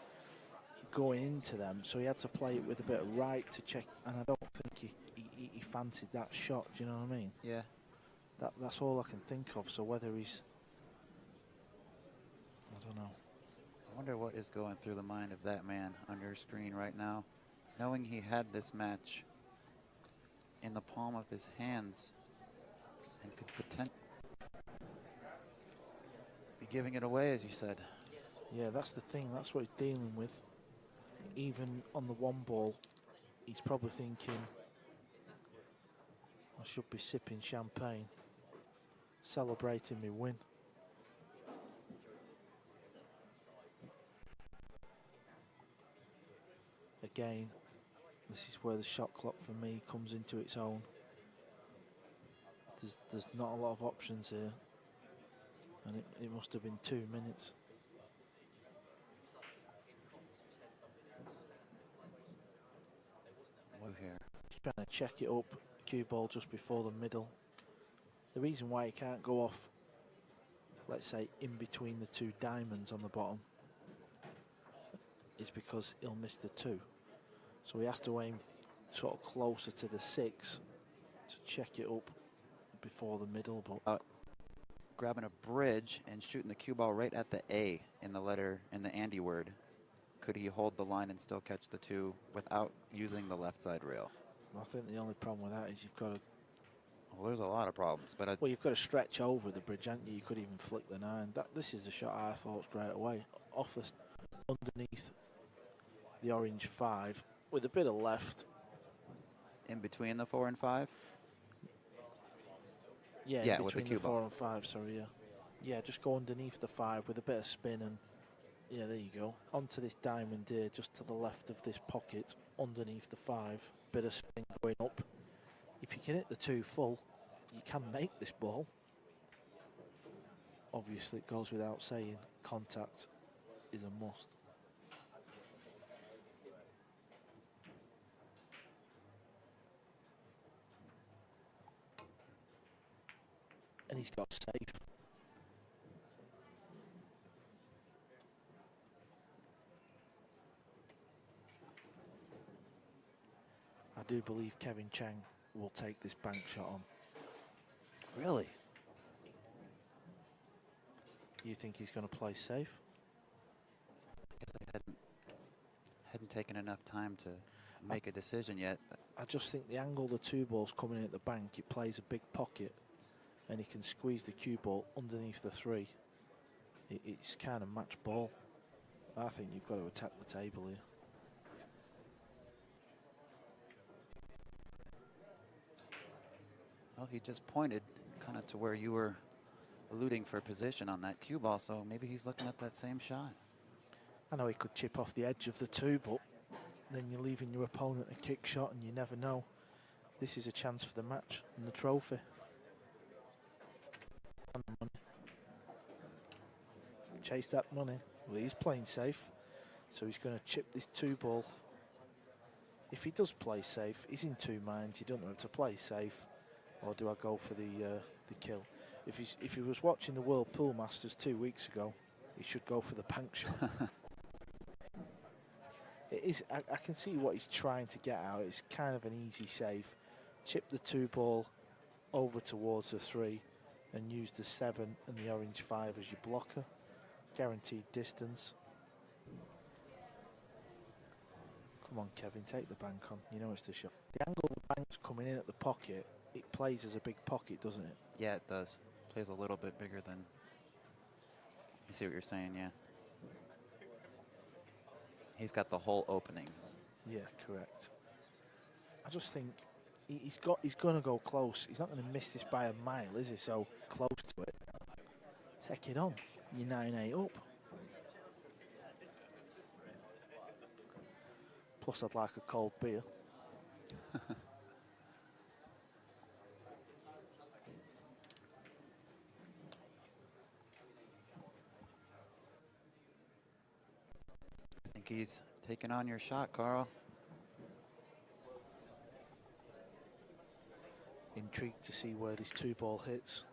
going into them, so he had to play it with a bit of right to check, and I don't think he fancied that shot, do you know what I mean? Yeah. That's all I can think of, so whether he's... I don't know. I wonder what is going through the mind of that man on your screen right now, knowing he had this match in the palm of his hands and could potentially be giving it away, as you said. Yeah, that's the thing. That's what he's dealing with. Even on the 1 ball, he's probably thinking, I should be sipping champagne, celebrating my win. Again, this is where the shot clock for me comes into its own. There's not a lot of options here, and it must have been 2 minutes. Blue here. He's trying to check it up, cue ball just before the middle. The reason why he can't go off, let's say, in between the 2 diamonds on the bottom, is because he'll miss the 2. So he has to aim sort of closer to the 6 to check it up before the middle. But Grabbing a bridge and shooting the cue ball right at the A in the letter, in the Andy word. Could he hold the line and still catch the 2 without using the left side rail? I think the only problem with that is you've got to... Well, there's a lot of problems, but well, you've got to stretch over the bridge, haven't you? You could even flick the 9. This is the shot I thought straight away. Off the, underneath the orange 5 with a bit of left. In between the 4 and 5? Yeah, yeah, in with the between cue the 4 ball. and 5, sorry, yeah. Yeah, just go underneath the 5 with a bit of spin and, yeah, there you go. Onto this diamond here, just to the left of this pocket, underneath the 5. Bit of spin going up. If you can hit the 2 full, you can make this ball. Obviously, it goes without saying, contact is a must. And he's got safe. I do believe Kevin Cheng will take this bank shot on. Really? You think he's going to play safe? I guess I hadn't taken enough time to make a decision yet. I just think the angle the 2 ball's coming in at the bank, it plays a big pocket, and he can squeeze the cue ball underneath the 3. It's kind of match ball. I think you've got to attack the table here. Well, he just pointed kind of to where you were alluding for position on that cue ball, so maybe he's looking at that same shot. I know he could chip off the edge of the 2, but then you're leaving your opponent a kick shot, and you never know. This is a chance for the match and the trophy. And the money. Chase that money. Well, he's playing safe, so he's going to chip this 2 ball. If he does play safe, he's in 2 minds. He don't know if to play safe, or do I go for the kill? If he was watching the World Pool Masters 2 weeks ago, he should go for the bank shot. It is. I can see what he's trying to get out. It's kind of an easy save. Chip the 2 ball over towards the 3 and use the 7 and the orange 5 as your blocker. Guaranteed distance. Come on, Kevin, take the bank on. You know it's the shot. The angle the bank's coming in at the pocket, it plays as a big pocket, doesn't it? Yeah, it does. Plays a little bit bigger than... I see what you're saying, yeah. He's got the whole opening. Yeah, correct. I just think he's going to go close. He's not going to miss this by a mile, is he? So close to it. Take it on. You're 9-8 up. Plus, I'd like a cold beer. I think he's taking on your shot, Carl. Intrigued to see where this 2 ball hits.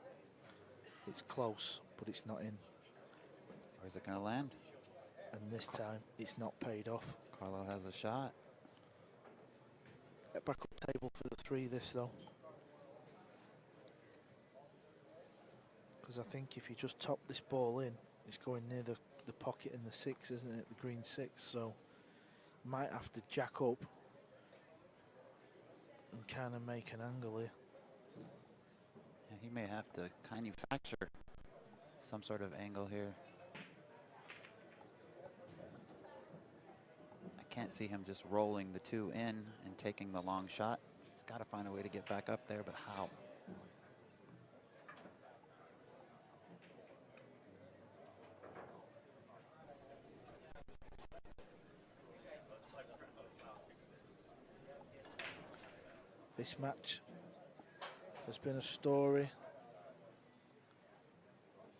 It's close, but it's not in. Where's it going to land? And this time, it's not paid off. Carlo has a shot. Back up table for the 3, this though. Because I think if you just top this ball in, it's going near the pocket in the 6, isn't it? The green 6. So you might have to jack up and kind of make an angle here. Yeah, he may have to manufacture some sort of angle here. I can't see him just rolling the 2 in and taking the long shot. He's got to find a way to get back up there, but how? This match has been a story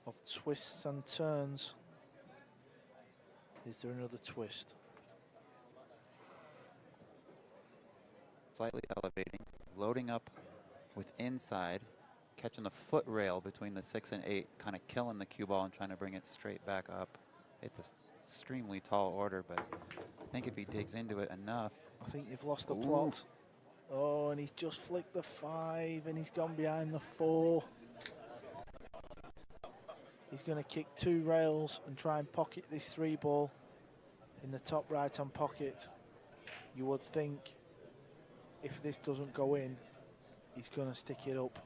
of twists and turns. Is there another twist? Slightly elevating, loading up with inside, catching the foot rail between the 6 and 8, kind of killing the cue ball and trying to bring it straight back up. It's an extremely tall order, but I think if he digs into it enough. I think you've lost the plot. Oh, and he's just flicked the 5 and he's gone behind the 4. He's going to kick 2 rails and try and pocket this 3 ball in the top right-hand pocket. You would think if this doesn't go in, he's going to stick it up.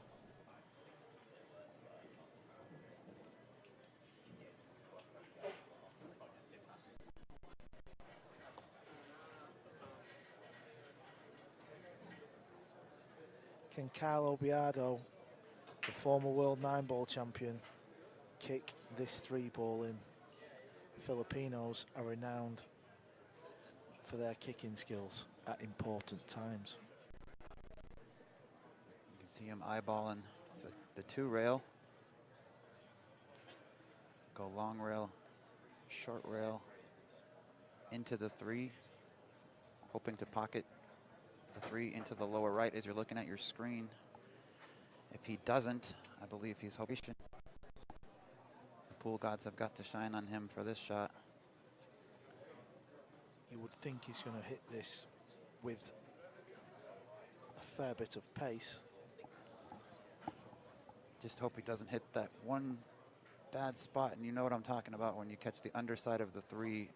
Can Carlo Biado, the former world 9-ball champion, kick this 3 ball in? Filipinos are renowned for their kicking skills at important times. You can see him eyeballing the 2 rail. Go long rail, short rail, into the 3, hoping to pocket the 3 into the lower right as you're looking at your screen. If he doesn't, I believe he's hoping. The pool gods have got to shine on him for this shot. You would think he's going to hit this with a fair bit of pace. Just hope he doesn't hit that one bad spot, and you know what I'm talking about when you catch the underside of the 3.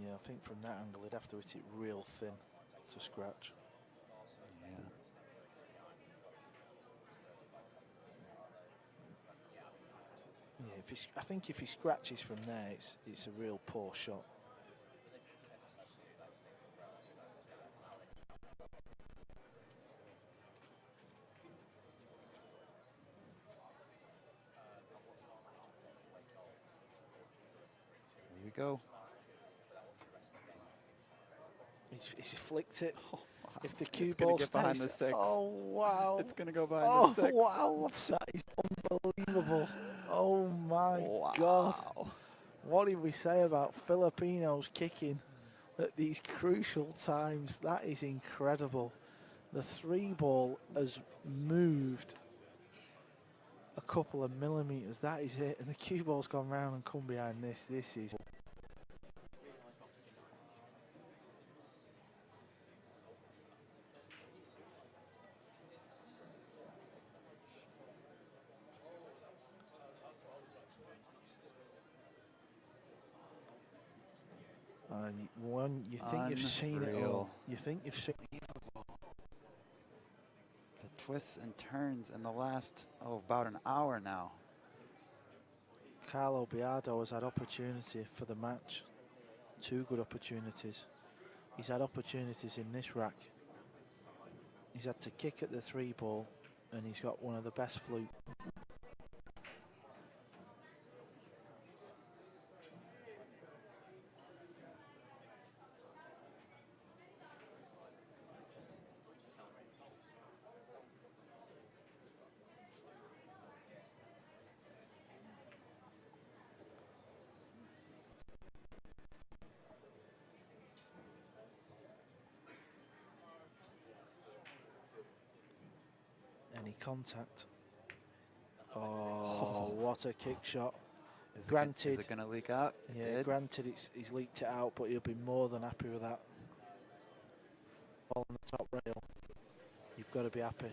Yeah, I think from that angle he'd have to hit it real thin to scratch. Yeah. Yeah, I think if he scratches from there, it's a real poor shot. Here we go. He's flicked it. Oh, wow. If the cue It's gonna ball get stays, behind the 6. oh wow! It's gonna go behind the 6. Wow! That is unbelievable. Oh my God! What did we say about Filipinos kicking at these crucial times? That is incredible. The 3 ball has moved a couple of millimeters. That is it. And the cue ball's gone round and come behind this. This is. You think you've seen it all. You think you've seen it. The twists and turns in the last, about an hour now. Carlo Biado has had opportunity for the match. 2 good opportunities. He's had opportunities in this rack. He's had to kick at the 3 ball, and he's got one of the best flute. Any contact. Oh, what a kick shot. Granted, Is it going to leak out? Yeah, granted he's leaked it out, but he'll be more than happy with that. Ball on the top rail. You've got to be happy.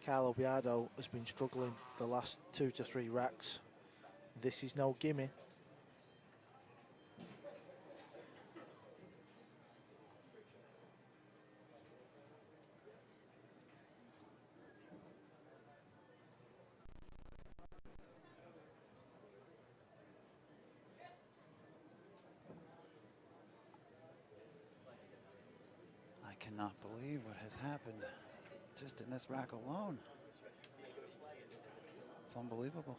Carlo Biado has been struggling the last 2 to 3 racks. This is no gimme. I cannot believe what has happened just in this rack alone. It's unbelievable.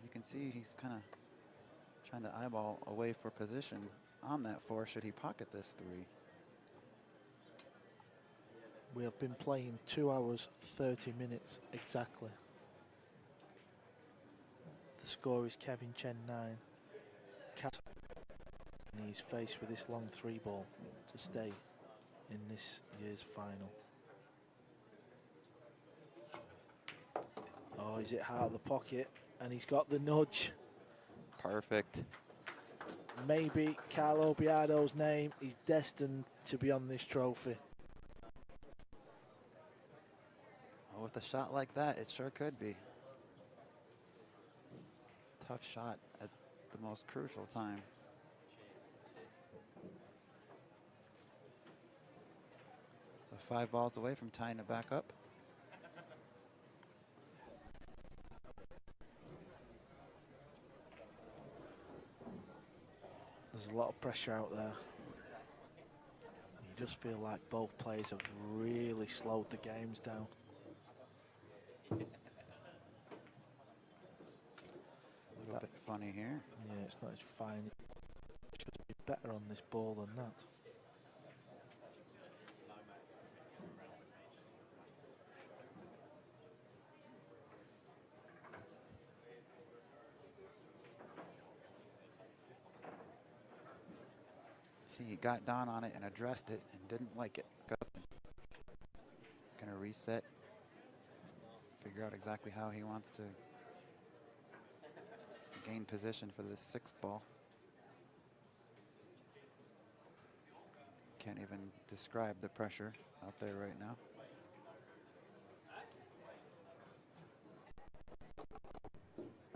You can see he's kind of trying to eyeball away for position on that 4 should he pocket this 3. We have been playing 2 hours, 30 minutes exactly. The score is Kevin Cheng 9. And he's faced with this long 3 ball to stay in this year's final. Oh, he's hit hard of the pocket, and he's got the nudge. Perfect. Maybe Carlo Biado's name is destined to be on this trophy. Well, with a shot like that, it sure could be. Tough shot at the most crucial time. So 5 balls away from tying it back up. There's a lot of pressure out there. You just feel like both players have really slowed the games down. A little bit funny here. Yeah, it's not as fine. It should be better on this ball than that. See, he got down on it and addressed it and didn't like it. Gonna reset, figure out exactly how he wants to gain position for this 6 ball. Can't even describe the pressure out there right now.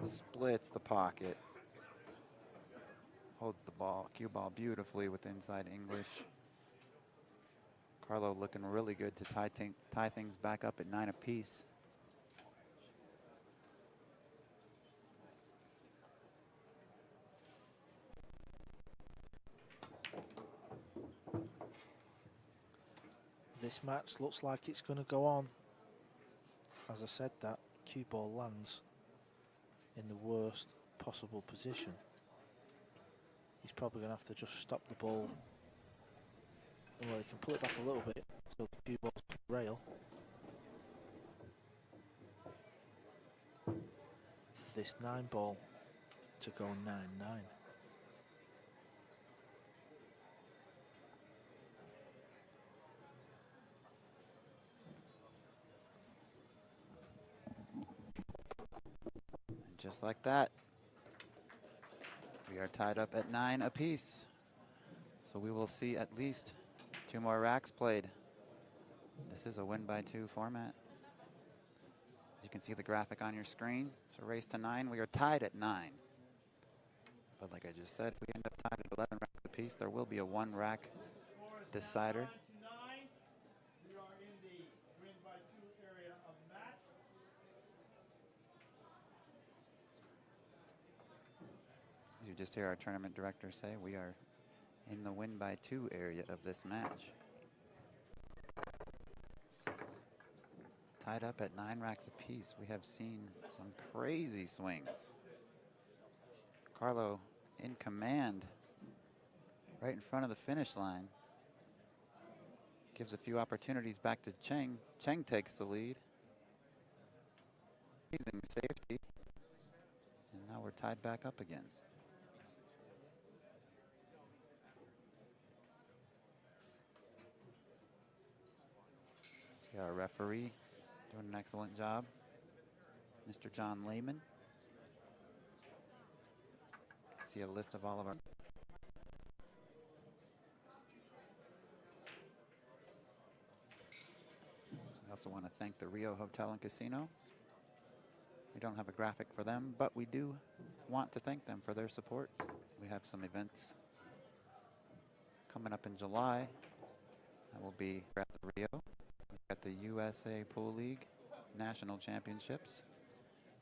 Splits the pocket. Holds the ball, cue ball beautifully with inside English. Carlo looking really good to tie things back up at 9 apiece. This match looks like it's going to go on. As I said, that cue ball lands in the worst possible position. He's probably going to have to just stop the ball. Well, he can pull it back a little bit so the cue ball's off the rail. This 9 ball to go 9-9. And just like that, we are tied up at 9 apiece. So we will see at least 2 more racks played. This is a win by 2 format. You can see the graphic on your screen. So race to 9, we are tied at 9. But like I just said, if we end up tied at 11 racks apiece, there will be a 1 rack decider. We are in the win by 2 area of match. As you just hear our tournament director say, we are in the win by 2 area of this match. Tied up at 9 racks apiece. We have seen some crazy swings. Carlo in command right in front of the finish line. Gives a few opportunities back to Cheng. Cheng takes the lead. Amazing safety. And now we're tied back up again. See our referee doing an excellent job, Mr. John Lehman. See a list of all of our. We also want to thank the Rio Hotel and Casino. We don't have a graphic for them, but we do want to thank them for their support. We have some events coming up in July. That will be at the Rio, at the USA Pool League National Championships,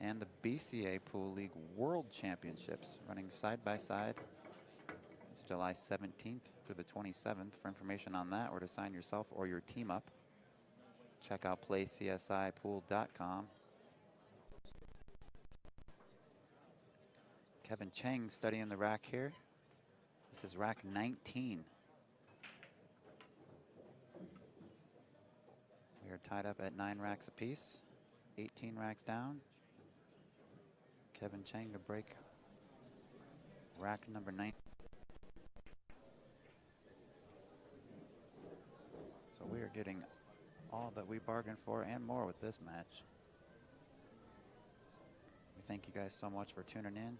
and the BCA Pool League World Championships running side by side. It's July 17th through the 27th. For information on that or to sign yourself or your team up, check out playcsipool.com. Kevin Cheng studying the rack here. This is rack 19. We are tied up at 9 racks apiece, 18 racks down. Kevin Cheng to break rack number 9. So we are getting all that we bargained for and more with this match. We thank you guys so much for tuning in,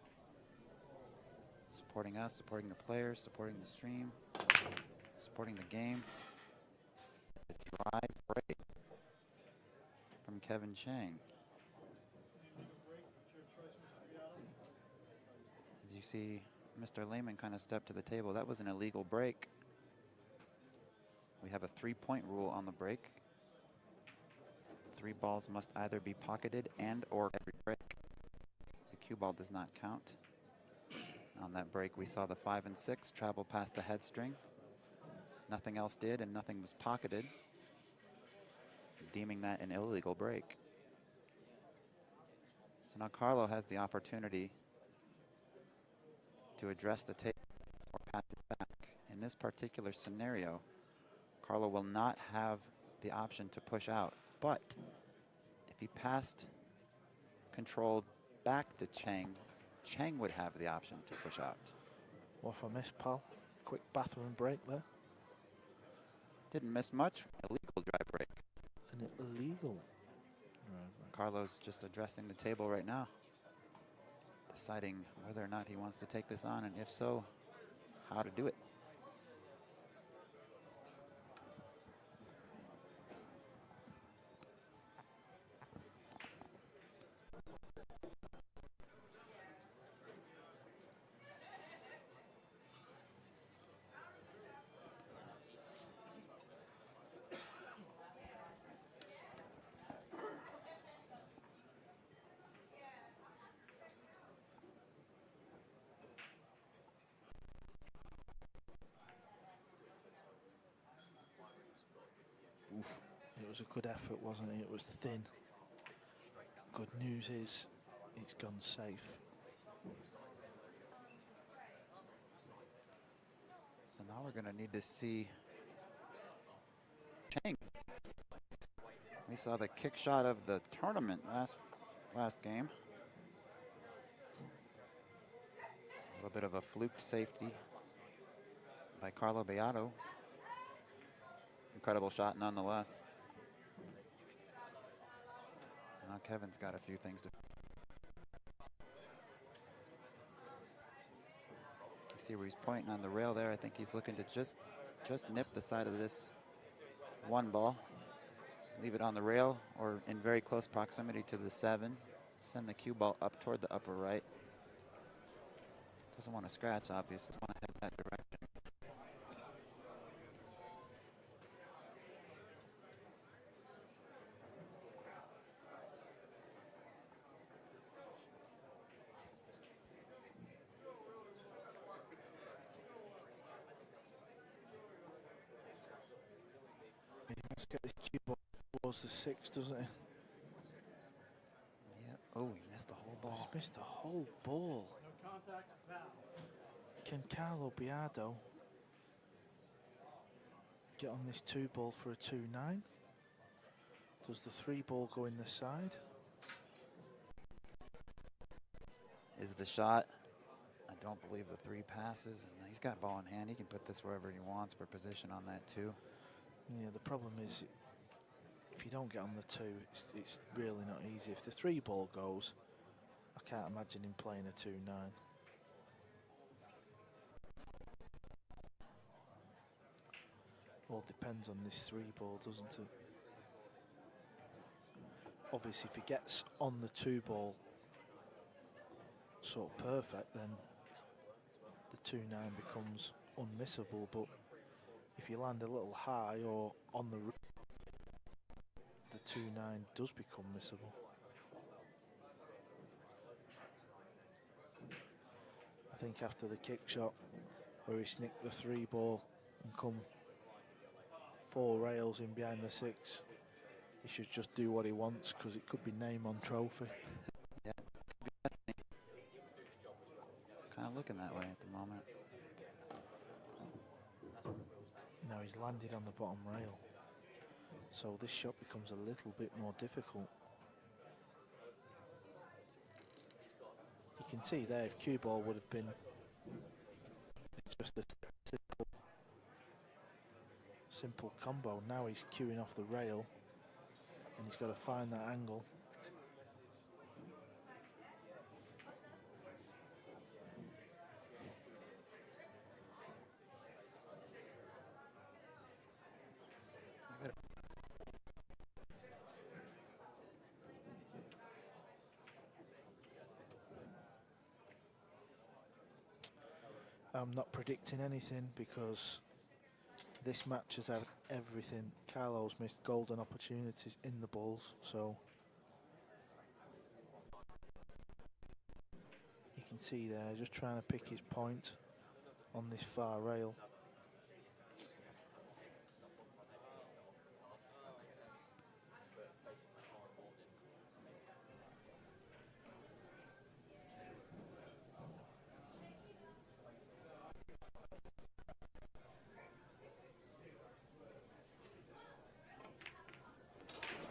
supporting us, supporting the players, supporting the stream, supporting the game. A dry break from Kevin Cheng. As you see, Mr. Lehman kind of stepped to the table. That was an illegal break. We have a 3-point rule on the break. 3 balls must either be pocketed and or every break. The cue ball does not count. On that break, we saw the 5 and 6 travel past the head string. Nothing else did, and nothing was pocketed, deeming that an illegal break. So now Carlo has the opportunity to address the table or pass it back. In this particular scenario, Carlo will not have the option to push out, but if he passed control back to Cheng, Cheng would have the option to push out. What if I missed, pal? Quick bathroom break there. Didn't miss much. Illegal dry break. An illegal. Carlo's just addressing the table right now, deciding whether or not he wants to take this on, and if so, how to do it. was a good effort, wasn't it? It was thin. Good news is it's gone safe. So now we're going to need to see Cheng. We saw the kick shot of the tournament last game. A little bit of a fluke safety by Carlo Biado. Incredible shot nonetheless. Now Kevin's got a few things to. You see where he's pointing on the rail there. I think he's looking to just nip the side of this one ball. Leave it on the rail or in very close proximity to the 7. Send the cue ball up toward the upper right. Doesn't want to scratch, obviously. Want to head that direction. Let's get this cue ball towards the 6, doesn't it? Yeah. Oh, he missed the whole ball. He's missed the whole ball. No contact, foul. Can Carlo Biado get on this 2 ball for a 2-9? Does the 3 ball go in the side? Is the shot. I don't believe the 3 passes, and he's got ball in hand. He can put this wherever he wants for position on that too. Yeah, the problem is if you don't get on the 2, it's really not easy. If the 3 ball goes, I can't imagine him playing a 2-9. All depends on this 3 ball, doesn't it? Obviously, if he gets on the 2 ball sort of perfect, then the 2-9 becomes unmissable. But if you land a little high or on the 2-9 does become missable. I think after the kick shot where he snicked the 3 ball and come 4 rails in behind the 6, he should just do what he wants, because it could be name on trophy. Yeah, it's kind of looking that way at the moment. Now he's landed on the bottom rail, so this shot becomes a little bit more difficult. You can see there, if cue ball would have been just a simple combo, now he's cueing off the rail and he's got to find that angle. I'm not predicting anything because this match has had everything. Carlo's missed golden opportunities in the balls, so you can see there, just trying to pick his point on this far rail.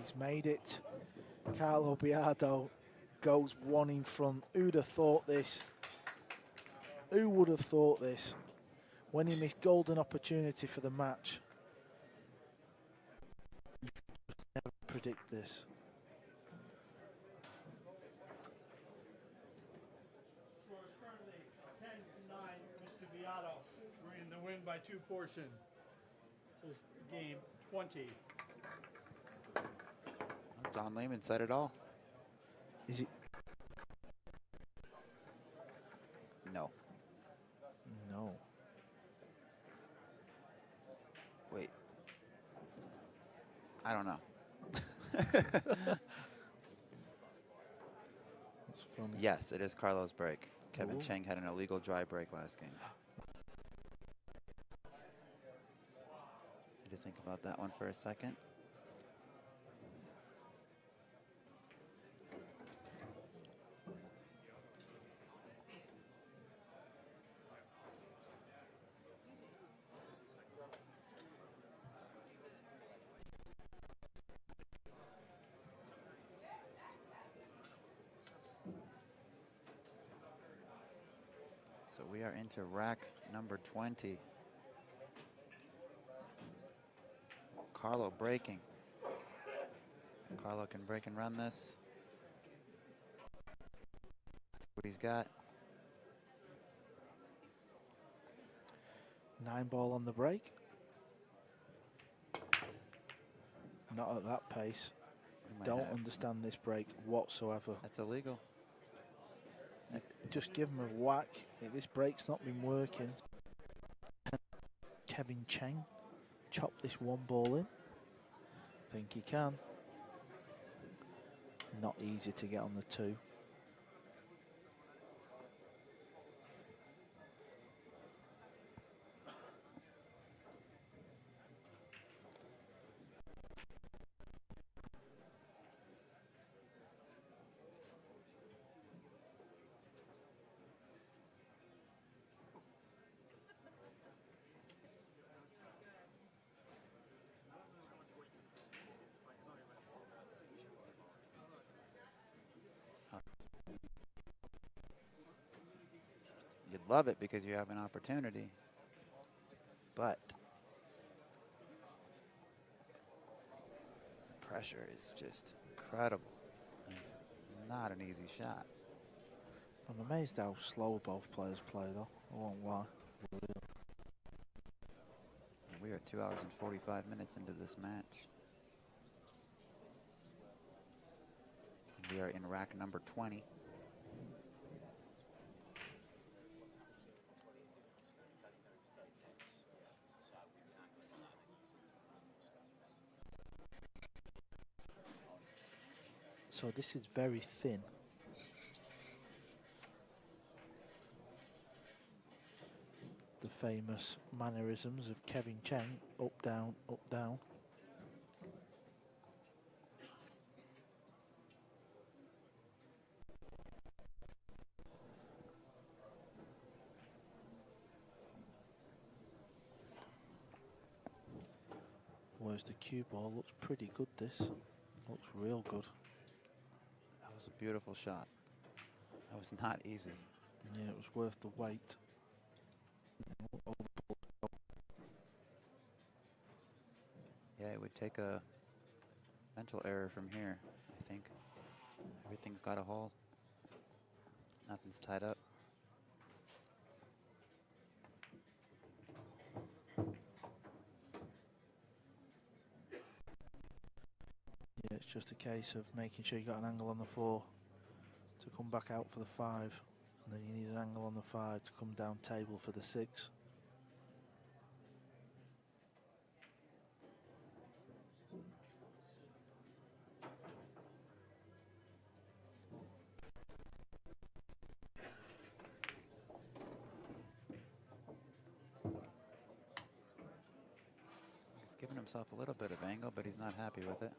He's made it. Carlo Biado goes 1 in front. Who'd have thought this? Who would have thought this? When he missed golden opportunity for the match. You could just never predict this. Score is currently 10-9, Mr. Biado. We're in the win by 2 portion. So game 20. Don Lehman said it all. Is it? No. No. Wait. I don't know. That's funny. Yes, it is Carlo's break. Kevin Ooh. Cheng had an illegal dry break last game. Need to think about that one for a second. So we are into rack number 20. Carlo breaking. If Carlo can break and run this. That's what he's got. 9 ball on the break. Not at that pace. Don't understand this break whatsoever. That's illegal. Just give him a whack. This break's not been working. Kevin Cheng chop this 1 ball in. Think he can. Not easy to get on the 2. You'd love it because you have an opportunity, but the pressure is just incredible. It's not an easy shot. I'm amazed how slow both players play, though. I won't lie. We are 2 hours and 45 minutes into this match. We are in rack number 20. So this is very thin. The famous mannerisms of Kevin Cheng, up, down, up, down. Whereas the cue ball looks pretty good, this. Looks real good. That was a beautiful shot. That was not easy. Yeah, it was worth the wait. Yeah, it would take a mental error from here, I think. Everything's got a hole. Nothing's tied up. Yeah, it's just a case of making sure you got an angle on the 4 to come back out for the 5, and then you need an angle on the 5 to come down table for the 6. He's giving himself a little bit of angle, but he's not happy with it.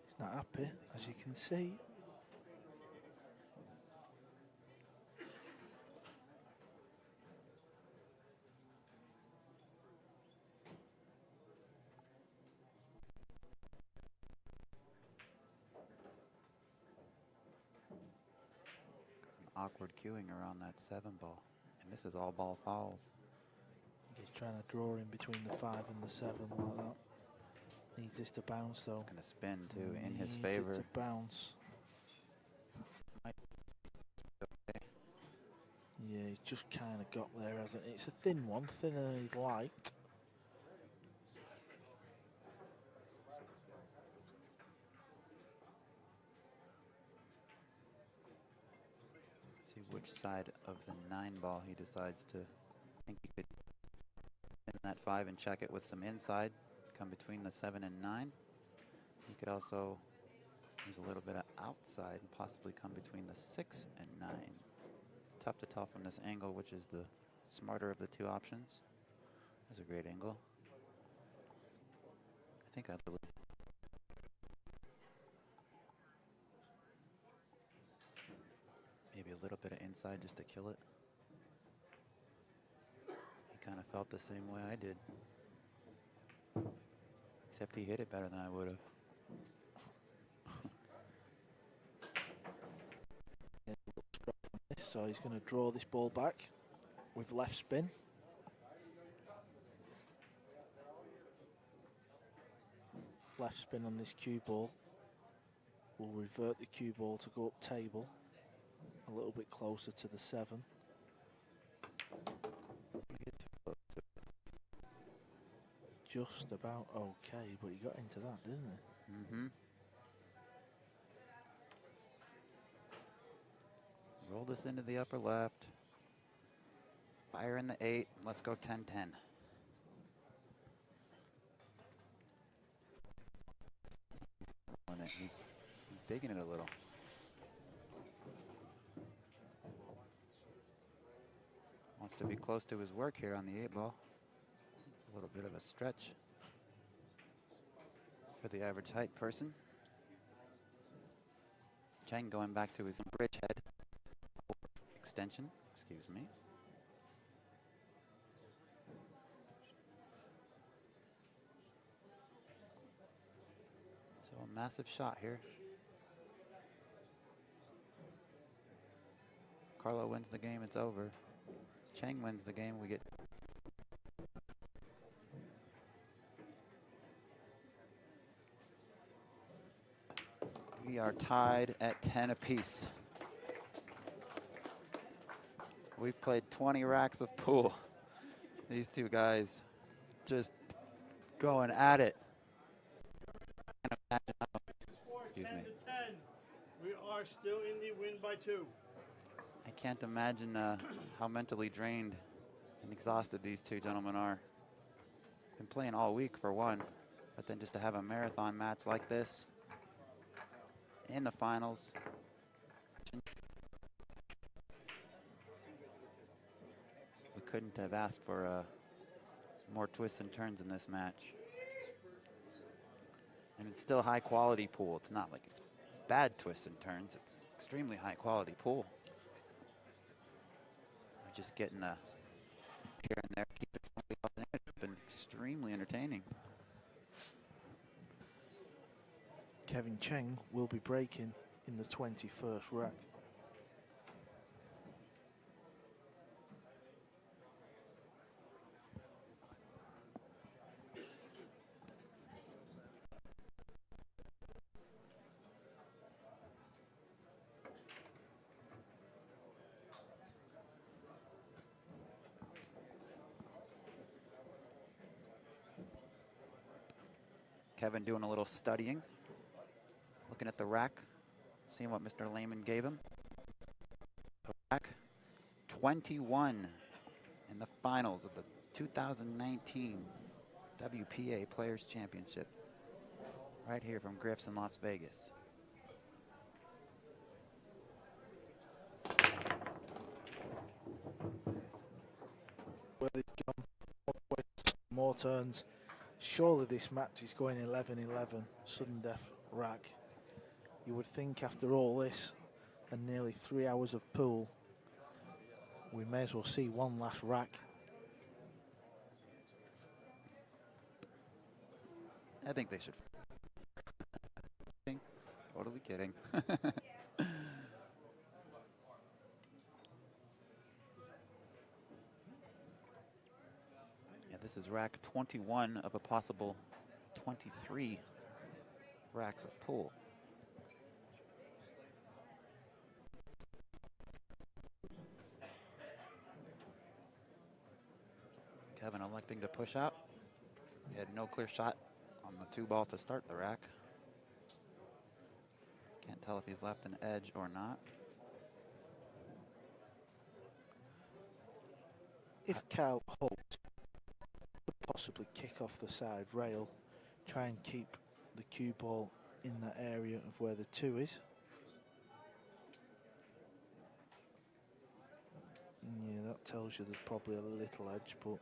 He's not happy, as you can see. Awkward queuing around that 7 ball. And this is all ball fouls. He's trying to draw in between the 5 and the 7 like that. Needs this to bounce though. It's going to spin too in his Needs favor. it to bounce. Okay. Yeah, he's just kind of got there, hasn't he? It's a thin one, thinner than he'd liked. See which side of the 9 ball he decides to. I think he could in that 5 and check it with some inside, come between the 7 and 9. He could also use a little bit of outside and possibly come between the 6 and 9. It's tough to tell from this angle which is the smarter of the 2 options. That's a great angle. I think I'd believe. Maybe a little bit of inside just to kill it. felt the same way I did. Except he hit it better than I would have. So he's going to draw this ball back with left spin. Left spin on this cue ball will revert the cue ball to go up table a little bit closer to the 7. Just about okay, but he got into that, didn't he? Mm-hmm. Roll this into the upper left. Fire in the 8. Let's go 10-10. He's digging it a little. Wants to be close to his work here on the 8-ball. It's a little bit of a stretch for the average height person. Cheng going back to his bridge head extension, excuse me. So a massive shot here. Carlo wins the game, it's over. Cheng wins the game, we get we are tied at 10 apiece. We've played 20 racks of pool. These two guys just going at it. Excuse me. 10-10. We are still in the win by 2. I can't imagine how mentally drained and exhausted these two gentlemen are. Been playing all week for one, but then just to have a marathon match like this in the finals. We couldn't have asked for more twists and turns in this match. And it's still high quality pool. It's not like it's bad twists and turns. It's extremely high quality pool. We're just getting a here and there, keep it slightly off the edge. It's been extremely entertaining. Kevin Cheng will be breaking in the 21st rack. Kevin doing a little studying, looking at the rack, seeing what Mr. Lehman gave him. Rack 21 in the finals of the 2019 WPA Players Championship, right here from Griff's in Las Vegas. Well, they've gone more turns. Surely this match is going 11-11, sudden death rack. You would think after all this and nearly 3 hours of pool, we may as well see one last rack. I think they should. Totally kidding. This is rack 21 of a possible 23 racks of pool. Kevin electing to push out. He had no clear shot on the 2-ball to start the rack. Can't tell if he's left an edge or not. If Carl hoped possibly kick off the side rail, try and keep the cue ball in that area of where the 2 is. And yeah, that tells you there's probably a little edge, but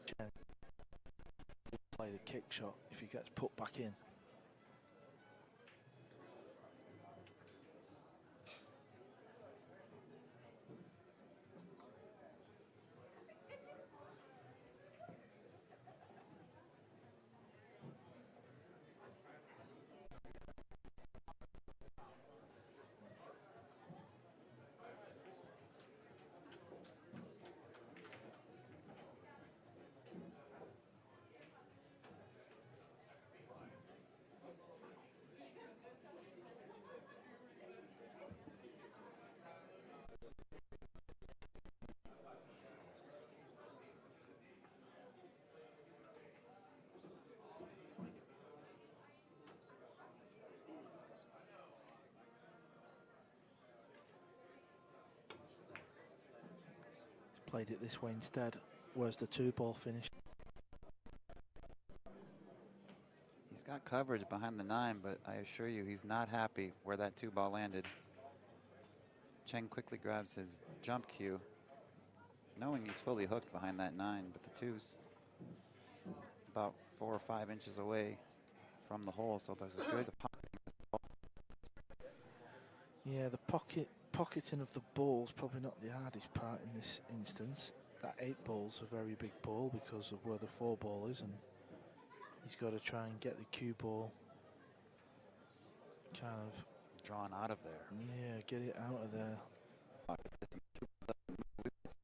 Cheng will play the kick shot if he gets put back in. Played it this way instead. Where's the 2-ball finish? He's got coverage behind the 9, but I assure you he's not happy where that 2-ball landed. Cheng quickly grabs his jump cue, knowing he's fully hooked behind that 9, but the 2's about 4 or 5 inches away from the hole, so there's a good pocketing this ball. Yeah, the pocketing of the ball's probably not the hardest part in this instance. That 8-ball's a very big ball because of where the 4-ball is, and he's got to try and get the cue ball kind of Drawn out of there. yeah, get it out of there.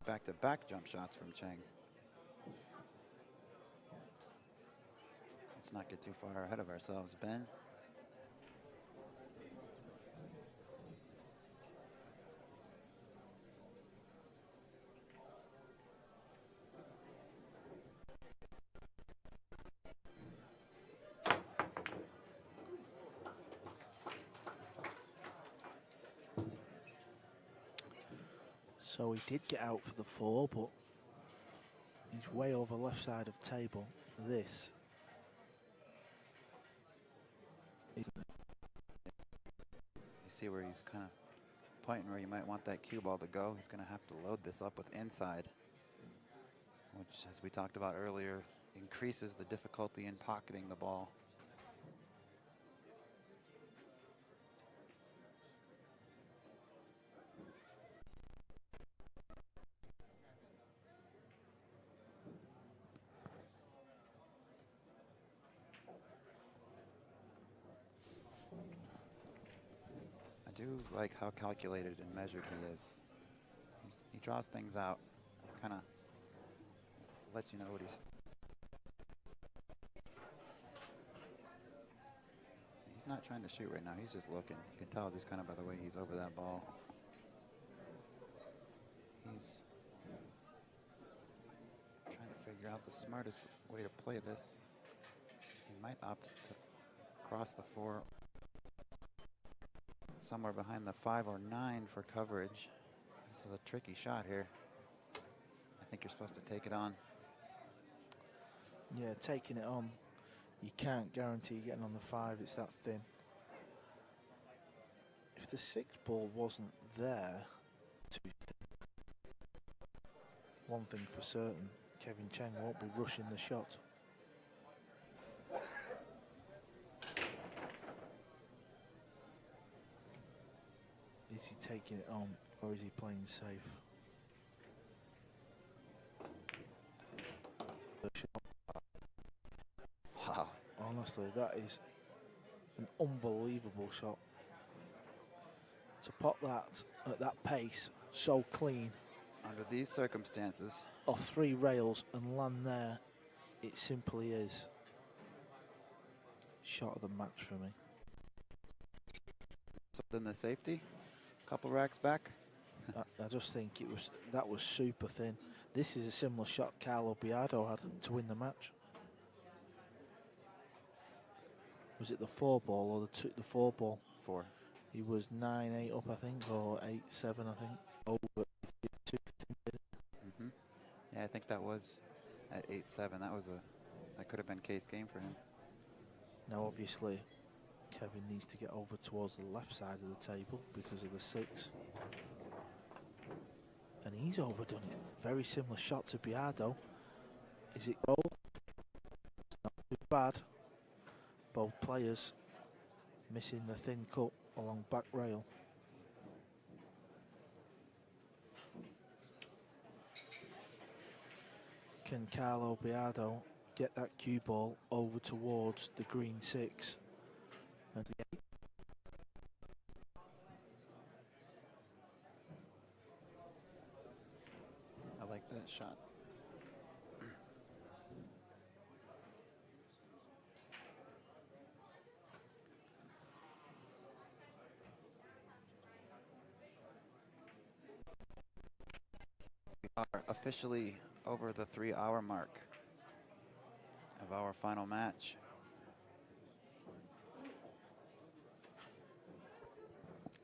Back-to-back jump shots from Cheng. Let's not get too far ahead of ourselves, Ben. So he did get out for the 4, but he's way over left side of table. This isn't it? You see where he's kind of pointing where you might want that cue ball to go. He's going to have to load this up with inside, which, as we talked about earlier, increases the difficulty in pocketing the ball. I do like how calculated and measured he is. He draws things out, kind of lets you know what he's not trying to shoot right now. He's just looking. You can tell just kind of by the way he's over that ball. He's trying to figure out the smartest way to play this. He might opt to cross the 4 somewhere behind the 5 or 9 for coverage. This is a tricky shot here. I think you're supposed to take it on. Yeah, taking it on. You can't guarantee getting on the 5, it's that thin. If the 6-ball wasn't there, too thin. One thing for certain, Kevin Cheng won't be rushing the shot. Is he taking it on, or is he playing safe? The shot. Wow. Honestly, that is an unbelievable shot. To pot that at that pace, so clean, Under these circumstances, off 3 rails and land there, it simply is shot of the match for me. something the safety, couple racks back. I just think that was super thin. This is a similar shot Carlo Biado had to win the match. Was it the 4-ball or the 4-ball? 4. He was 9-8 up, I think, or 8-7, I think. Over 2. Yeah, I think that was at 8-7. That could have been case game for him. Now, obviously, Kevin needs to get over towards the left side of the table because of the 6. And he's overdone it. Very similar shot to Biado. Is it goal? It's not too bad. Both players missing the thin cut along back rail. Can Carlo Biado get that cue ball over towards the green 6? And the 8? I like that shot. officially over the 3-hour mark of our final match.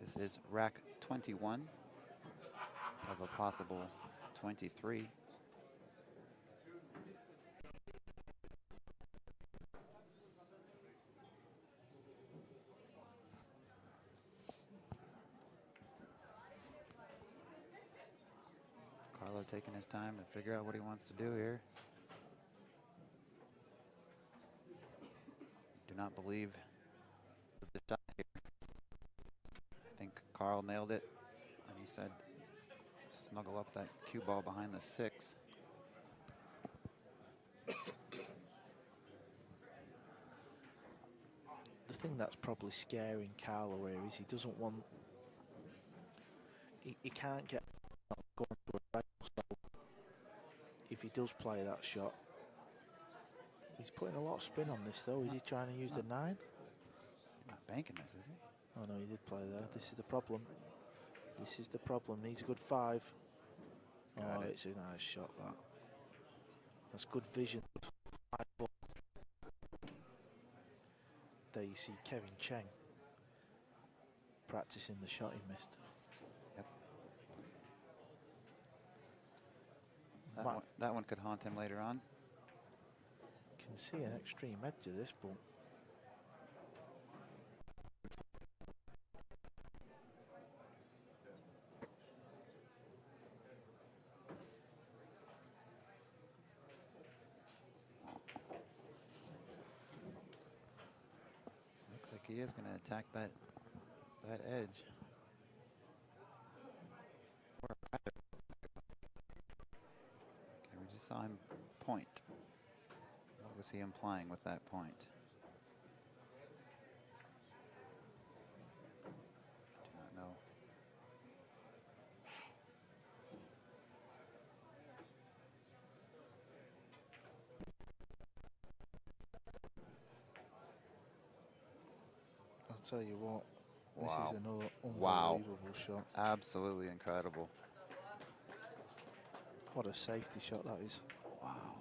This is rack 21 of a possible 23. Carlo taking his time to figure out what he wants to do here. Do not believe the shot here. I think Carl nailed it, and he said snuggle up that cue ball behind the 6. The thing that's probably scaring Carlo here is he doesn't want, he can't get going to a rail, so if he does play that shot, he's putting a lot of spin on this though. Is he trying to use the 9? He's not banking this, is he? Oh no, he did play there. This is the problem. This is the problem. Needs a good 5. Oh, it's a nice shot, that. That's good vision. There you see Kevin Cheng practicing the shot he missed. Yep. That one could haunt him later on. Can see an extreme edge of this, but Looks like he is going to attack that edge. Okay, we just saw him point. What was he implying with that point? I do not know. I'll tell you what, this Wow. is another Wow. unbelievable shot. Absolutely incredible. What a safety shot that is. Wow.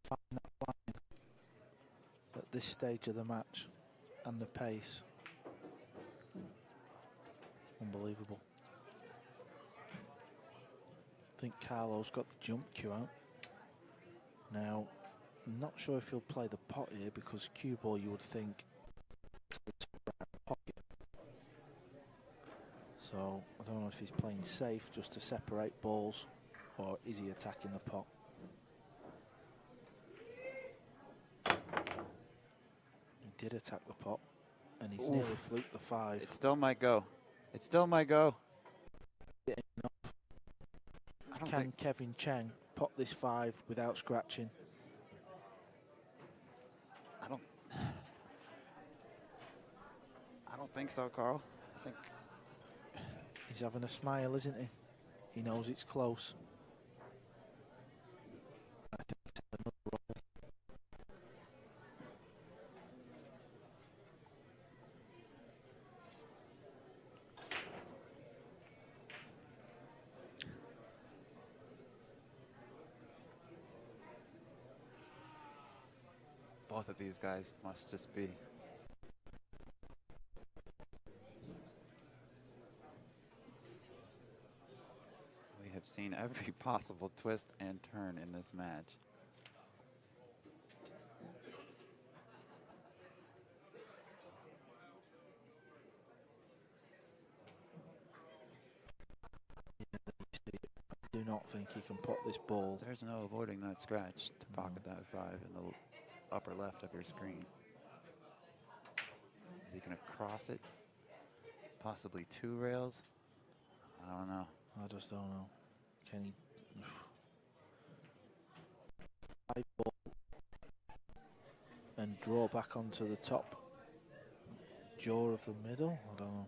Find that line at this stage of the match and the pace. Unbelievable. I think Carlo's got the jump cue out. Now, I'm not sure if he'll play the pot here because cue ball you would think to the top right pocket. So I don't know if he's playing safe just to separate balls, or is he attacking the pot? He did attack the pot, and he's nearly fluked the 5. It still might go. It still might go. I don't Can think. Kevin Cheng pot this 5 without scratching? I don't think so, Carl. I think He's having a smile, isn't he? He knows it's close. I think it's another roll. both of these guys must just be we have seen every possible twist and turn in this match. I do not think he can pot this ball. There's no avoiding that scratch to pocket that 5 in the upper left of your screen. Is he going to cross it? Possibly 2 rails? I don't know. I just don't know. Can he? 5 ball and draw back onto the top jaw of the middle? I don't know.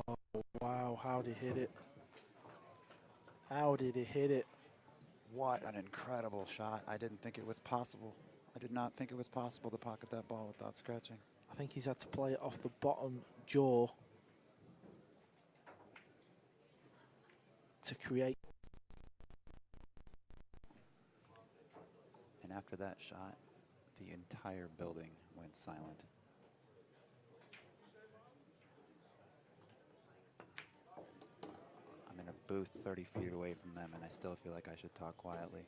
Oh, wow. Wow, how did he hit it? How did he hit it? What an incredible shot. I didn't think it was possible. I did not think it was possible to pocket that ball without scratching. I think he's had to play it off the bottom jaw to create. And after that shot, the entire building went silent. I'm in a booth 30 feet away from them, and I still feel like I should talk quietly.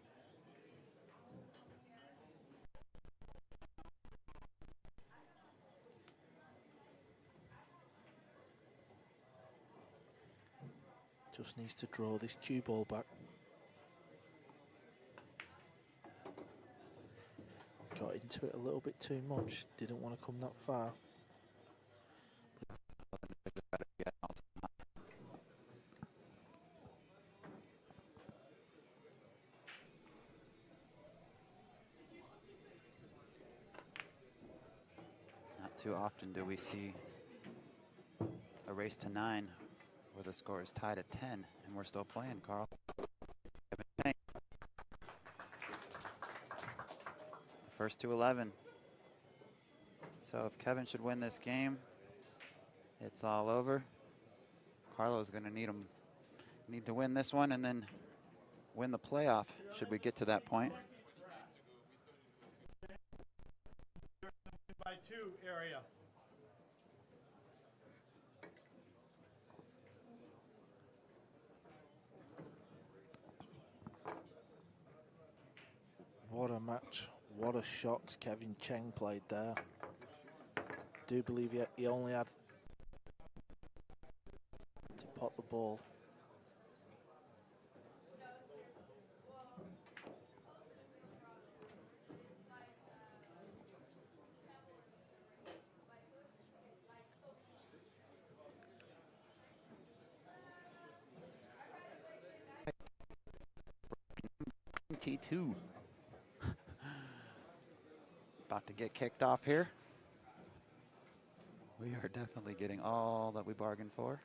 Just needs to draw this cue ball back. Got into it a little bit too much. Didn't want to come that far. Not too often do we see a race to 9 where the score is tied at 10, and we're still playing, Carl. The first to 11. So if Kevin should win this game, it's all over. Carlo's going to need to win this one and then win the playoff should we get to that point. By 2 area. What a match. What a shot Kevin Cheng played there. I do believe he only had to pot the ball. T2. About to get kicked off here. We are definitely getting all that we bargained for.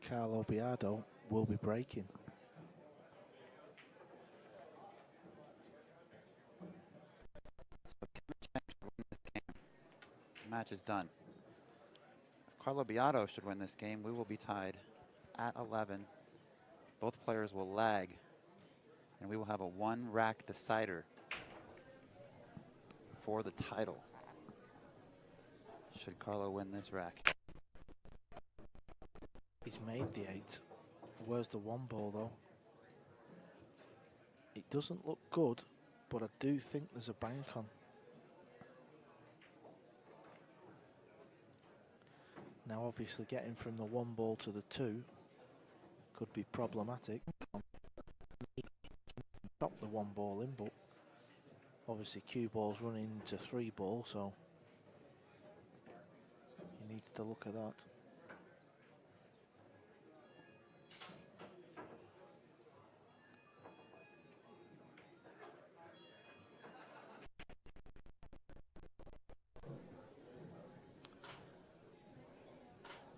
Carlo Biado will be breaking. So Kevin Cheng should win this game. The match is done. If Carlo Biado should win this game, we will be tied at 11. Both players will lag, and we will have a 1-rack decider for the title. Should Carlo win this rack? He's made the 8. Where's the 1 ball though? It doesn't look good, but I do think there's a bank on. Now obviously getting from the 1 ball to the 2 could be problematic. He can drop the 1 ball in, but obviously cue ball's running into 3 ball, so he needs to look at that.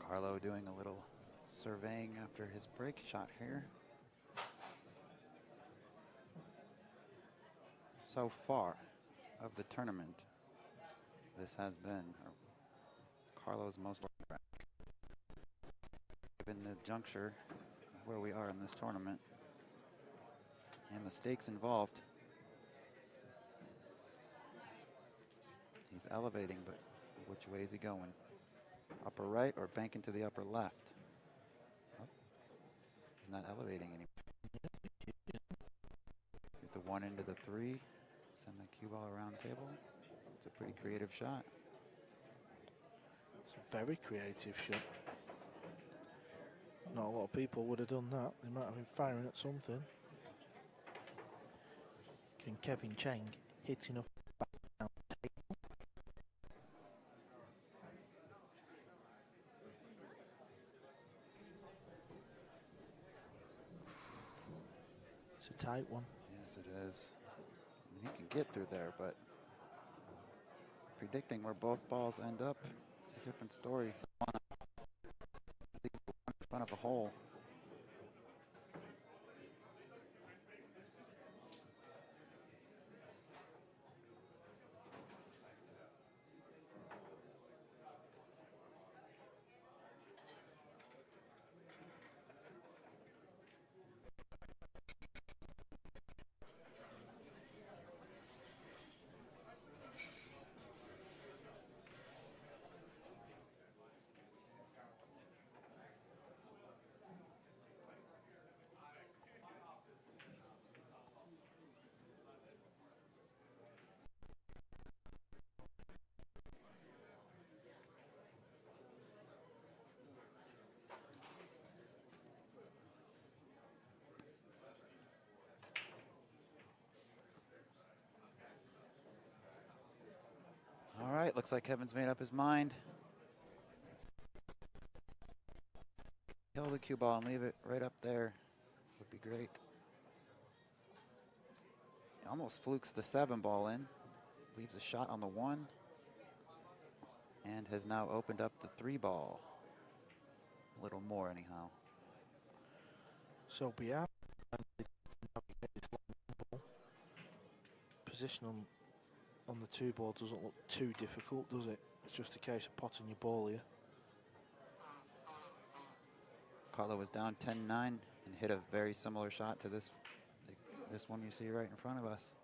Carlo doing a little surveying after his break shot here. So far of the tournament, this has been Carlo's most rack. Given the juncture where we are in this tournament and the stakes involved, he's elevating, but which way is he going? Upper right or bank into the upper left? Oh, he's not elevating anymore. Get the 1 into the 3, send the cue ball around table. It's a pretty creative shot. It's a very creative shot. Not a lot of people would have done that. They might have been firing at something. Can Kevin Cheng hitting up back down the table? It's a tight one. Yes, it is. I mean, he can get through there, but predicting where both balls end up is a different story. front of a hole. All right, looks like Kevin's made up his mind. Kill the cue ball and leave it right up there. Would be great. He almost flukes the 7 ball in. Leaves a shot on the 1. And has now opened up the 3 ball. A little more anyhow. So Biado position on the 2 ball doesn't look too difficult, does it? It's just a case of potting your ball here. Carlo was down 10-9 and hit a very similar shot to this one you see right in front of us.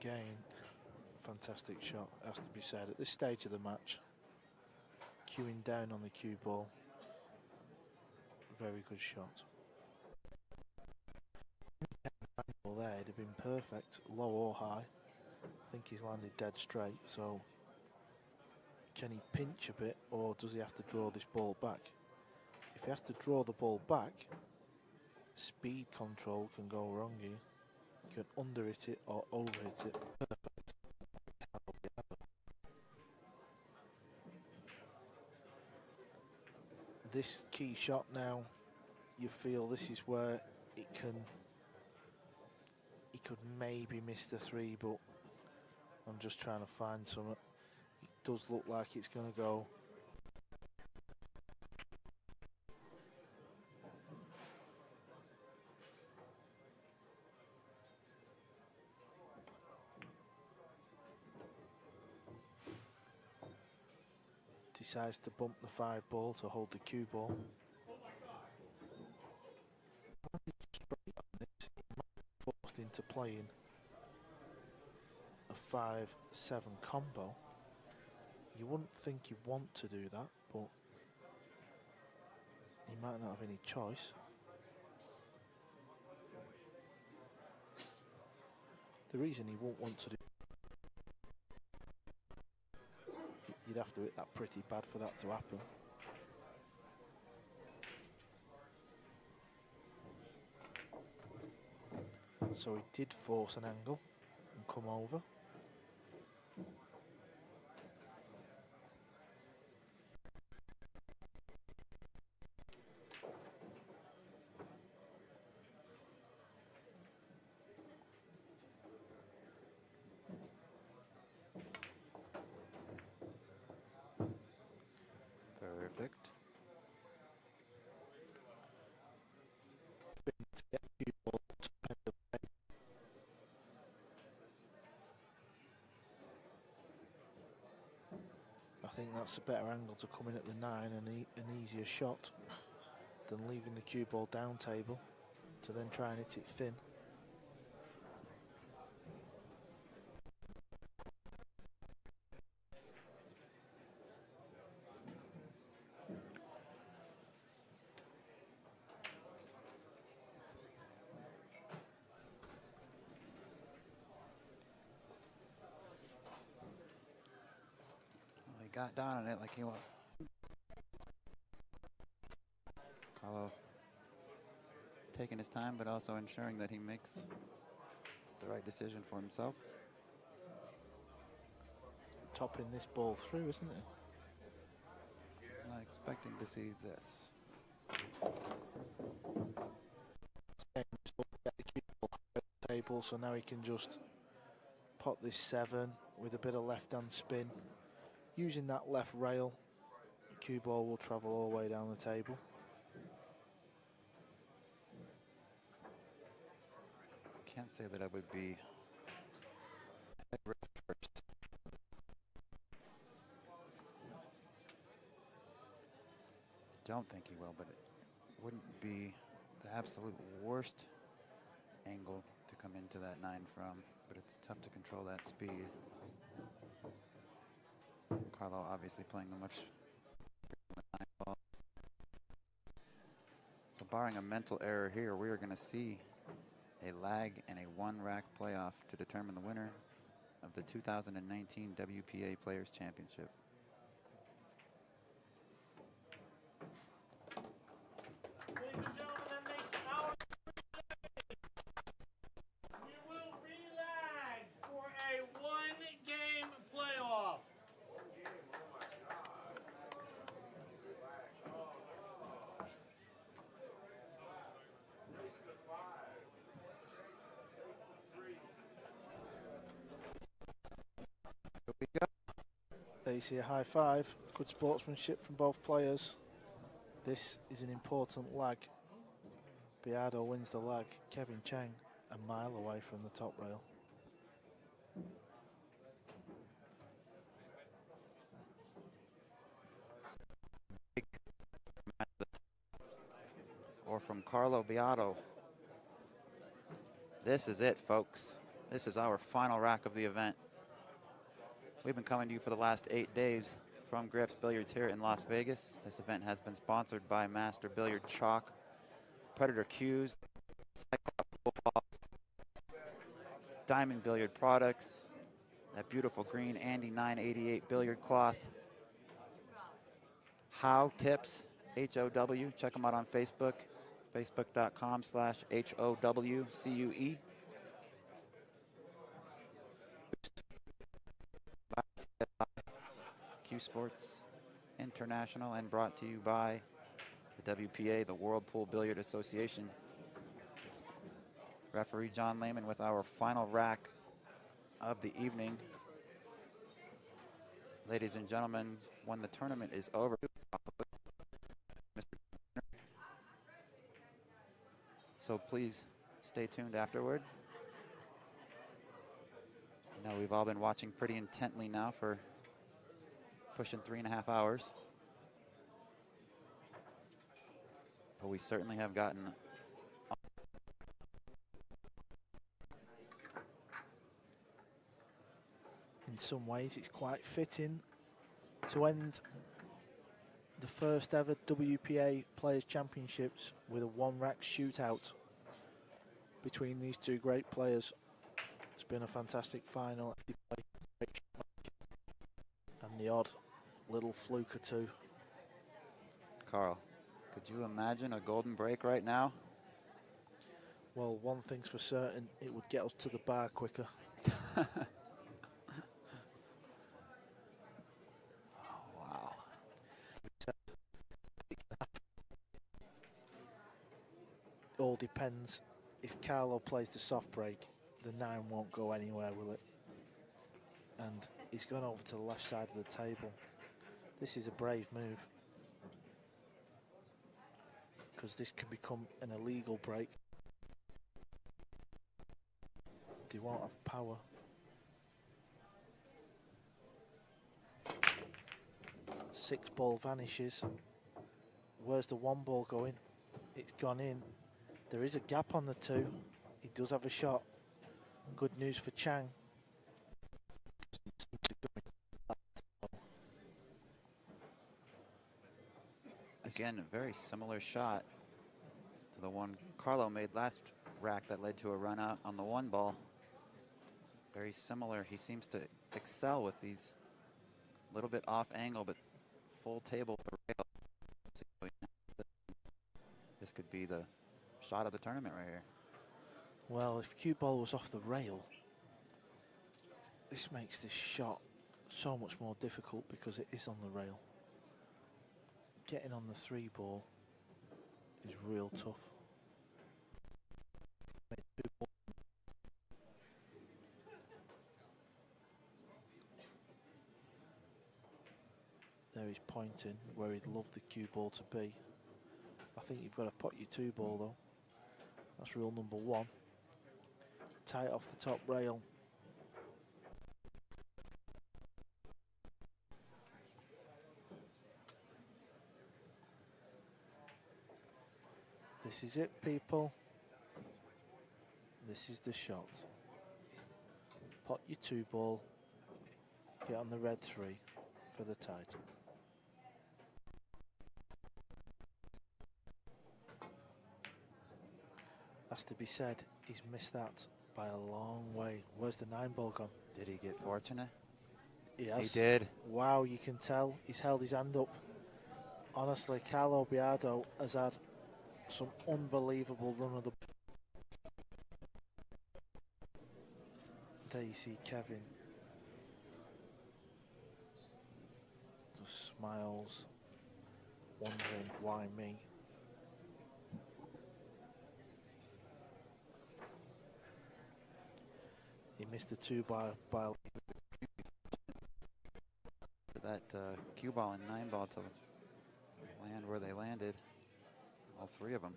Again, fantastic shot, has to be said. At this stage of the match, cueing down on the cue ball, very good shot. Well, there, it'd have been perfect, low or high. I think he's landed dead straight, so can he pinch a bit, or does he have to draw this ball back? If he has to draw the ball back, speed control can go wrong here. You can under hit it or over hit it. Perfect. This key shot now, you feel this is where he could maybe miss the 3, but I'm just trying to find some. It does look like it's going to go. Decides to bump the 5 ball to hold the cue ball. Forced into playing a 5-7 combo. You wouldn't think he'd want to do that, but he might not have any choice. The reason he won't want to do, you'd have to hit that pretty bad for that to happen. So he did force an angle and come over. Perfect. I think that's a better angle to come in at the 9 and an easier shot than leaving the cue ball down table to then try and hit it thin. Got down on it like he wanted. Carlo taking his time, but also ensuring that he makes the right decision for himself. Topping this ball through, isn't it? He's not expecting to see this. table, so now he can just pot this 7 with a bit of left-hand spin. Using that left rail, cue ball will travel all the way down the table. Can't say that I would be first. Don't think he will, but it wouldn't be the absolute worst angle to come into that 9 from, but it's tough to control that speed. Carlo obviously playing a much 9 ball. So barring a mental error here, we are going to see a lag and a 1-rack playoff to determine the winner of the 2019 WPA Players Championship. Ladies and gentlemen, that makes our we will relag for a 1-game playoff. Here we go. There you see a high five. Good sportsmanship from both players. This is an important lag. Biado wins the lag. Kevin Cheng a mile away from the top rail. Or from Carlo Biado. This is it, folks. This is our final rack of the event. We've been coming to you for the last 8 days from Griff's Billiards here in Las Vegas. This event has been sponsored by Master Billiard Chalk, Predator Cues, Diamond Billiard Products, that beautiful green Andy 988 billiard cloth, How Tips, H-O-W. Check them out on Facebook, facebook.com/HOWCUE. Q Sports International, and brought to you by the WPA, the World Pool Billiard Association. Referee John Lehman with our final rack of the evening. Ladies and gentlemen, when the tournament is over, so please stay tuned afterward. I know we've all been watching pretty intently now for pushing 3.5 hours. But we certainly have gotten In some ways, it's quite fitting to end the first ever WPA Players Championships with a 1-rack shootout between these two great players. It's been a fantastic final, and the odd little fluke or two. Carl, could you imagine a golden break right now? Well, one thing's for certain, it would get us to the bar quicker. Wow. It all depends. If Carlo plays the soft break, the 9 won't go anywhere, will it? And he's gone over to the left side of the table. This is a brave move, because this can become an illegal break. They won't have power. Six ball vanishes. Where's the 1 ball going? It's gone in. There is a gap on the 2. He does have a shot. Good news for Cheng. Again, a very similar shot to the one Carlo made last rack that led to a run out on the 1 ball. Very similar. He seems to excel with these little bit off angle, but full table for rail. This could be the shot of the tournament right here. Well, if cue ball was off the rail, this makes this shot so much more difficult because it is on the rail. Getting on the 3 ball is real tough. There he's pointing where he'd love the cue ball to be. I think you've got to pot your 2 ball though. That's rule number 1. Tight off the top rail. This is it, people. This is the shot. Pot your 2 ball. Get on the red 3 for the title. Has to be said, he's missed that by a long way. Where's the 9 ball gone? Did he get fortunate? He has. He did. Wow, you can tell he's held his hand up. Honestly, Carlo Biado has had some unbelievable run of the. There you see Kevin. Just smiles, wondering why me. He missed the 2 by That cue ball and 9 ball to land where they landed. All 3 of them.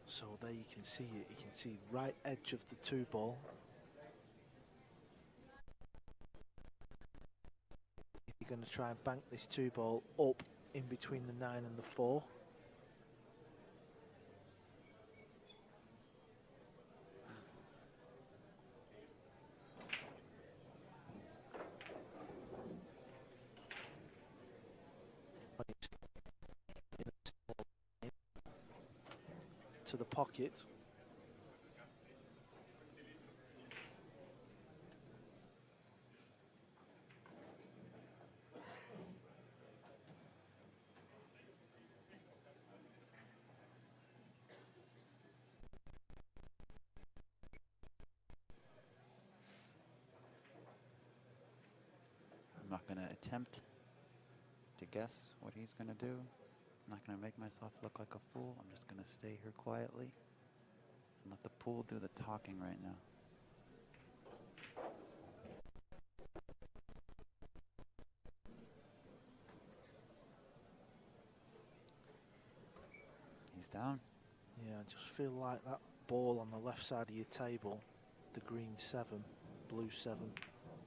So there you can see it. You can see the right edge of the 2 ball. He's going to try and bank this 2 ball up in between the 9 and the 4. To the pocket. I'm not going to attempt to guess what he's going to do. I'm not going to make myself look like a fool. I'm just going to stay here quietly and let the pool do the talking right now. He's down. Yeah, I just feel like that ball on the left side of your table, the green 7, blue 7,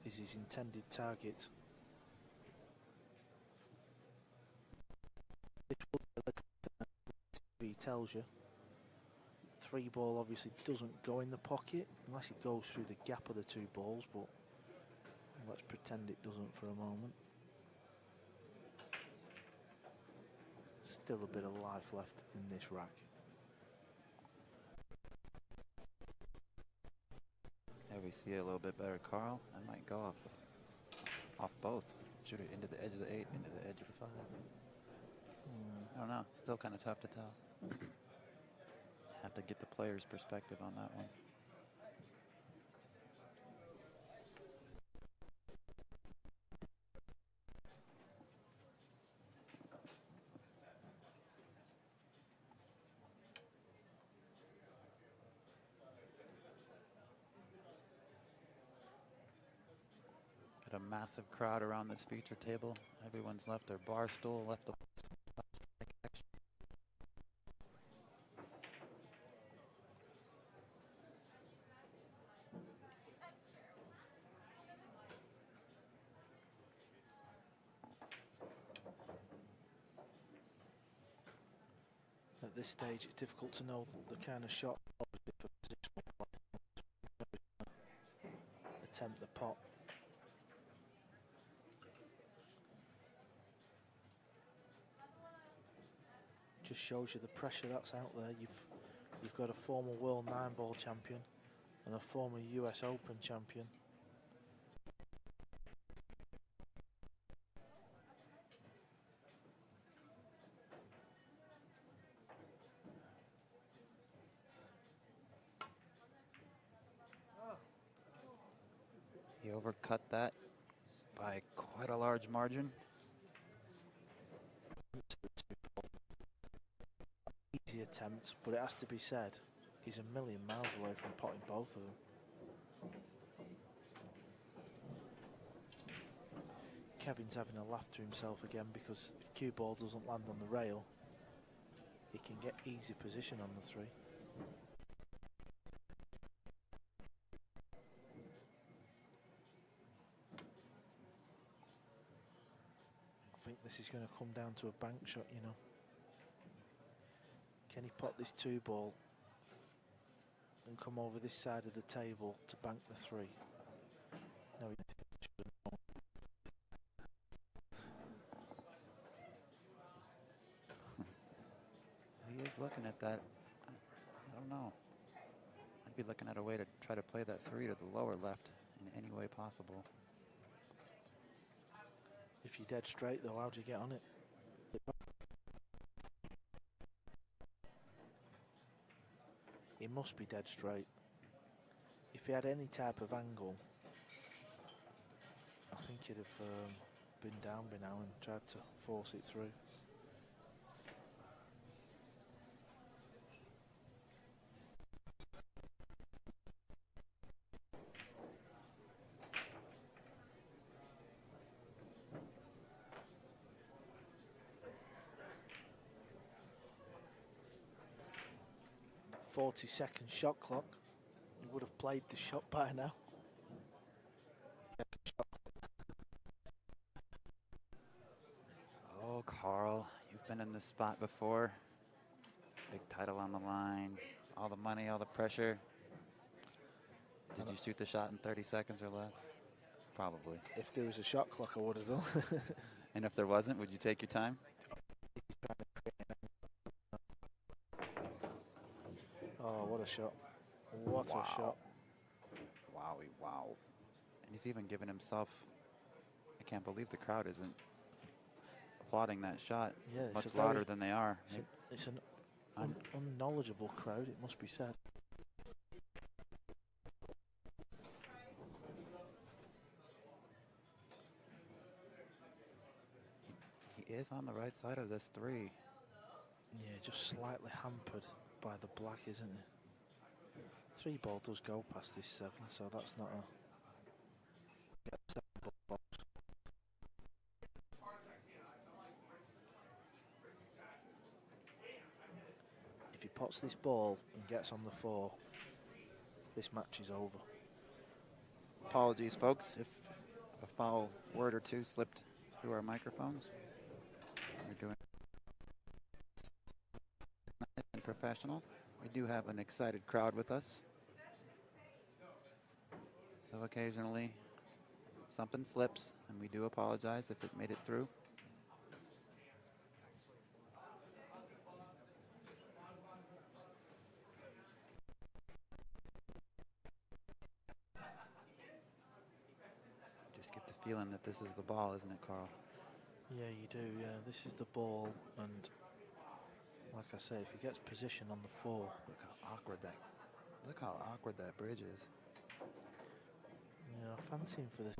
is his intended target. He tells you 3 ball obviously doesn't go in the pocket unless it goes through the gap of the 2 balls, but let's pretend it doesn't for a moment. Still a bit of life left in this rack. There we see it a little bit better. Carl, I might go off both. Shoot it into the edge of the 8, into the edge of the 5. I don't know. It's still kind of tough to tell. Have to get the player's perspective on that one. Got a massive crowd around this feature table. Everyone's left their bar stool, left the action. At this stage, it's difficult to know the kind of shot attempt the pot. Just shows you the pressure that's out there. You've got a former world 9-ball champion and a former US Open champion. He overcut that by quite a large margin. Easy attempt, but it has to be said, he's a million miles away from potting both of them. Kevin's having a laugh to himself again because if cue ball doesn't land on the rail, he can get easy position on the 3. I think this is going to come down to a bank shot, you know. Can he pot this 2 ball and come over this side of the table to bank the 3? No, he He is looking at that. I don't know. I'd be looking at a way to try to play that 3 to the lower left in any way possible. If you're dead straight though, how do you get on it? He must be dead straight. If he had any type of angle, I think he'd have been down by now and tried to force it through. .40-second shot clock. He would have played the shot by now. Oh, Carl, you've been in this spot before. Big title on the line, all the money, all the pressure. Did you shoot the shot in 30 seconds or less? Probably. If there was a shot clock, I would have done. And if there wasn't, would you take your time? Oh, what a shot. What Wow. a shot. Wowie, wow. And he's even giving himself, I can't believe the crowd isn't applauding that shot Yeah, it's much a very- louder than they are. It's an unknowledgeable crowd, it must be said. He is on the right side of this 3. Yeah, just slightly hampered by the black, isn't it? 3 ball does go past this 7, so that's not a... Get 7 ball box. If he pots this ball and gets on the 4, this match is over. Apologies, folks, if a foul word or 2 slipped through our microphones. We're doing nice and professional. We do have an excited crowd with us. So occasionally something slips, and we do apologize if it made it through. Just get the feeling that this is the ball, isn't it, Carl? Yeah, you do, yeah. This is the ball, and like I say, if he gets position on the 4... Look how awkward that bridge is. Yeah, I fancy him for this.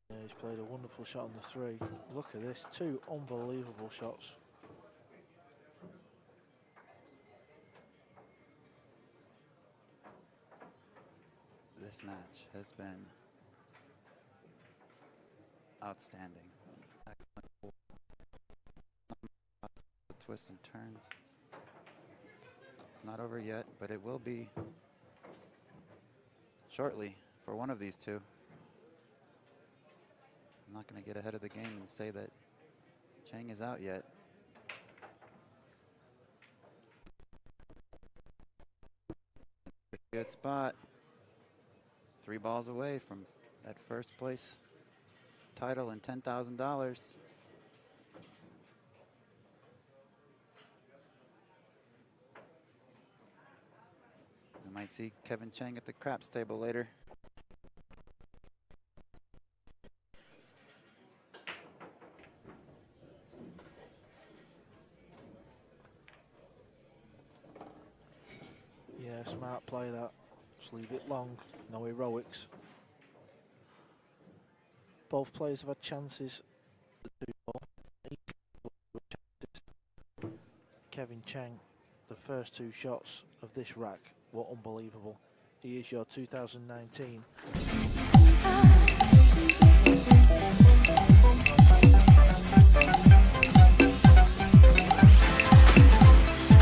Yeah, he's played a wonderful shot on the 3. Look at this, 2 unbelievable shots. This match has been outstanding. Excellent. Twists and turns. It's not over yet, but it will be shortly for one of these 2. I'm not going to get ahead of the game and say that Cheng is out yet. Good spot. 3 balls away from that first place title and $10,000. We might see Kevin Cheng at the craps table later. Yeah, smart play that. Just leave it long, no heroics. Both players have had chances. The 2-ball. Kevin Cheng, the first 2 shots of this rack were unbelievable. He is your 2019